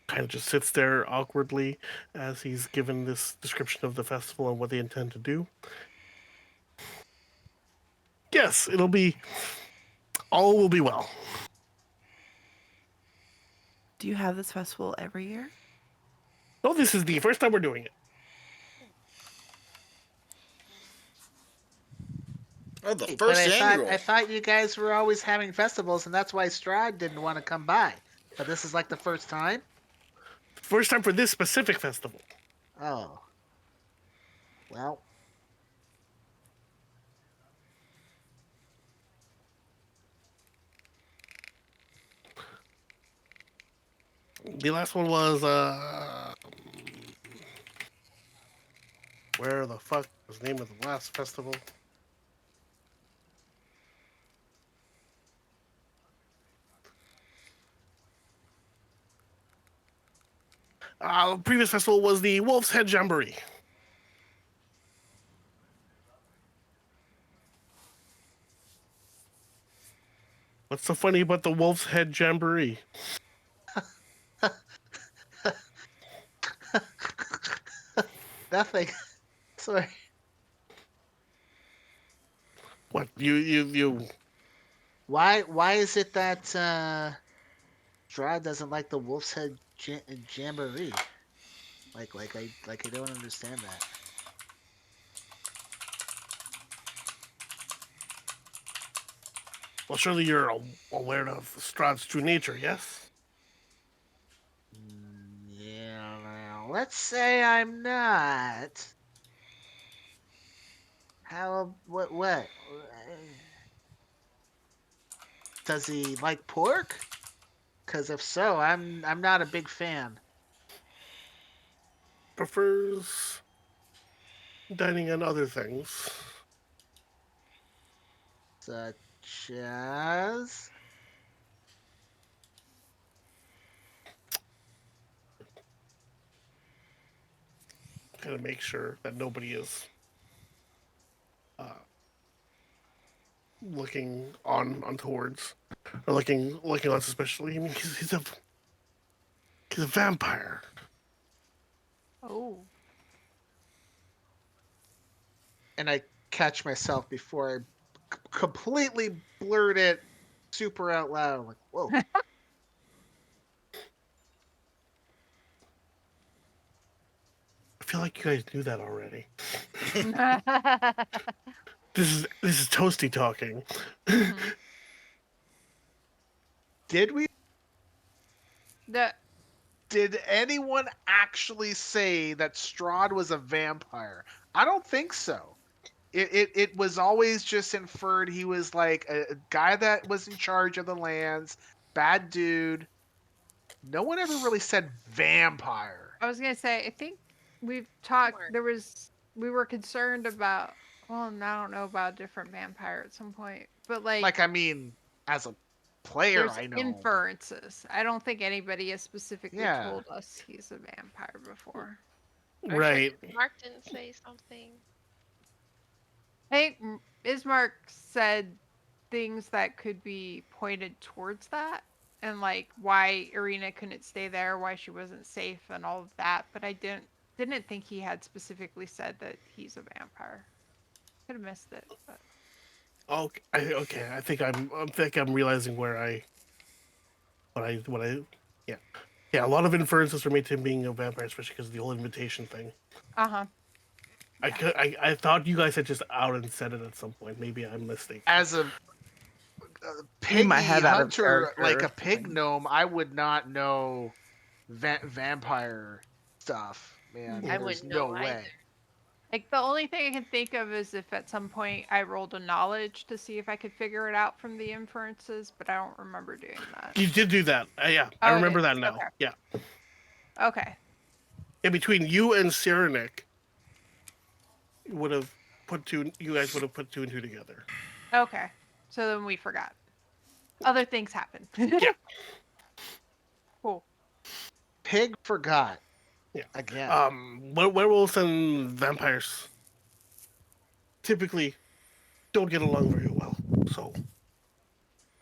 Kind of just sits there awkwardly as he's given this description of the festival and what they intend to do. Yes, all will be well. Do you have this festival every year? No, this is the first time we're doing it. Oh, the Hey, but first annual. I thought you guys were always having festivals, and that's why Strahd didn't want to come by. But this is like the first time. First time for this specific festival. Oh, well, The last one was where the fuck was the name of the last festival? Previous festival was the Wolf's Head Jamboree. What's so funny about the Wolf's Head Jamboree? nothing. Sorry. What you? Why is it that Strahd doesn't like the Wolf's Head Jamboree? I don't understand that. Well, surely you're aware of Strahd's true nature, yes? Yeah, well, let's say I'm not. How? What? Does he like pork? Because if so, I'm not a big fan. Prefers dining on other things. Such as Kind of make sure that nobody is uh, looking on towards or looking on suspiciously. I mean, he's a vampire. Oh. and I catch myself before I completely blurt it super out loud. I'm like, whoa. I feel like you guys knew that already. This is Toasty talking. Mhm. Did we? The Did anyone actually say that Strahd was a vampire? I don't think so. It was always just inferred he was like a guy that was in charge of the lands, bad dude. No one ever really said vampire. I was gonna say, I think we've talked. Mark. We were concerned about. Well, and I don't know about a different vampire at some point, but like, Like, I mean, as a player, there's I know. But inferences. I don't think anybody has specifically yeah. told us he's a vampire before. Or sure Right. Mark didn't say something. Hey, Ismark said things that could be pointed towards that, and like why Irina couldn't stay there, why she wasn't safe, and all of that. But I didn't think he had specifically said that he's a vampire. Could have missed it, but Okay. I think I'm realizing where what I. Yeah. Yeah. A lot of inferences were made to him being a vampire, especially because of the whole invitation thing. uh-huh. Yeah. I thought you guys had just out and said it at some point. Maybe I'm mistaken. As a You might piggy have out of hunter, character like or a pig something. gnome, I would not know vampire stuff. Man, I Mhm. there's wouldn't no know either. way. Like the only thing I can think of is if at some point I rolled a knowledge to see if I could figure it out from the inferences, but I don't remember doing that. You did do that. Yeah, I Oh, I remember did. that now. Okay. Yeah. Okay. Yeah, between you and Cyrenik, would have put two. You guys would have put two and two together. Okay. So then we forgot. Other things happen. Yeah. Cool. Pig forgot Yeah. again. Werewolves and vampires typically don't get along very well. So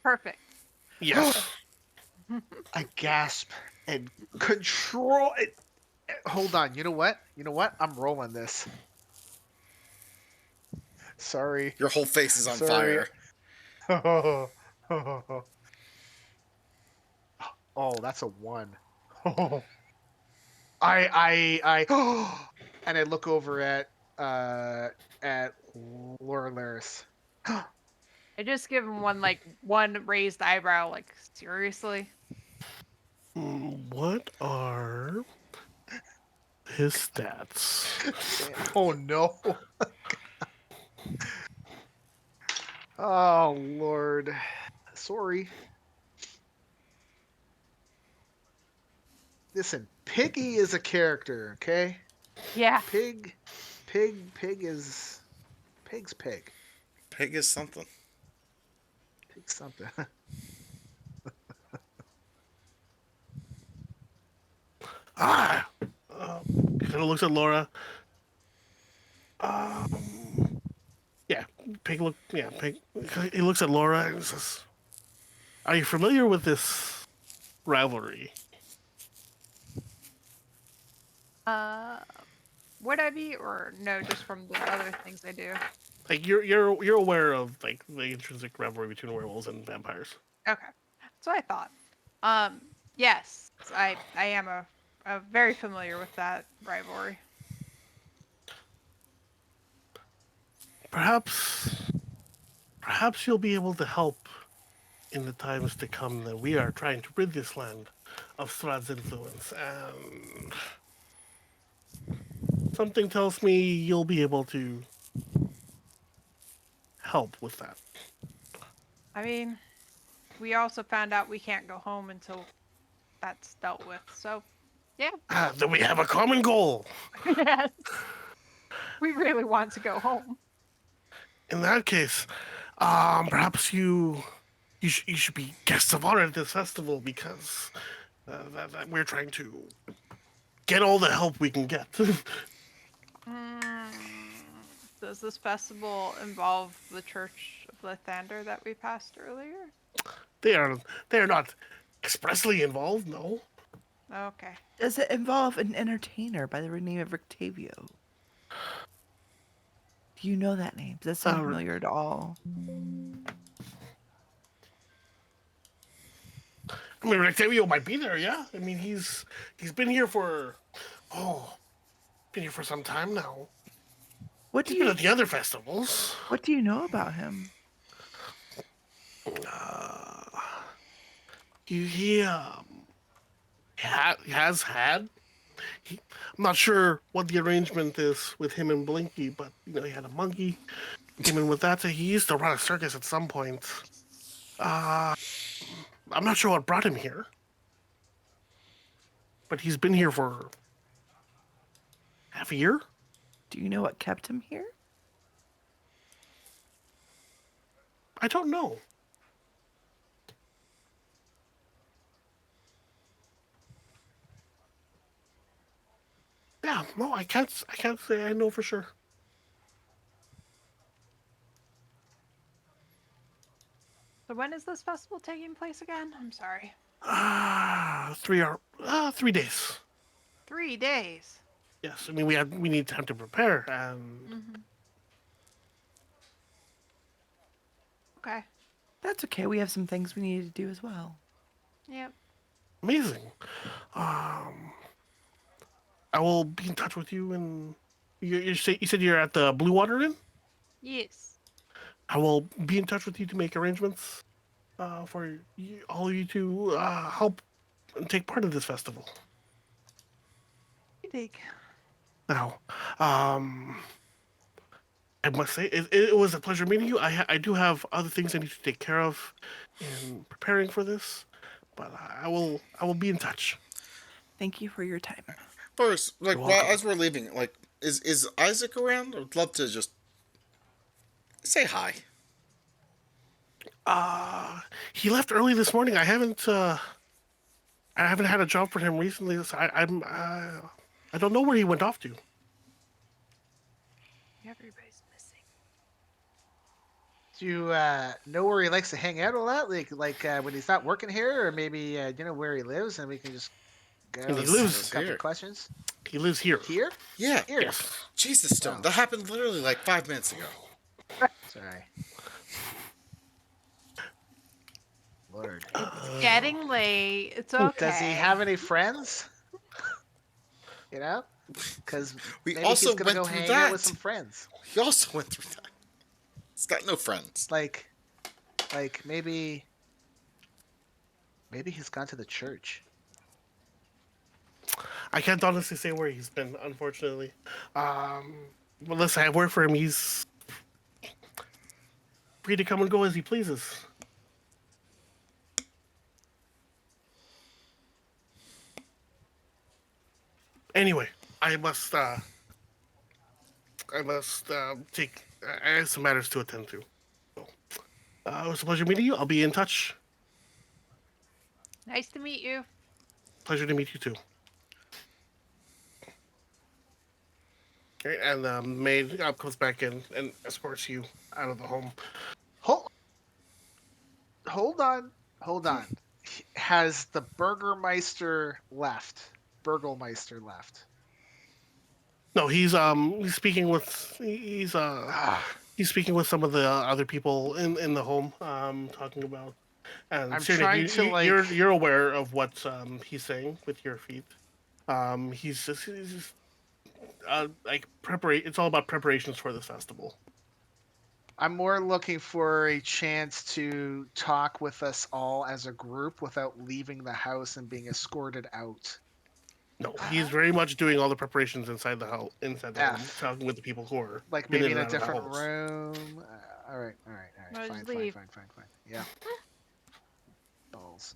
Perfect. yes. I gasp and control it. Hold on. You know what? You know what? I'm rolling this. Sorry. Your whole face is on Sorry. fire. Oh, that's a one. I and I look over at Laura Laris. I just give him one raised eyebrow. Like, seriously? What are his stats? Oh no. Oh Lord. Sorry. Listen, Piggy is a character, okay? Yeah. Pig is Pig's pig. Pig is something. Pig's something. Ah! He kind of looks at Laura. Yeah, Pig. He looks at Laura and says, "Are you familiar with this rivalry?" Would I be, or no? Just from the other things I do. Like you're aware of like the intrinsic rivalry between werewolves and vampires. Okay, so I thought. Yes, I am a very familiar with that rivalry. Perhaps you'll be able to help in the times to come that we are trying to rid this land of Strahd's influence, and something tells me you'll be able to help with that. I mean, we also found out we can't go home until that's dealt with. So, yeah. Then we have a common goal. Yes. We really want to go home. In that case, perhaps you should be guests of honor at this festival because that we're trying to get all the help we can get. Does this festival involve the Church of Lathander that we passed earlier? they are not expressly involved, no. Okay. Does it involve an entertainer by the name of Rictavio? Do you know that name? Does that sound familiar at all? I mean, Octavio might be there, yeah. I mean, he's been here for some time now. What He's do been you at the other festivals. What do you know about him? He has had. I'm not sure what the arrangement is with him and Blinky, but he had a monkey. Came in with that. So he used to run a circus at some point. I'm not sure what brought him here, but he's been here for half a year. Do you know what kept him here? I don't know. Yeah, no, I can't say I know for sure. So when is this festival taking place again? I'm sorry. 3 days. 3 days. Yes, I mean we need time to prepare. And Okay. That's okay. We have some things we need to do as well. Yep. amazing. I will be in touch with you. And you said you're at the Blue Water Inn. Yes. I will be in touch with you to make arrangements for all of you to help and take part in this festival. You dig. Now, I must say it was a pleasure meeting you. I do have other things I need to take care of in preparing for this, but I will be in touch. Thank you for your time. First, like, You're while welcome. as we're leaving, like, is Isaac around? I'd love to just say hi. He left early this morning. I haven't had a job for him recently. So I don't know where he went off to. Everybody's missing. Do you know where he likes to hang out a lot? Like when he's not working here, or maybe where he lives, and we can just go And he and lives ask a couple here. questions. He lives here. Here? Yeah. Here. Yes. Jesus, Stone. Wow. That happened literally like 5 minutes ago. Sorry. Lord. It's getting late. It's okay. Does he have any friends? Because We maybe also he's gonna went go through hang that. out with some friends. He also went through that. He's got no friends. Like maybe he's gone to the church. I can't honestly say where he's been, unfortunately. But listen, I work for him. He's free to come and go as he pleases. Anyway, I must take. I have some matters to attend to. So, it was a pleasure meeting you. I'll be in touch. Nice to meet you. Pleasure to meet you too. Okay, and the maid comes back in and escorts you out of the home. Hold on. Has the Burgermeister left? Burgelmeister left. No, he's speaking with Ah, he's speaking with some of the other people in the home, talking about. And I'm Cyric, trying to you're aware of what he's saying with your feet. He's just like preparation. It's all about preparations for this festival. I'm more looking for a chance to talk with us all as a group without leaving the house and being escorted out. No, he's very much doing all the preparations inside the house, home, F. talking with the people who are Like been maybe in in and a out of the different house. room. All right. I'll Fine. just leave. Yeah. Balls.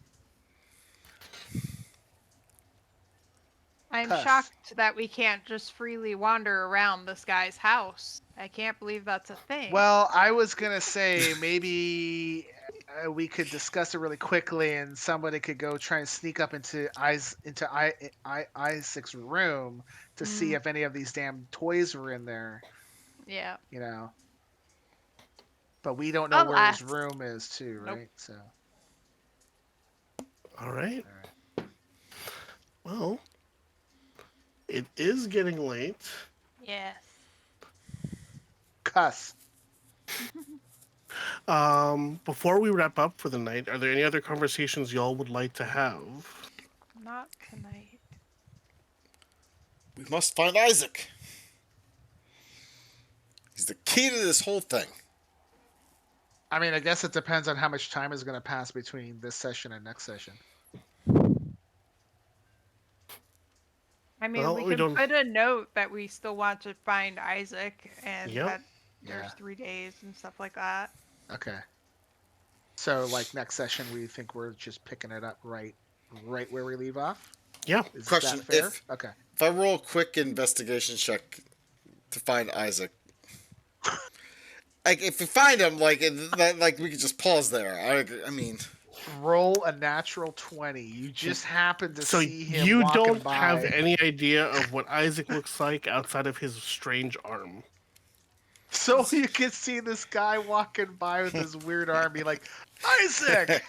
I'm Cuss. shocked that we can't just freely wander around this guy's house. I can't believe that's a thing. Well, I was gonna say maybe we could discuss it really quickly, and somebody could go try and sneak up into Isaac's room to see Mhm. if any of these damn toys were in there. Yeah. You know, but we don't know where his Alas. room is, too, Nope. right? So, All right. all right. Well, it is getting late. Yes. Cuss. Before we wrap up for the night, are there any other conversations y'all would like to have? Not tonight. We must find Isaac. He's the key to this whole thing. I mean, I guess it depends on how much time is going to pass between this session and next session. I mean, Well, we we could don't- put a note that we still want to find Isaac and Yep. that there's Yeah. 3 days and stuff like that. Okay. So, like next session, we think we're just picking it up right where we leave off. Yeah. Is Question: that fair? If Okay. I roll a quick investigation check to find Isaac, like if we find him, like we could just pause there. I mean, Roll a natural 20. You just happen to So see him you walking don't by. have any idea of what Isaac looks like outside of his strange arm. So you can see this guy walking by with his weird arm, be like, Isaac!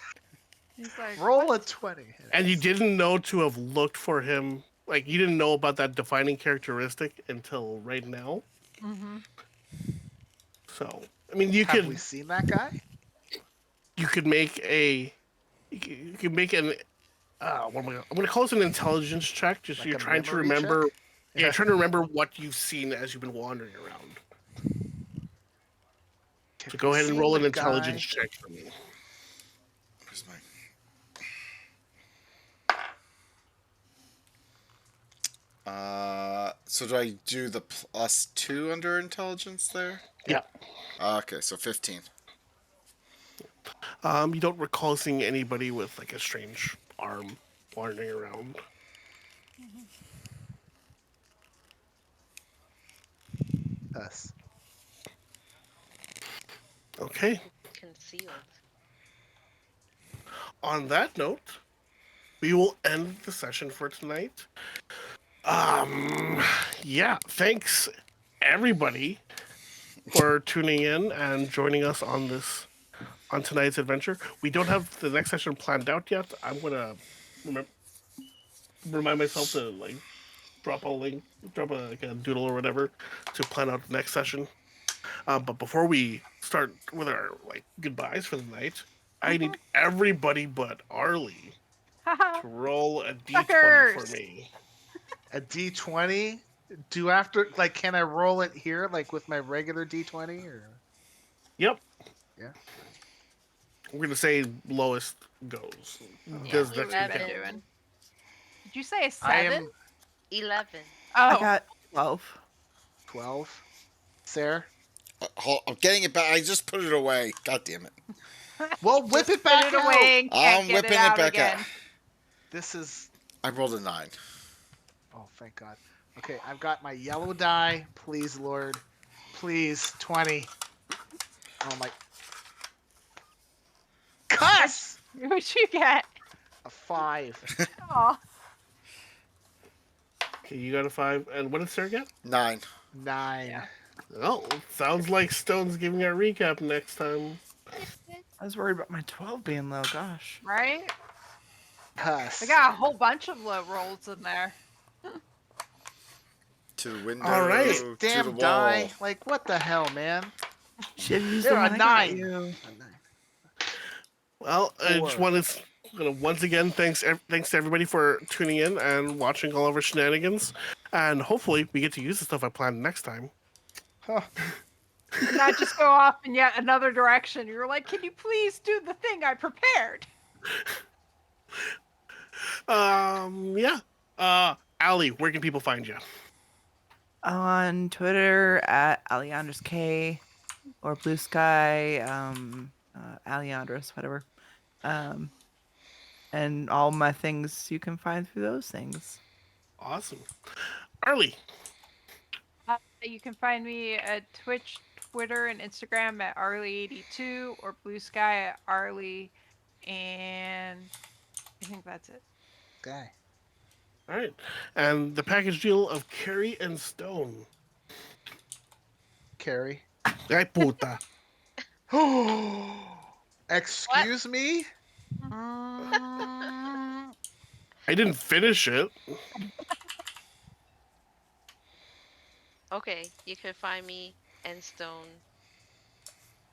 He's like, Roll "What?" a 20. And you didn't know to have looked for him. Like, you didn't know about that defining characteristic until right now. Mhm. So, I mean, you Have we could seen that guy? make a you could make an what am I gonna call this an intelligence check. Just Like you're a trying to memory remember. check? Yeah, trying to remember what you've seen as you've been wandering around. So Have go we ahead and seen roll the an intelligence guy? check for me. where's my? So do I do the +2 under intelligence there? Yeah. Okay, so 15. You don't recall seeing anybody with like a strange arm wandering around. Us. Okay. Concealed. On that note, we will end the session for tonight. Yeah, thanks everybody for tuning in and joining us on tonight's adventure. We don't have the next session planned out yet. I'm gonna remind myself to like drop a doodle or whatever to plan out the next session. But before we start with our like goodbyes for the night, I need everybody but Arlie Haha. to roll a d20 for Suckers! me. A D20? Do after, like, can I roll it here, like with my regular D20? Or Yep. Yeah. We're gonna say lowest goes. Yeah, Does see what next you've week been count? doing. Did you say a I 7? am 11. I Oh, got 12. 12. Sarah? I'm getting it back. I just put it away. God damn it. Well, whip just it put back it out. away and can't I'm get it whipping it out back again. out. This is. I rolled a 9. Oh, thank God. Okay, I've got my yellow die. Please, Lord. Please, 20. Oh, my. Cuss! What'd you get? A 5. Oh, Okay, you got a 5. And what did Sarah get? 9. 9. Yeah. Oh, sounds like Stone's giving our recap next time. I was worried about my 12 being low. Gosh. right? Cuss. They got a whole bunch of low rolls in there. To the window. All right. This To the damn wall. die. Like, what the hell, man? Should have used There, the a one I got 9. you. A 9. Well, I just 4. want to once again thanks to everybody for tuning in and watching all of our shenanigans, and hopefully we get to use the stuff I planned next time. Huh. Not just go off in yet another direction. You're like, can you please do the thing I prepared? Yeah. Allie, where can people find you? On Twitter at Alejandros K or Blue Sky, Alejandros, whatever. And all my things you can find through those things. Awesome. Arlie. You can find me at Twitch, Twitter, and Instagram at Arlie82 or Blue Sky at Arlie, and I think that's it. Guy. All right. And the package deal of Carrie and Stone. Carrie. Ay puta. Excuse me? Mm, I didn't finish it. Okay, you can find me and Stone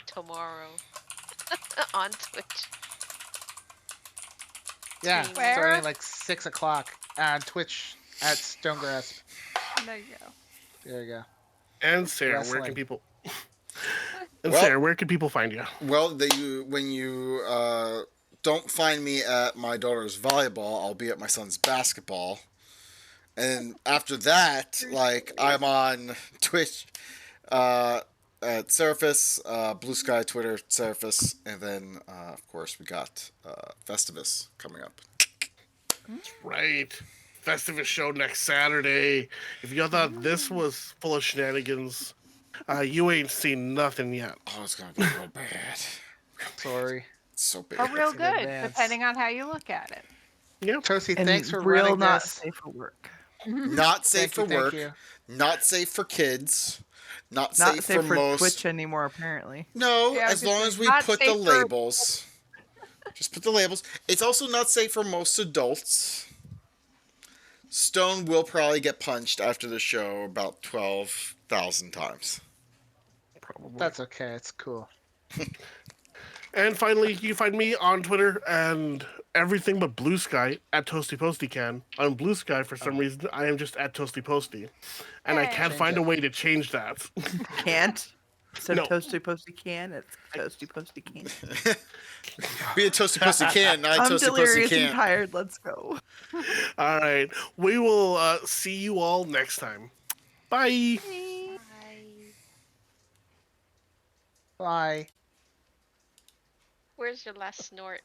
tomorrow on Twitch. Yeah, Streaming. Where? starting like 6 o'clock on Twitch at Stonegrasp. there you go. There you go. And Sarah, where Wrestling. can people? And Well- Sarah, where can people find you? Well, when you don't find me at my daughter's volleyball, I'll be at my son's basketball. And after that, like, I'm on Twitch at Surface, Blue Sky, Twitter, Surface, and then, of course, we got Festivus coming up. Right. Festivus show next Saturday. If you thought this was full of shenanigans, you ain't seen nothing yet. Oh, it's gonna be real bad. Sorry. It's so bad. Or real in good, advance. depending on how you look at it. Yep. Toasty, And thanks for real running not this. safe for work. Not safe Thank you, for work. Thank you. Not safe for kids. Not, Not safe, safe for for most. Twitch anymore, apparently. No, Yeah, I was as gonna long say, as we not put the safe for- labels. Just put the labels. It's also not safe for most adults. Stone will probably get punched after the show about 12,000 times. Probably. That's okay. It's cool. And finally, you can find me on Twitter and everything but Blue Sky at Toasty Posty Can. On Blue Sky, for some reason, I am just at Toasty Posty. And I Hey. can't Change find it. a way to change that. Can't. So No. toasty posty can. It's toasty posty can. Be a toasty pussy can, not a I'm toasty pussy delirious and can't. tired. Let's go. All right. We will see you all next time. Bye. Bye. Bye. Where's your last snort?